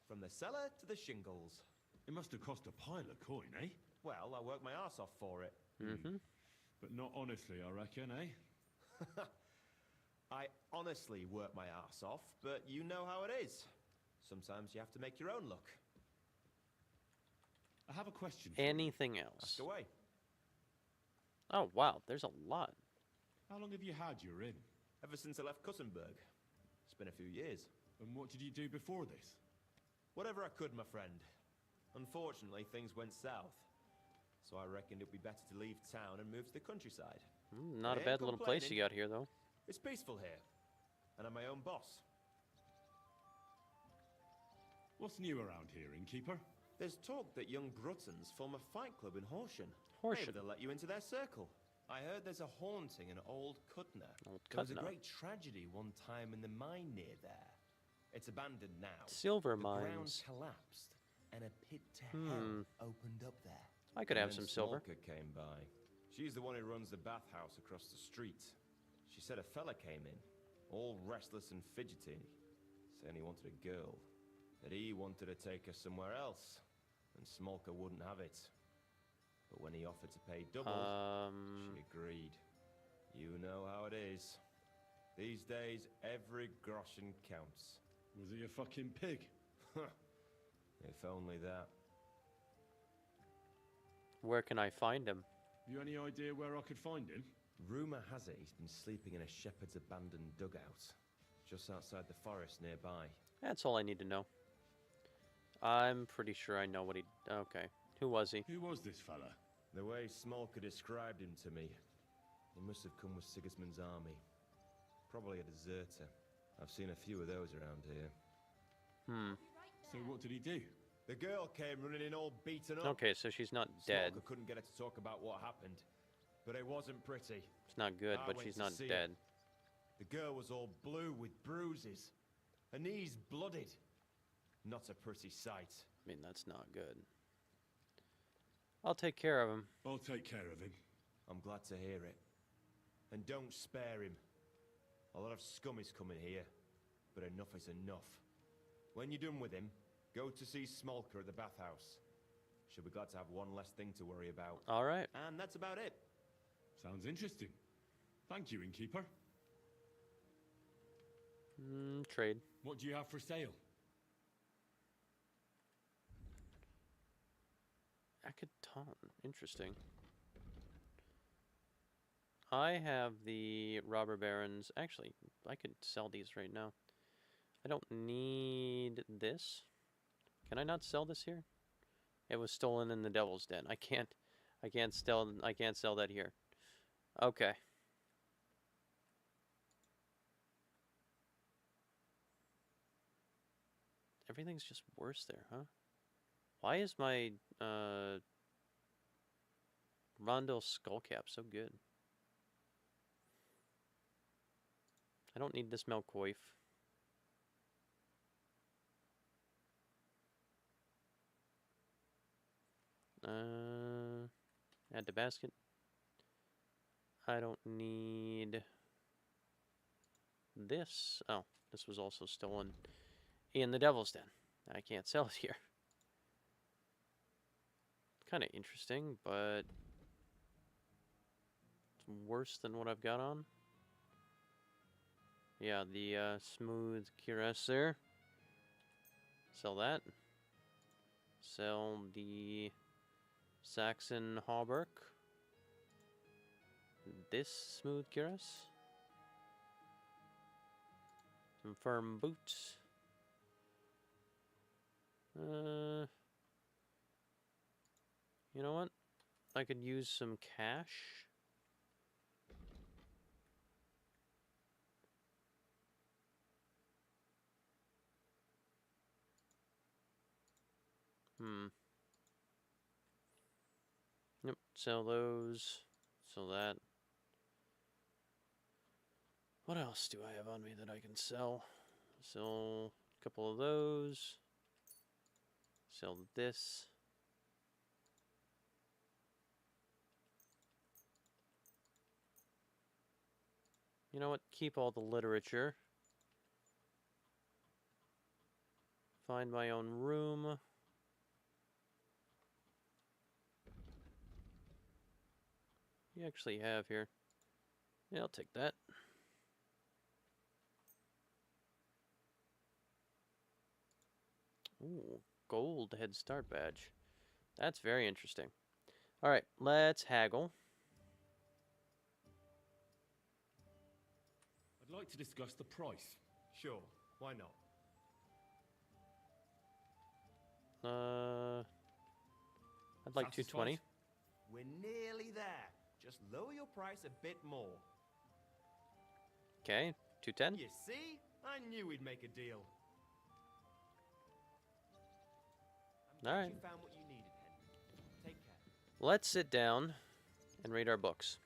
From the cellar to the shingles. It must have cost a pile of coin, eh? Well, I worked my arse off for it. Mm-hmm. But not honestly, I reckon, eh? I honestly work my arse off, but you know how it is. Sometimes you have to make your own luck. I have a question for you. Anything else? Ask away. Oh, wow, there's a lot. How long have you had your inn? Ever since I left Cussenberg. It's been a few years. And what did you do before this? Whatever I could, my friend. Unfortunately, things went south. So I reckoned it'd be better to leave town and move to the countryside. Not a I ain't bad little place you complaining. got here, though. It's peaceful here. And I'm my own boss. What's new around here, innkeeper? There's talk that young Bruttons form a fight club in Horsham. Horsham? Maybe they'll let you into their circle. I heard there's a haunting in Old Cutner. Old There was a Cutner. great tragedy one time in the mine near there. It's abandoned now. Silver the ground mines. collapsed, and a pit to Hmm. hell opened up there. I could And have then some silver. Smolka came by. She's the one who runs the bathhouse across the street. She said a fella came in, all restless and fidgety, saying he wanted a girl. That he wanted to take her somewhere else, and Smolka wouldn't have it. But when he offered to pay double, she agreed. You know how it is. These days, every groschen counts. Was he a fucking pig? If only that. Where can I find him? You any idea where I could find him? Rumour has it he's been sleeping in a shepherd's abandoned dugout, just outside the forest nearby. That's all I need to know. I'm pretty sure I know what he... Okay. Who was he? Who was this fella? The way Smolka described him to me, he must have come with Sigismund's army. Probably a deserter. I've seen a few of those around here. So what did he do? The girl came running in all beaten up. Okay, so she's not dead. Smolka couldn't get her to talk about what happened, but it wasn't pretty. It's not good, I but went she's to not see dead. her. The girl was all blue with bruises. Her knees blooded. Not a pretty sight. I mean, that's not good. I'll take care of him. I'll take care of him. I'm glad to hear it. And don't spare him. A lot of scum is coming here, but enough is enough. When you're done with him, go to see Smolka at the bathhouse. She'll be glad to have one less thing to worry about. All right. And that's about it. Sounds interesting. Thank you, innkeeper. Trade. What do you have for sale? Akaton. Interesting. I have the robber barons. Actually, I could sell these right now. I don't need this. Can I not sell this here? It was stolen in the Devil's Den. I can't sell that here. Okay. Everything's just worse there, huh? Why is my Rondel skullcap so good? I don't need this Melkoif. Add to basket. I don't need this. Oh, this was also stolen in the Devil's Den. I can't sell it here. Kind of interesting, but it's worse than what I've got on. Yeah, the smooth cuirass there. Sell that. Sell the Saxon hauberk. This smooth cuirass. Some firm boots. You know what? I could use some cash. Yep, sell those. Sell that. What else do I have on me that I can sell? Sell a couple of those. Sell this. You know what? Keep all the literature. Find my own room. You actually have here. Yeah, I'll take that. Ooh, gold head start badge. That's very interesting. All right, let's haggle. I'd like to discuss the price. Sure, why not? I'd like 220. We're nearly there. Just lower your price a bit more. Okay, 210. You see? I knew we'd make a deal. All right. You found what you needed, Henry. Take care. Let's sit down and read our books.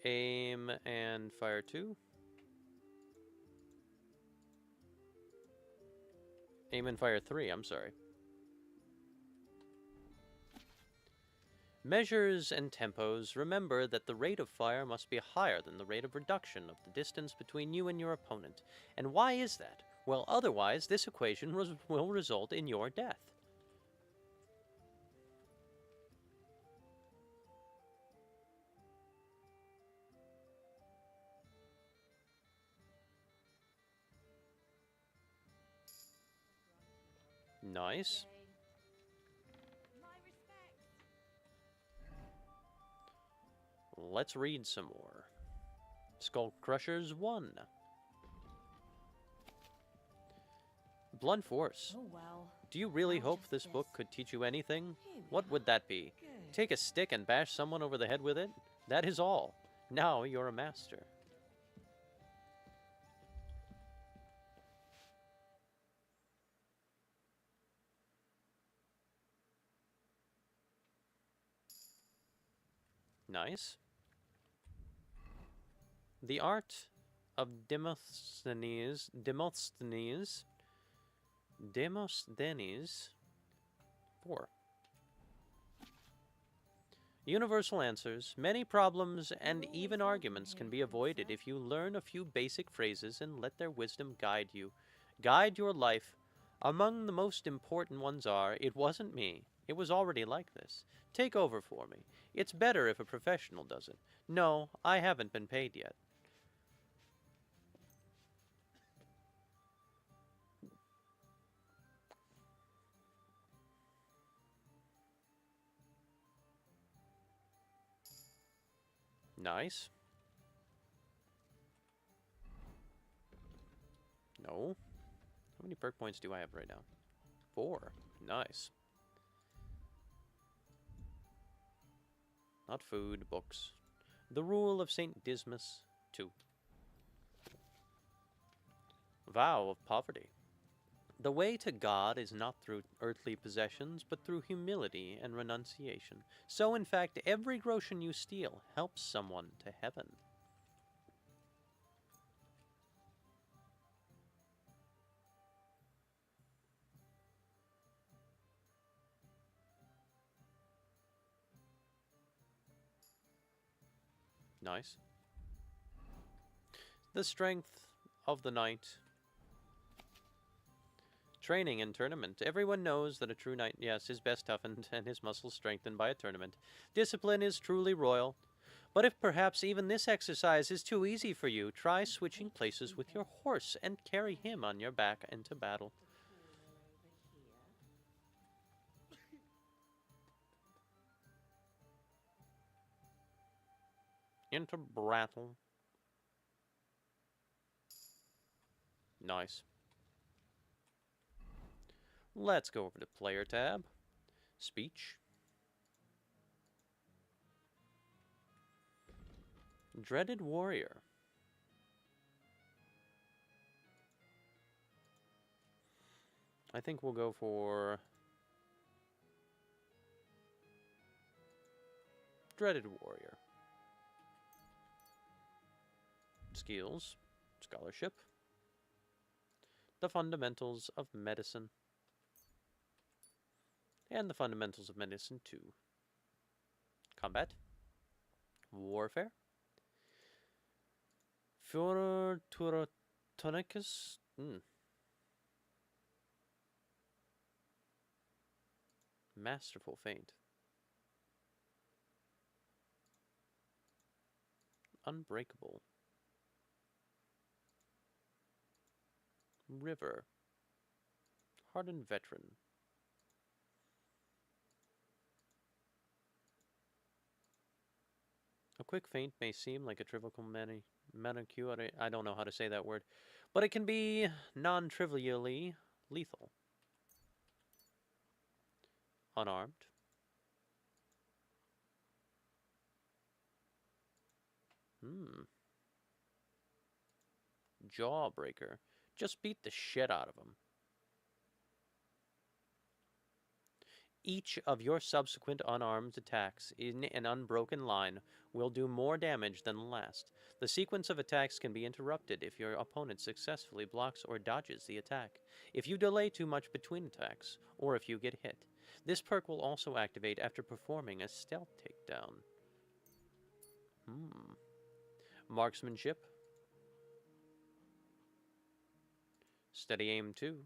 Aim and fire 2. Aim and fire 3, I'm sorry. Measures and tempos. Remember that the rate of fire must be higher than the rate of reduction of the distance between you and your opponent. And why is that? Well, otherwise, this equation will result in your death. Nice. Let's read some more. Skull Crushers 1. Blunt Force. Oh, well. Do you really hope this book could teach you anything? What would that be? Take a stick and bash someone over the head with it? That is all. Now you're a master. Nice. The art of Demosthenes 4. Universal answers. Many problems and even arguments can be avoided if you learn a few basic phrases and let their wisdom guide you. Guide your life. Among the most important ones are, it wasn't me. It was already like this. Take over for me. It's better if a professional does it. No, I haven't been paid yet. Nice. No. How many perk points do I have right now? 4. Nice. Not food, books. The Rule of St. Dismas 2. Vow of Poverty. The way to God is not through earthly possessions, but through humility and renunciation. So, in fact, every groschen you steal helps someone to heaven. Nice. The strength of the knight. Training and tournament. Everyone knows that a true knight, yes, is best toughened and his muscles strengthened by a tournament. Discipline is truly royal. But if perhaps even this exercise is too easy for you, try switching places with your horse and carry him on your back into battle. Into battle. Nice. Let's go over to Player tab. Speech. Dreaded Warrior. I think we'll go for Dreaded Warrior. Skills. Scholarship. The Fundamentals of Medicine. And the Fundamentals of Medicine 2. Combat. Warfare. Furtonicus. Masterful Feint. Unbreakable. River. Hardened Veteran. A quick feint may seem like a trivial manicure. I don't know how to say that word. But it can be non-trivially lethal. Unarmed. Jawbreaker. Just beat the shit out of him. Each of your subsequent unarmed attacks in an unbroken line will do more damage than the last. The sequence of attacks can be interrupted if your opponent successfully blocks or dodges the attack, if you delay too much between attacks, or if you get hit. This perk will also activate after performing a stealth takedown. Marksmanship. Steady aim, too.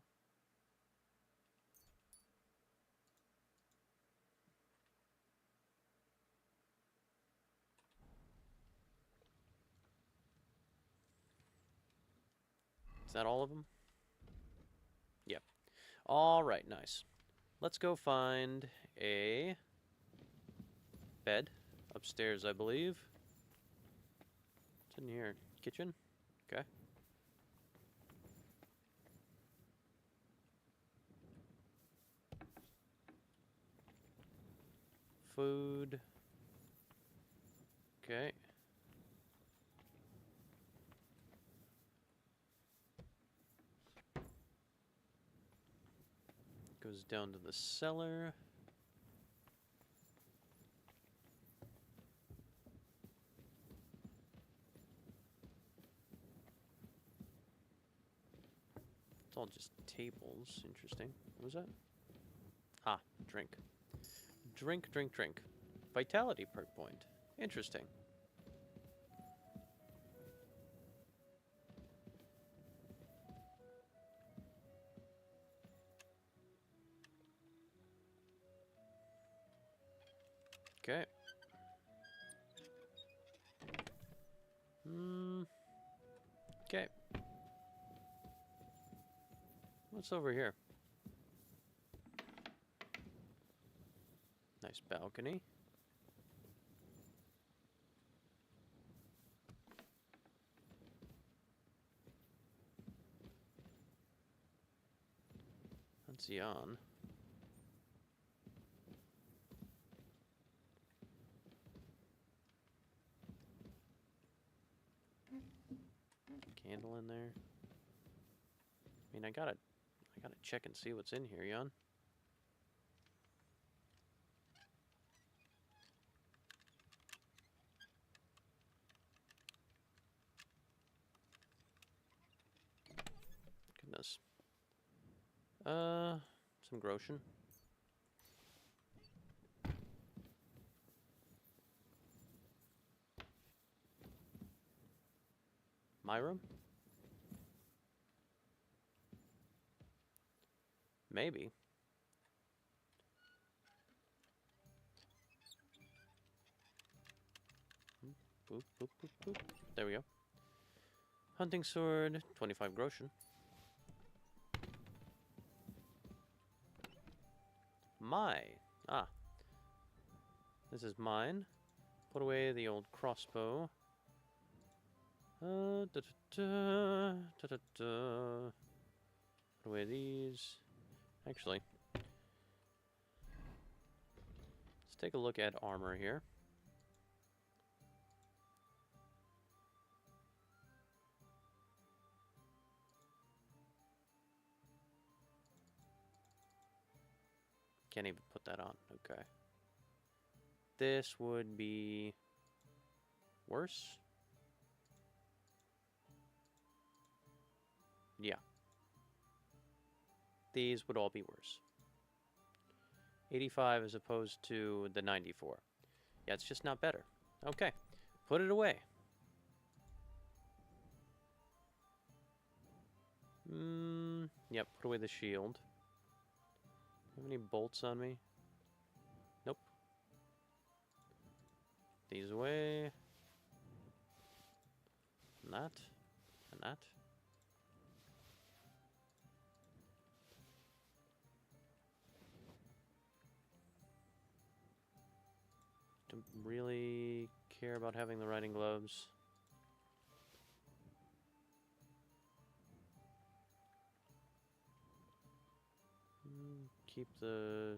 Is that all of them? Yep. All right, nice. Let's go find a bed upstairs, I believe. What's in here? Kitchen? Okay. Food. Okay. Goes down to the cellar. It's all just tables. Interesting. What was that? Ah, drink. Drink, drink, drink. Vitality perk point. Interesting. Okay. Okay. What's over here? Nice balcony. That's Jan. Candle in there. I mean, I gotta check and see what's in here, Jan. Goodness. Some Groshen. My room? Maybe. Boop, boop, boop, boop. There we go. Hunting sword, 25 Groshen. My. Ah. This is mine. Put away the old crossbow. Da, da, da, da, da, da. Put away these. Actually, let's take a look at armor here. Can't even put that on. Okay. This would be worse. Yeah. These would all be worse. 85 as opposed to the 94. Yeah, it's just not better. Okay. Put it away. Yep, put away the shield. Have any bolts on me? Nope. These away. And that. And that. Don't really care about having the riding gloves. Keep the...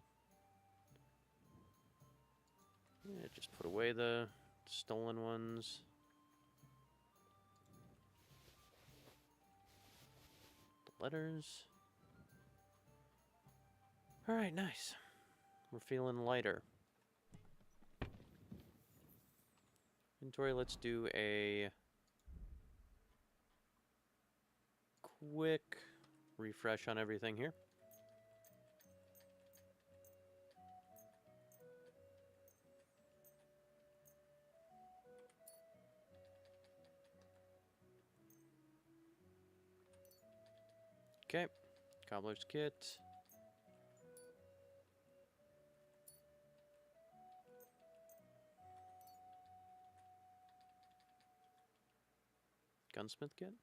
Yeah, just put away the stolen ones. The letters. Alright, nice. We're feeling lighter. Inventory, let's do a quick refresh on everything here. Okay, cobbler's kit. Gunsmith kit.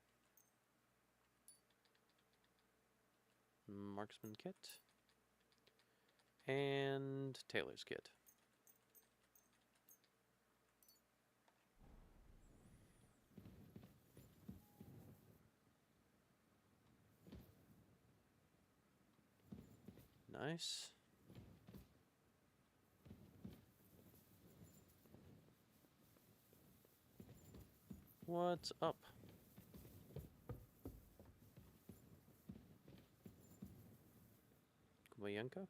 Marksman kit. And tailor's kit. Nice. What's up? Kubayenka?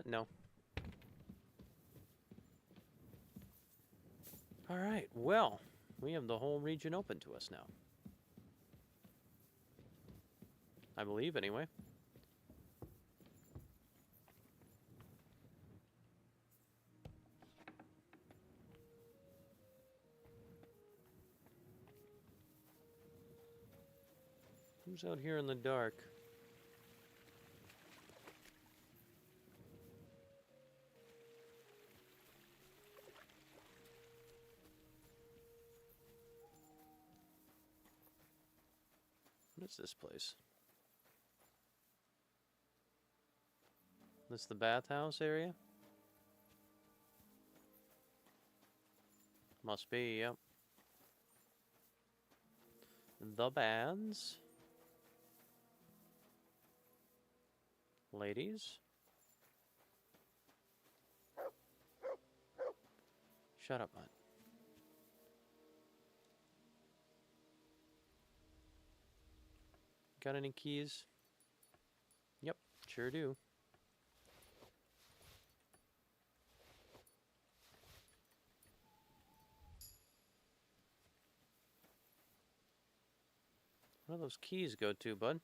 No. Alright, well, we have the whole region open to us now. I believe, anyway. Who's out here in the dark? What is this place? This the bathhouse area? Must be, yep. The baths. Ladies. Shut up, Mutt. Got any keys? Yep, sure do. Where do those keys go to, bud?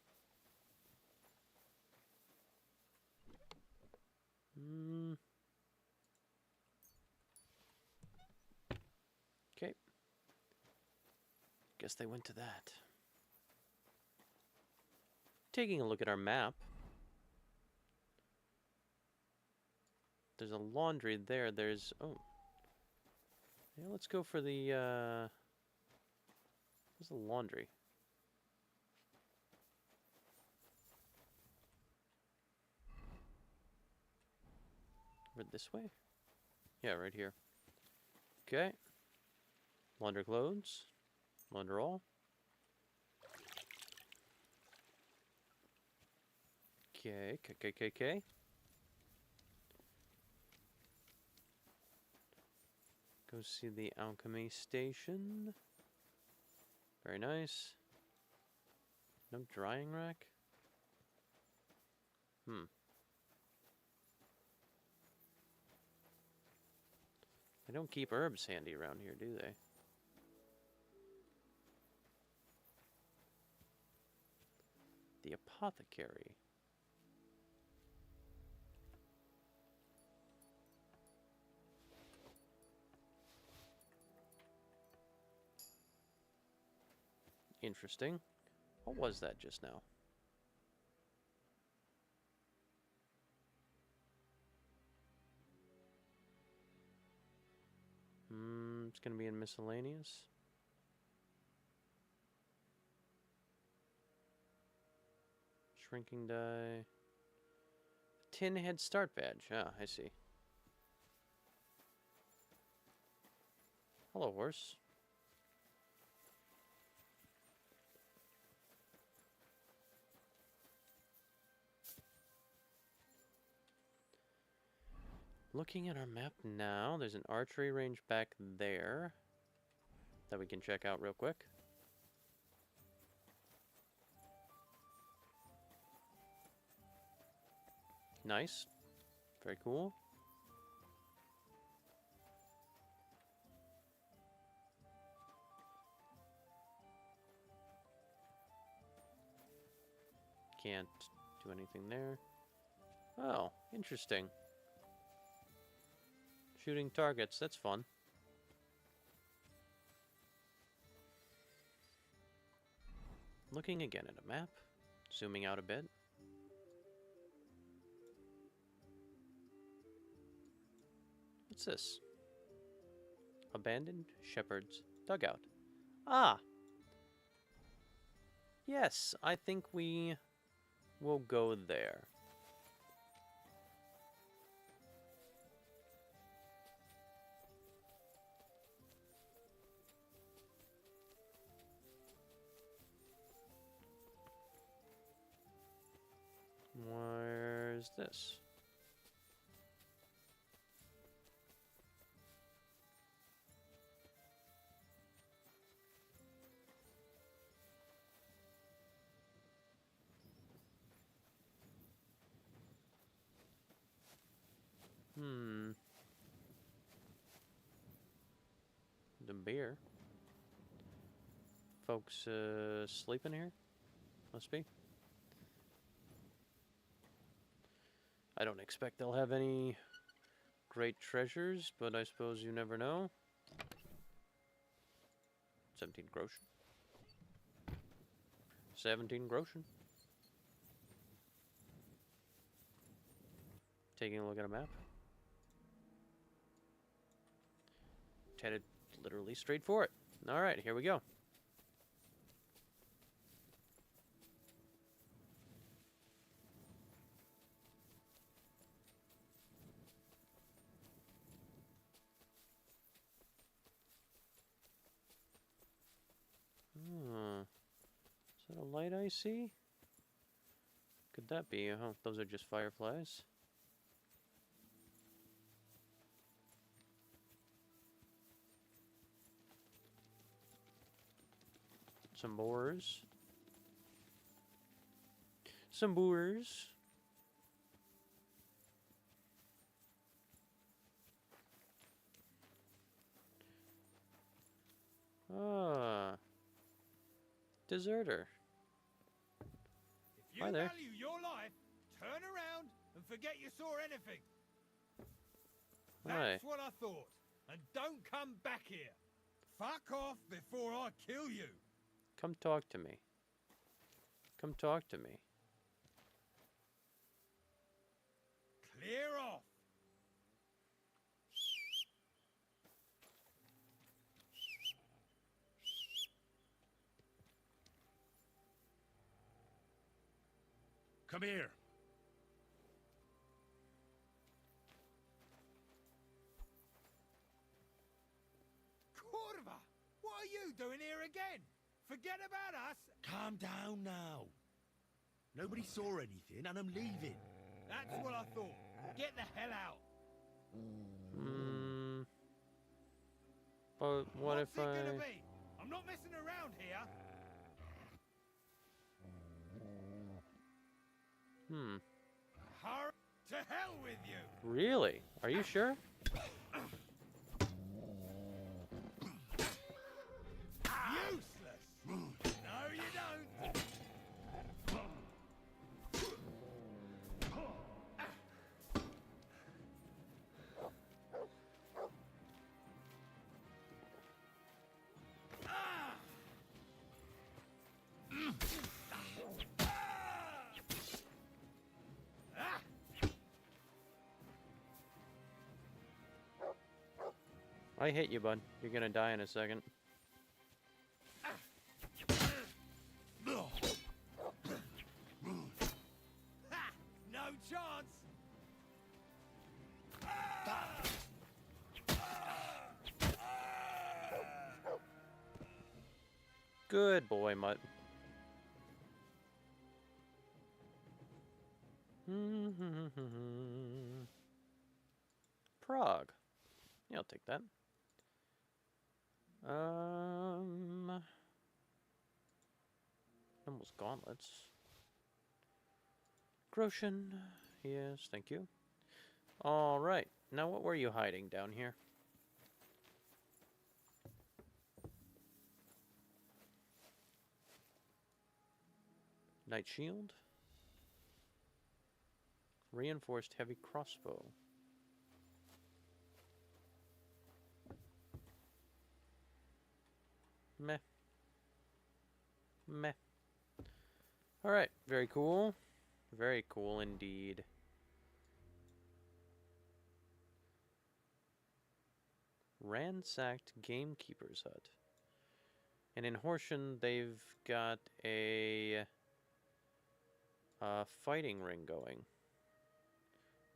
Okay. Guess they went to that. Taking a look at our map. There's a laundry there. There's... Oh. Yeah, let's go for the... Where's the laundry? Over this way? Yeah, right here. Okay. Launder clothes. Launder all. Okay, KKKK. Go see the alchemy station. Very nice. No drying rack? They don't keep herbs handy around here, do they? The apothecary. Interesting. What was that just now? It's going to be in miscellaneous. Shrinking die. Tin head start badge. Ah, I see. Hello, horse. Looking at our map now, there's an archery range back there that we can check out real quick. Nice. Very cool. Can't do anything there. Oh, interesting. Shooting targets, that's fun. Looking again at a map, zooming out a bit. What's this? Abandoned shepherd's dugout. Ah! Yes, I think we will go there. Where's this? The beer. Folks sleeping here? Must be. I don't expect they'll have any great treasures, but I suppose you never know. 17 groschen. 17 groschen. Taking a look at a map. Headed literally straight for it. Alright, here we go. Is that a light I see? Could that be? Oh, those are just fireflies. Some boars. Some boars. Ah. Deserter. If you Hi there. value your life, turn around and forget you saw anything. Hi. That's what I thought. And don't come back here. Fuck off before I kill you. Come talk to me. Come talk to me. Clear off. Come here. Corva, what are you doing here again? Forget about us. Calm down now. Nobody saw anything, and I'm leaving. That's what I thought. Get the hell out. But what What's if it gonna be? I'm not messing around here. Hurry to hell with you. Really? Are you sure? Useless. No, you don't. I hit you, bud. You're gonna die in a second. No chance. Good boy, Mutt. Prague. Yeah, I'll take that. Almost gauntlets. Groschen. Yes, thank you. Alright. Now what were you hiding down here? Knight shield. Reinforced heavy crossbow. Meh. Meh. Alright, very cool. Very cool indeed. Ransacked gamekeeper's hut. And in Horsham, they've got a fighting ring going.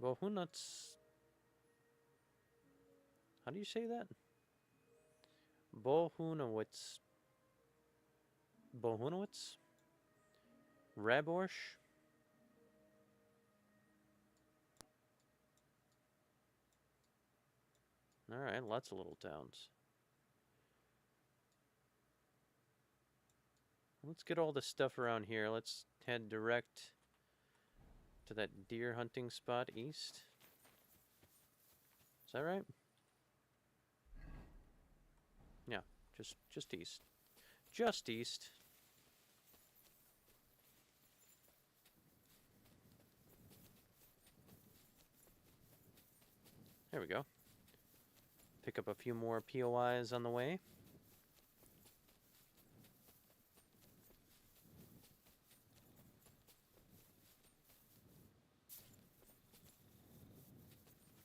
Bohunats. How do you say that? Bohunowitz. Bohunowitz? Raborsh? Alright, lots of little towns. Let's get all the stuff around here. Let's head direct to that deer hunting spot east. Is that right? Yeah, just east. Just east. There we go. Pick up a few more POIs on the way.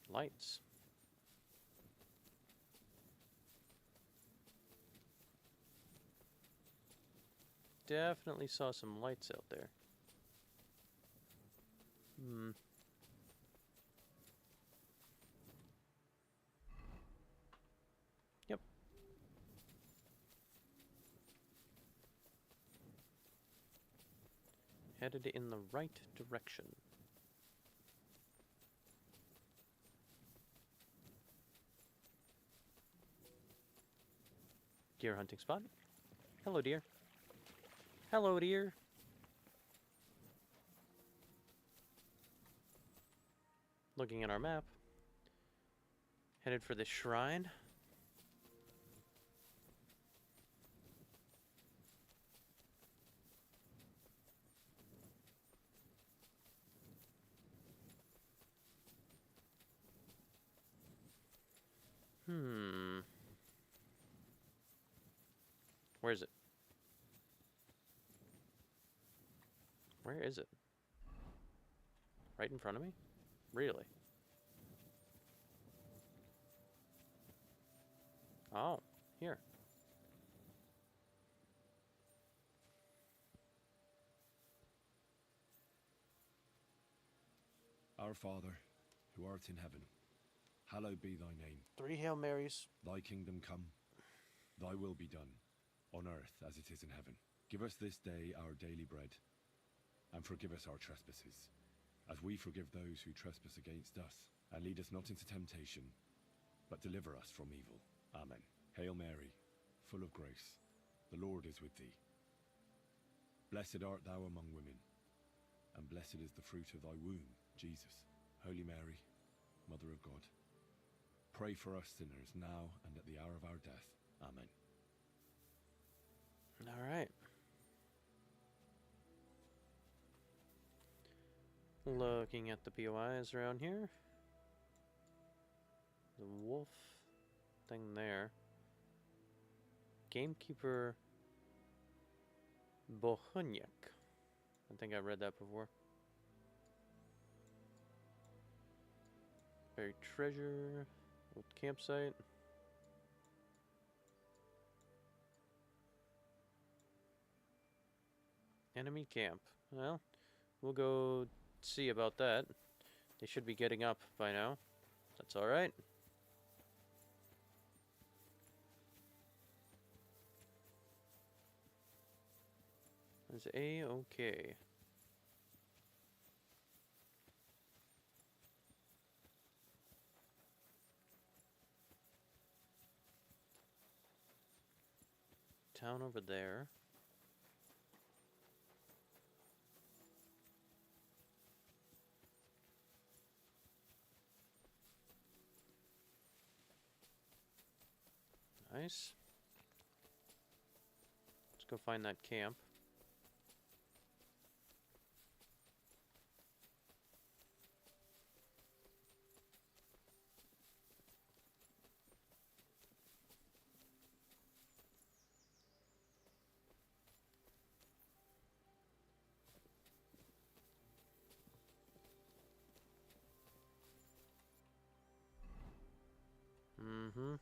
Lights. Definitely saw some lights out there. Yep. Headed in the right direction. Deer hunting spot. Hello, deer. Hello, deer. Looking at our map. Headed for this shrine. Where is it? Where is it? Right in front of me? Really? Oh, here. Our Father, who art in heaven, hallowed be thy name. 3 Hail Marys. Thy kingdom come, thy will be done, on earth as it is in heaven. Give us this day our daily bread, and forgive us our trespasses, as we forgive those who trespass against us. And lead us not into temptation, but deliver us from evil. Amen. Hail Mary, full of grace, the Lord is with thee. Blessed art thou among women, and blessed is the fruit of thy womb, Jesus. Holy Mary, Mother of God, pray for us sinners now and at the hour of our death. Amen. All right. Looking at the POIs around here. The wolf thing there. Gamekeeper Bohunyak. I think I read that before. Buried treasure. Old campsite. Enemy camp. Well, we'll go see about that. They should be getting up by now. That's alright. That's A-okay. Town over there. Nice. Let's go find that camp. Mm-hmm.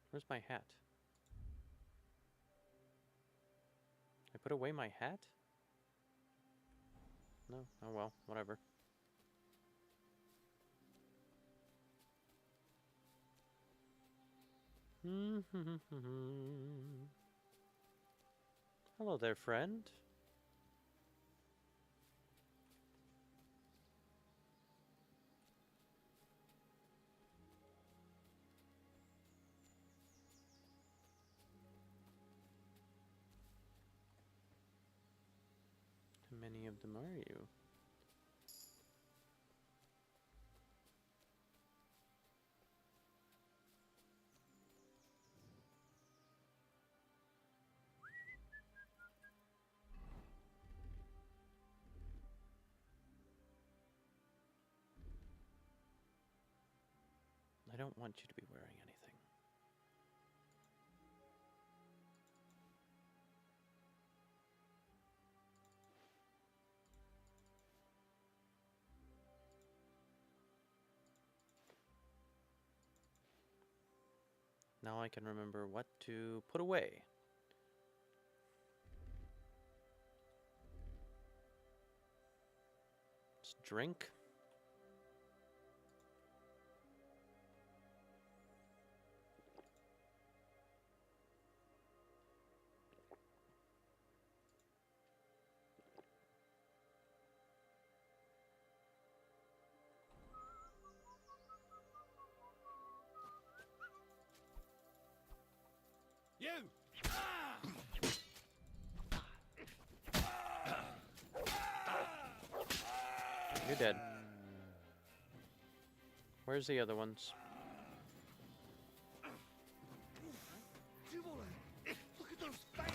Where's my hat? I put away my hat? No? Oh well, whatever. Hello there, friend. How many of them are you? I don't want you to be wearing anything. Now I can remember what to put away. Let's drink. You! You're dead. Where's the other ones? Look at those fangs!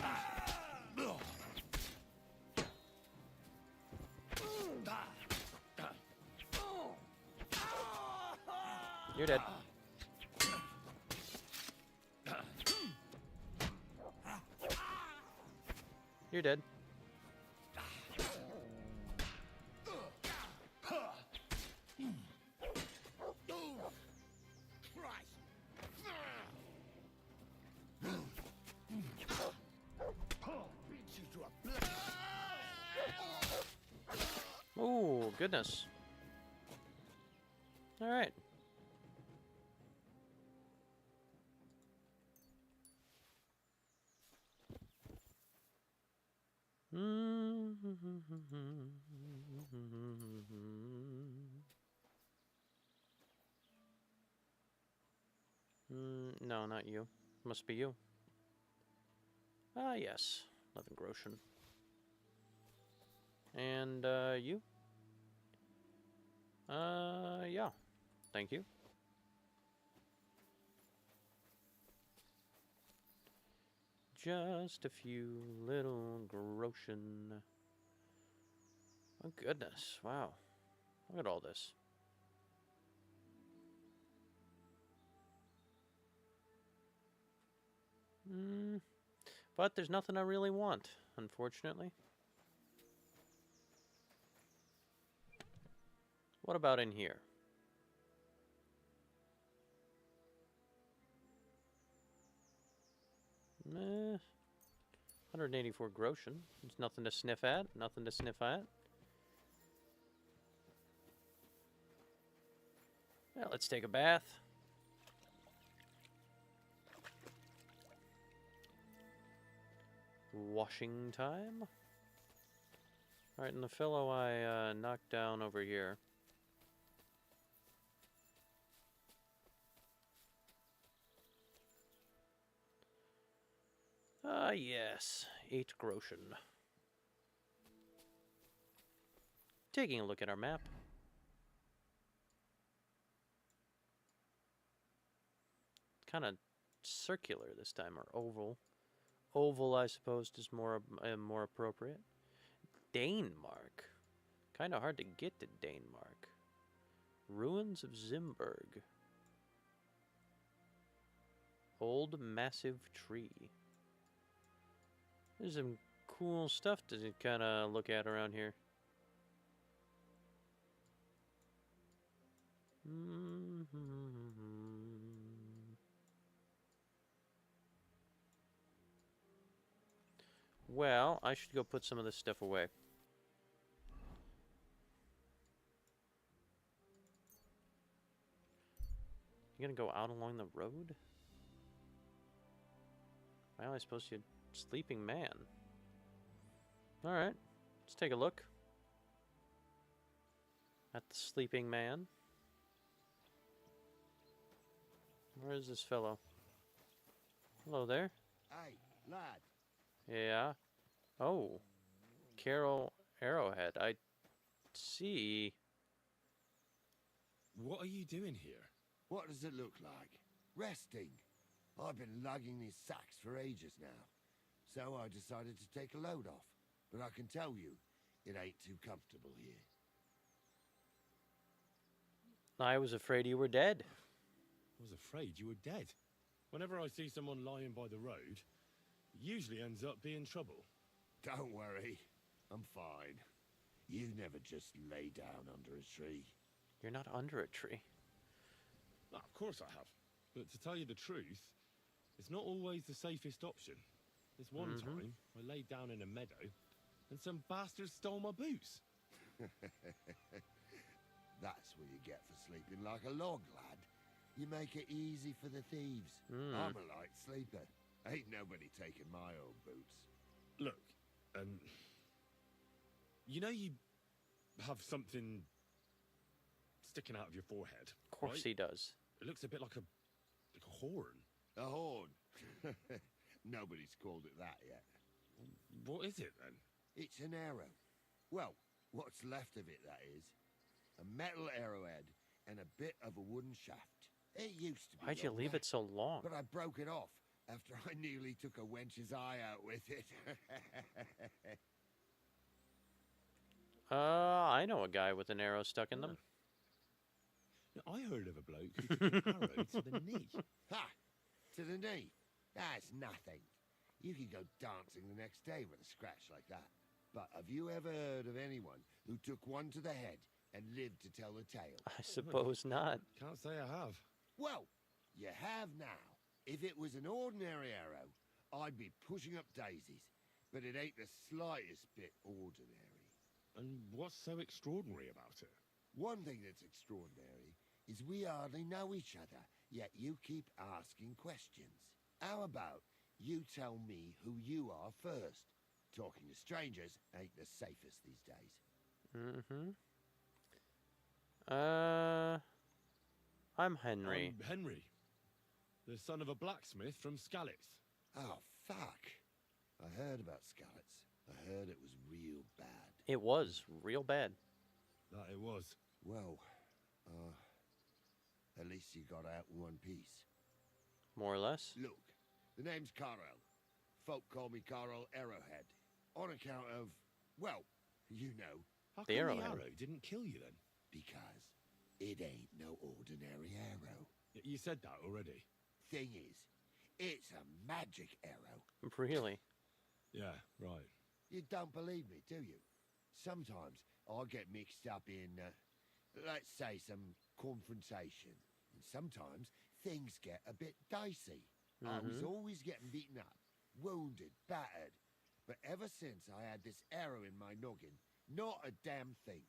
You're dead. You're dead. Oh, goodness. All right. No, not you. Must be you. Ah, yes. Levin Groshen. And, you? Yeah. Thank you. Just a few little Groshen. Oh, goodness. Wow. Look at all this. But there's nothing I really want, unfortunately. What about in here? Meh. 184 Groshen. There's nothing to sniff at. Nothing to sniff at. Well, let's take a bath. Washing time. Alright, and the fellow I knocked down over here. Ah, yes. 8 Groshen. Taking a look at our map. Kind of circular this time, or oval. Oval, I suppose, is more appropriate. Danemark. Kind of hard to get to Danemark. Ruins of Zimberg. Old massive tree. There's some cool stuff to kind of look at around here. Well, I should go put some of this stuff away. You gonna go out along the road? Well, I suppose you're a sleeping man. Alright, let's take a look at the sleeping man. Where is this fellow? Hello there. Hey, lad. Yeah. Oh. Carol Arrowhead. I see. What are you doing here? What does it look like? Resting. I've been lugging these sacks for ages now. So I decided to take a load off. But I can tell you, it ain't too comfortable here. I was afraid you were dead. I was afraid you were dead. Whenever I see someone lying by the road, it usually ends up being trouble. Don't worry. I'm fine. You never just lay down under a tree. You're not under a tree. No, of course I have. But to tell you the truth, it's not always the safest option. This one time, I laid down in a meadow, and some bastards stole my boots. That's what you get for sleeping like a log, lad. You make it easy for the thieves. I'm a light sleeper. Ain't nobody taking my old boots. Look, you know you have something sticking out of your forehead. Of course right? he does. It looks a bit like a horn. A horn? Nobody's called it that yet. What is it, then? It's an arrow. Well, what's left of it, that is. A metal arrowhead and a bit of a wooden shaft. It used to be Why'd you long leave neck, it so long? But I broke it off after I nearly took a wench's eye out with it. I know a guy with an arrow stuck in them. Now, I heard of a bloke who took an arrow to the knee. Ha! To the knee? That's nothing. You can go dancing the next day with a scratch like that. But have you ever heard of anyone who took one to the head and lived to tell the tale? I suppose not. Can't say I have. Well, you have now. If it was an ordinary arrow, I'd be pushing up daisies. But it ain't the slightest bit ordinary. And what's so extraordinary about it? One thing that's extraordinary is we hardly know each other, yet you keep asking questions. How about you tell me who you are first? Talking to strangers ain't the safest these days. I'm Henry. I'm Henry, the son of a blacksmith from Skalitz. Oh, fuck. I heard about Skalitz. I heard it was real bad. It was real bad. That it was. Well, at least you got out in one piece. More or less. Look, the name's Carl. Folk call me Carl Arrowhead. On account of, well, you know. How The come arrowhead. the arrow didn't kill you then? Because it ain't no ordinary arrow. You said that already. Thing is, it's a magic arrow. Really? Yeah, right. You don't believe me, do you? Sometimes I get mixed up in, let's say, some confrontation. And sometimes things get a bit dicey. I was always getting beaten up, wounded, battered. But ever since I had this arrow in my noggin, not a damn thing.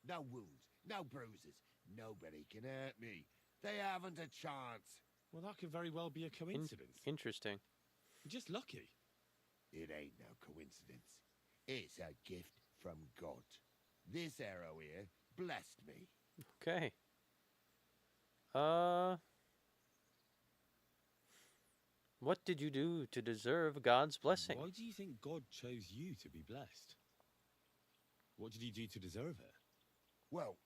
No wounds, no bruises. Nobody can hurt me. They haven't a chance. Well, that could very well be a coincidence. Interesting. You're just lucky. It ain't no coincidence. It's a gift from God. This arrow here blessed me. Okay. What did you do to deserve God's blessing? Why do you think God chose you to be blessed? What did you do to deserve it? Well,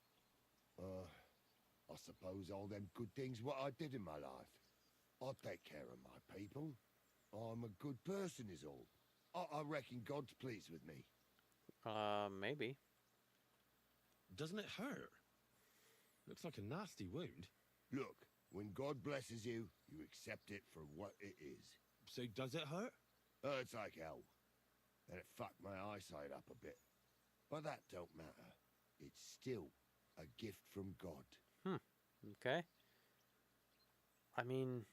I suppose all them good things what I did in my life. I take care of my people. I'm a good person is all. I reckon God's pleased with me. Maybe. Doesn't it hurt? Looks like a nasty wound. Look, when God blesses you, you accept it for what it is. So does it hurt? Hurts like hell. And it fucked my eyesight up a bit. But that don't matter. It's still a gift from God. Okay. I mean...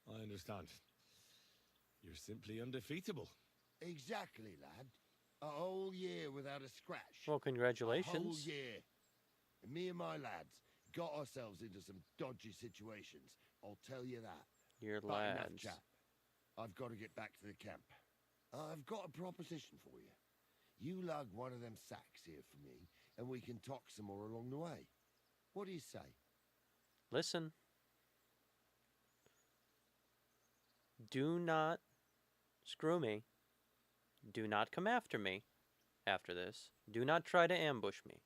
I understand. You're simply undefeatable. Exactly, lad. A whole year without a scratch. Well, A whole congratulations. year. And me and my lads got ourselves into some dodgy situations. I'll tell you that. Your But enough lads. chat. I've got to get back to the camp. I've got a proposition for you. You lug one of them sacks here for me, and we can talk some more along the way. What do you say? Listen. Do not screw me. Do not come after me after this. Do not try to ambush me.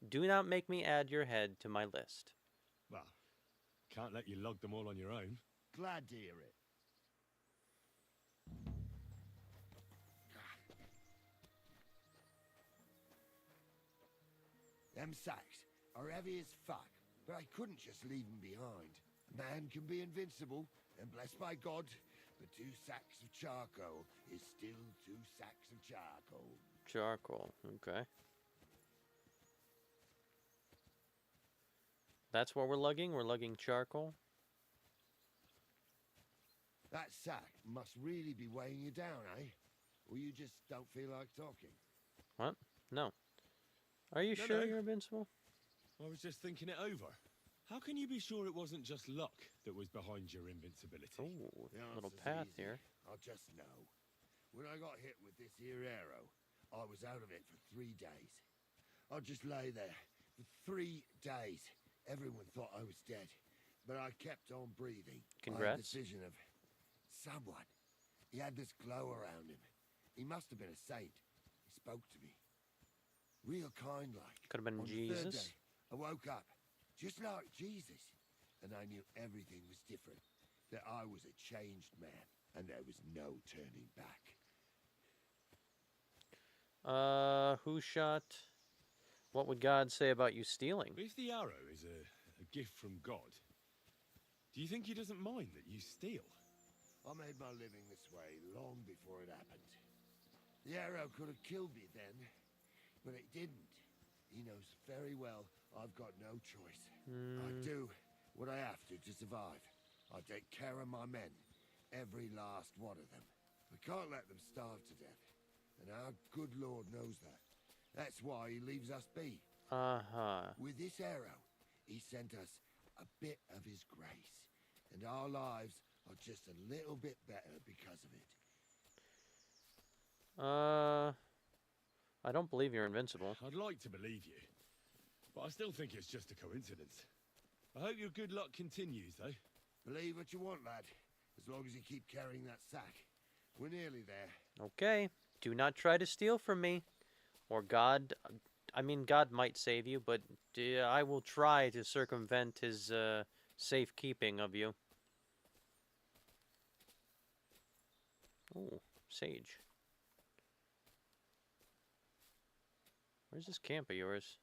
Do not make me add your head to my list. Well, can't let you lug them all on your own. Glad to hear it. Them sacks are heavy as fuck, but I couldn't just leave them behind. A man can be invincible, and blessed by God, but 2 sacks of charcoal is still 2 sacks of charcoal. Charcoal, okay. That's what we're lugging? We're lugging charcoal? That sack must really be weighing you down, eh? Or you just don't feel like talking? What? No. Are you No, sure no. you're invincible? I was just thinking it over. How can you be sure it wasn't just luck that was behind your invincibility? Ooh, The little answer's path easy. here. I just know. When I got hit with this here arrow, I was out of it for 3 days. I just lay there for 3 days. Everyone thought I was dead, but I kept on breathing. Congrats. I had the vision of someone. He had this glow around him. He must have been a saint. He spoke to me. Real kind like. Could have been On the 3rd Jesus. day, I woke up, just like Jesus. And I knew everything was different. That I was a changed man. And there was no turning back. Who shot? What would God say about you stealing? If the arrow is a gift from God, do you think he doesn't mind that you steal? I made my living this way long before it happened. The arrow could have killed me then, but it didn't. He knows very well I've got no choice. I do what I have to survive. I take care of my men, every last one of them. We can't let them starve to death, and our good Lord knows that. That's why he leaves us be. Uh-huh. With this arrow, he sent us a bit of his grace, and our lives are just a little bit better because of it. I don't believe you're invincible. I'd like to believe you, but I still think it's just a coincidence. I hope your good luck continues, though. Believe what you want, lad, as long as you keep carrying that sack. We're nearly there. Okay. Do not try to steal from me. Or God... I mean, God might save you, but I will try to circumvent his safekeeping of you. Ooh, sage. Where's this camp of yours?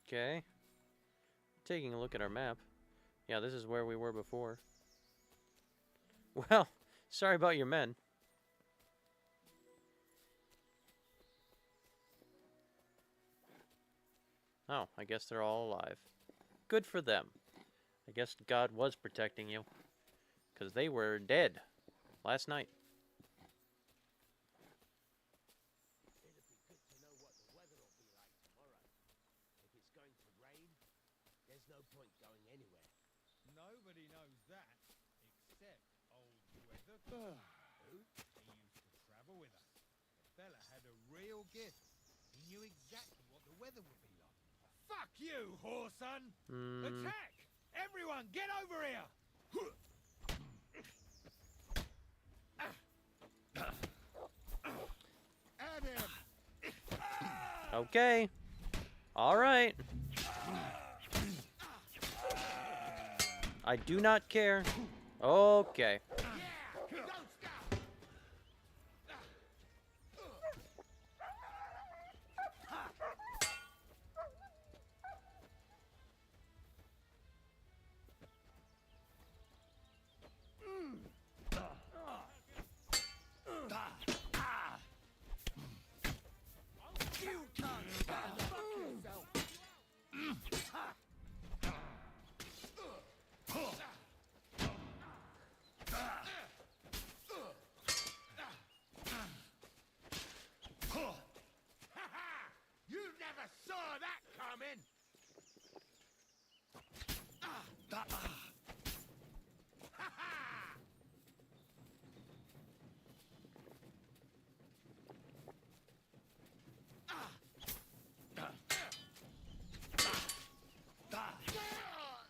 Okay. Taking a look at our map. Yeah, this is where we were before. Well, sorry about your men. Oh, I guess they're all alive. Good for them. I guess God was protecting you. Because they were dead last night. There's no point going anywhere. Nobody knows that, except old Weather. He used to travel with us. The fella had a real gift. He knew exactly what the weather would be like. Fuck you, whoreson! Attack! Everyone, get over here! At him! Okay. All right. I do not care. Okay. Don't stop! You can't stand fuck yourself. You never saw that coming!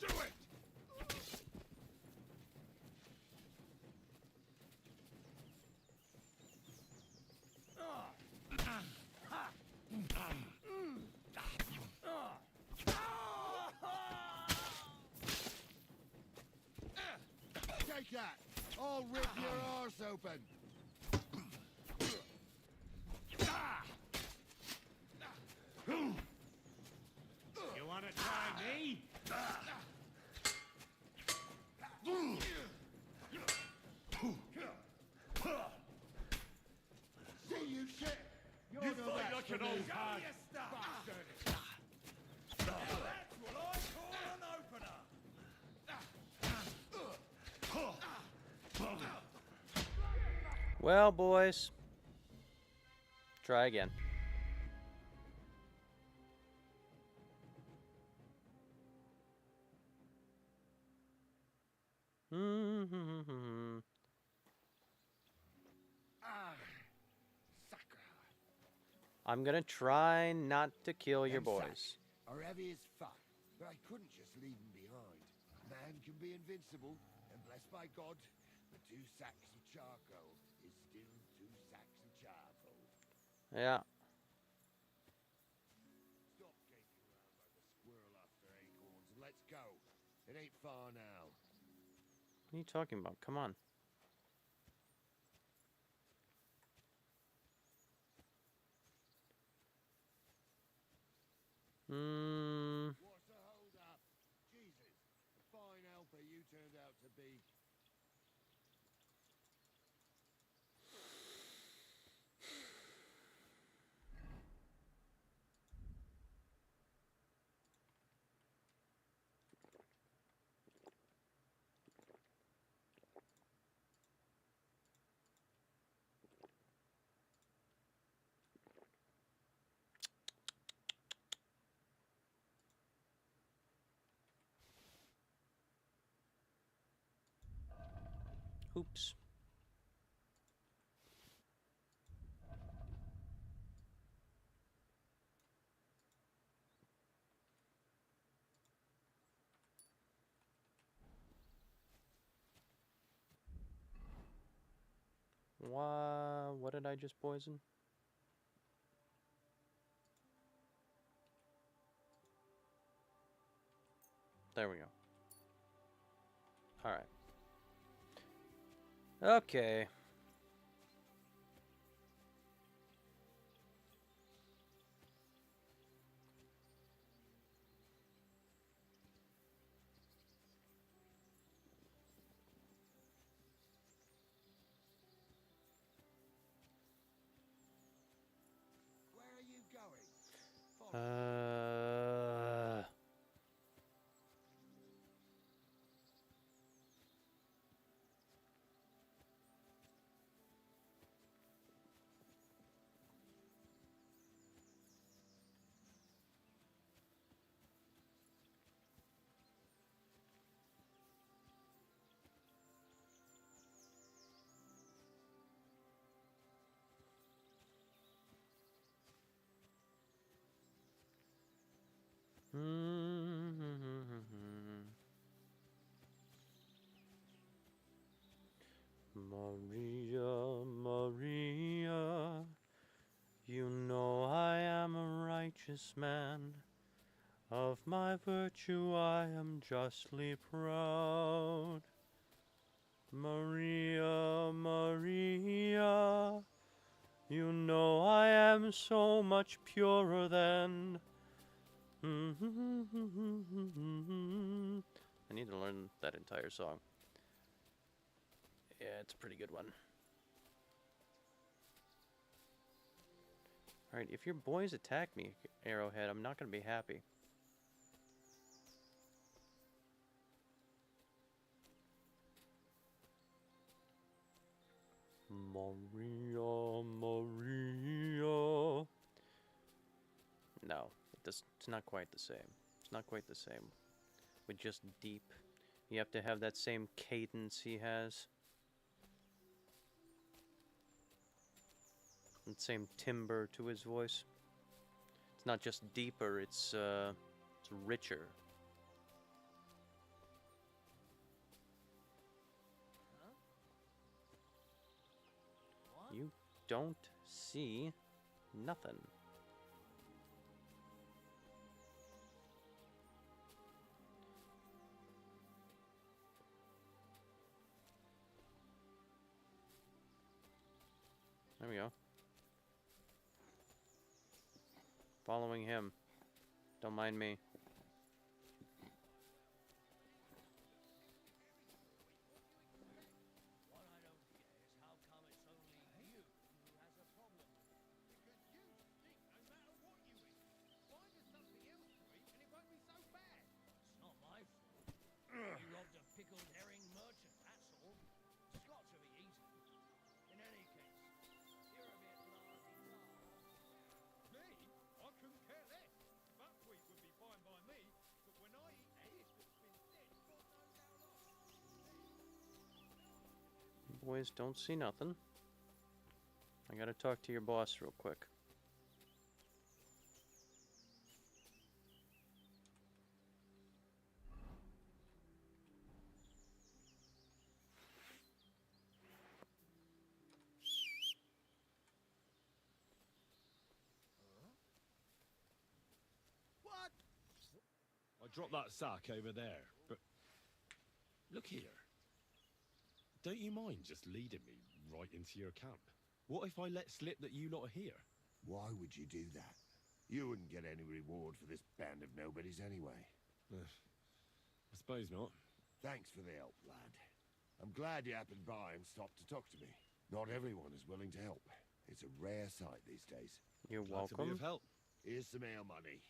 Do it! Take that! I'll rip your arse open! You wanna try me? See you shit! You You're thought the you could all hard your stuff. That's what I call an opener. Well, boys. Try again. I'm gonna try not to kill your Them boys. sacks are heavy as fuck, but I couldn't just leave them behind. Man can be invincible, and blessed by God, the 2 sacks of charcoal is still 2 sacks of charcoal. Yeah. Stop gaping around like a squirrel after acorns, and let's go. It ain't far now. What are you talking about? Come on. What's the hold up? Jesus, a fine helper you turned out to be. Oops. What did I just poison? There we go. All right. Okay. Where are you going? Maria, Maria, you know I am a righteous man. Of my virtue I am justly proud. Maria, Maria, you know I am so much purer than. I need to learn that entire song. Yeah, it's a pretty good one. Alright, if your boys attack me, Arrowhead, I'm not going to be happy. Maria, Maria. No, it's not quite the same. It's not quite the same. With just deep. You have to have that same cadence he has. And same timbre to his voice. It's not just deeper, it's richer. You don't see nothing. There we go. Following him. Don't mind me. Pickled herring merchant, that's all. Scots are easy. In any case, you're a bit lardy. Me? I couldn't care less. Buckwheat would be fine by me, but when I eat fish that's been dead, God knows how long. Boys, don't see nothing. I gotta talk to your boss real quick. I dropped that sack over there, but look here. Don't you mind just leading me right into your camp? What if I let slip that you lot are here? Why would you do that? You wouldn't get any reward for this band of nobodies anyway. I suppose not. Thanks for the help, lad. I'm glad you happened by and stopped to talk to me. Not everyone is willing to help. It's a rare sight these days. You're Glad to be welcome. of help. Here's some ale money.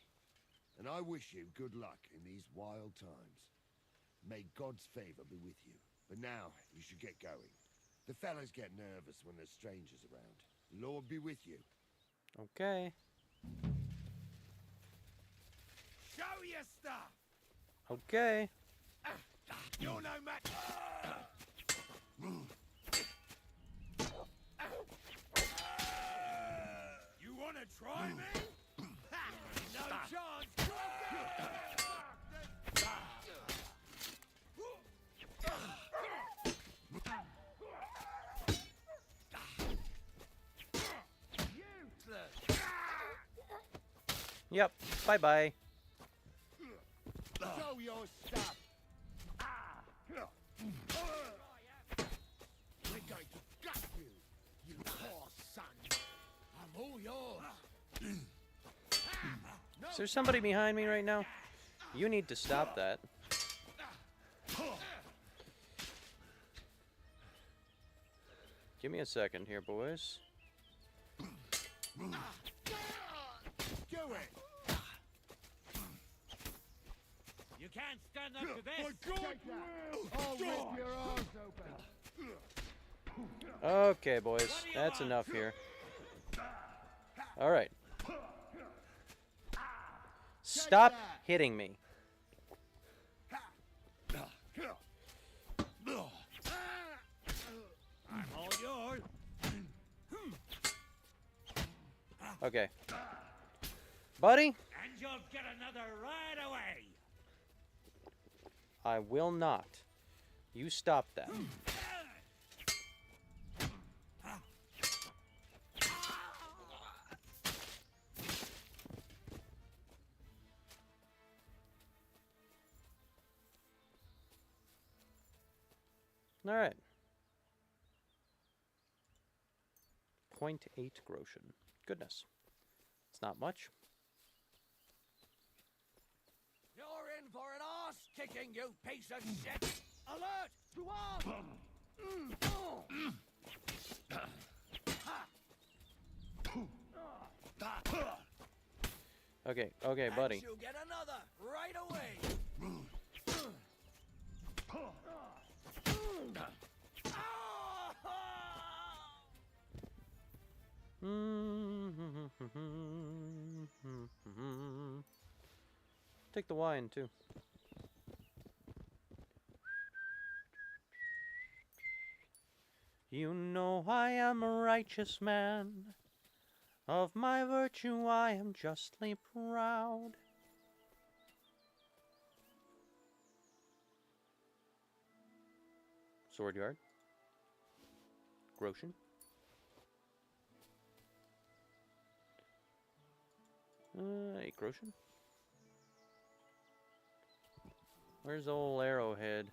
And I wish you good luck in these wild times. May God's favor be with you. But now, you should get going. The fellas get nervous when there's strangers around. The Lord be with you. Okay. Show your stuff! Okay. You're no match! You wanna try me? No chance! Yep. Bye-bye. Show your stuff! We're going to gut you, you poor son. I'm all yours. Is there somebody behind me right now? You need to stop that. Give me a second here, boys. Do it! You can't stand up to this! My God! I'll rip your arms open! Okay, boys. That's enough here. Alright. Stop hitting me. I'm all yours. Okay. Buddy, And you'll get another right away. I will not. You stop that. Alright. 0.8 groschen. Goodness. It's not much. You're in for an arse kicking, you piece of shit! Alert! To on! Okay, okay, buddy. And you'll get another right away. Take the wine too. You know I am a righteous man. Of my virtue I am justly proud. Sword yard. Groschen. 8 groschen. Where's old Arrowhead?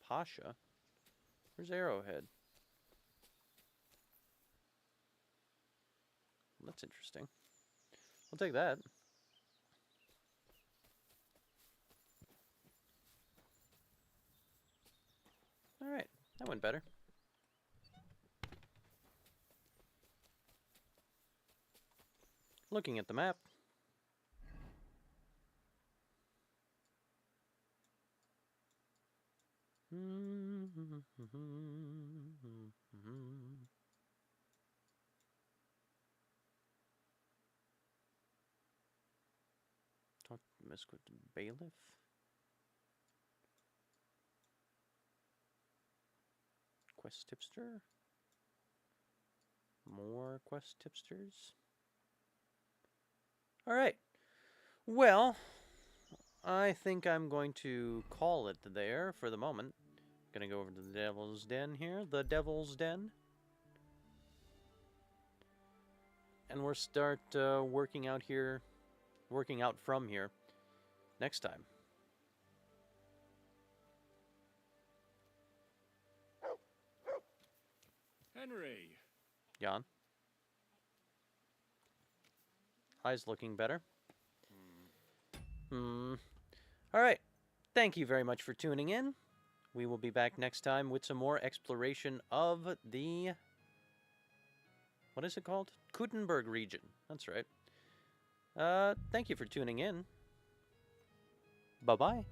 Pasha? Where's Arrowhead? That's interesting. I'll take that. Alright, that went better. Looking at the map. Talk to Mesquite Bailiff. Quest tipster. More quest tipsters. Alright. Well, I think I'm going to call it there for the moment. Gonna go over to the Devil's Den here. The Devil's Den. And we'll start working out from here next time. Henry. Jan. Eyes looking better. Alright. Thank you very much for tuning in. We will be back next time with some more exploration of the... What is it called? Kuttenberg region. That's right. Thank you for tuning in. Bye-bye.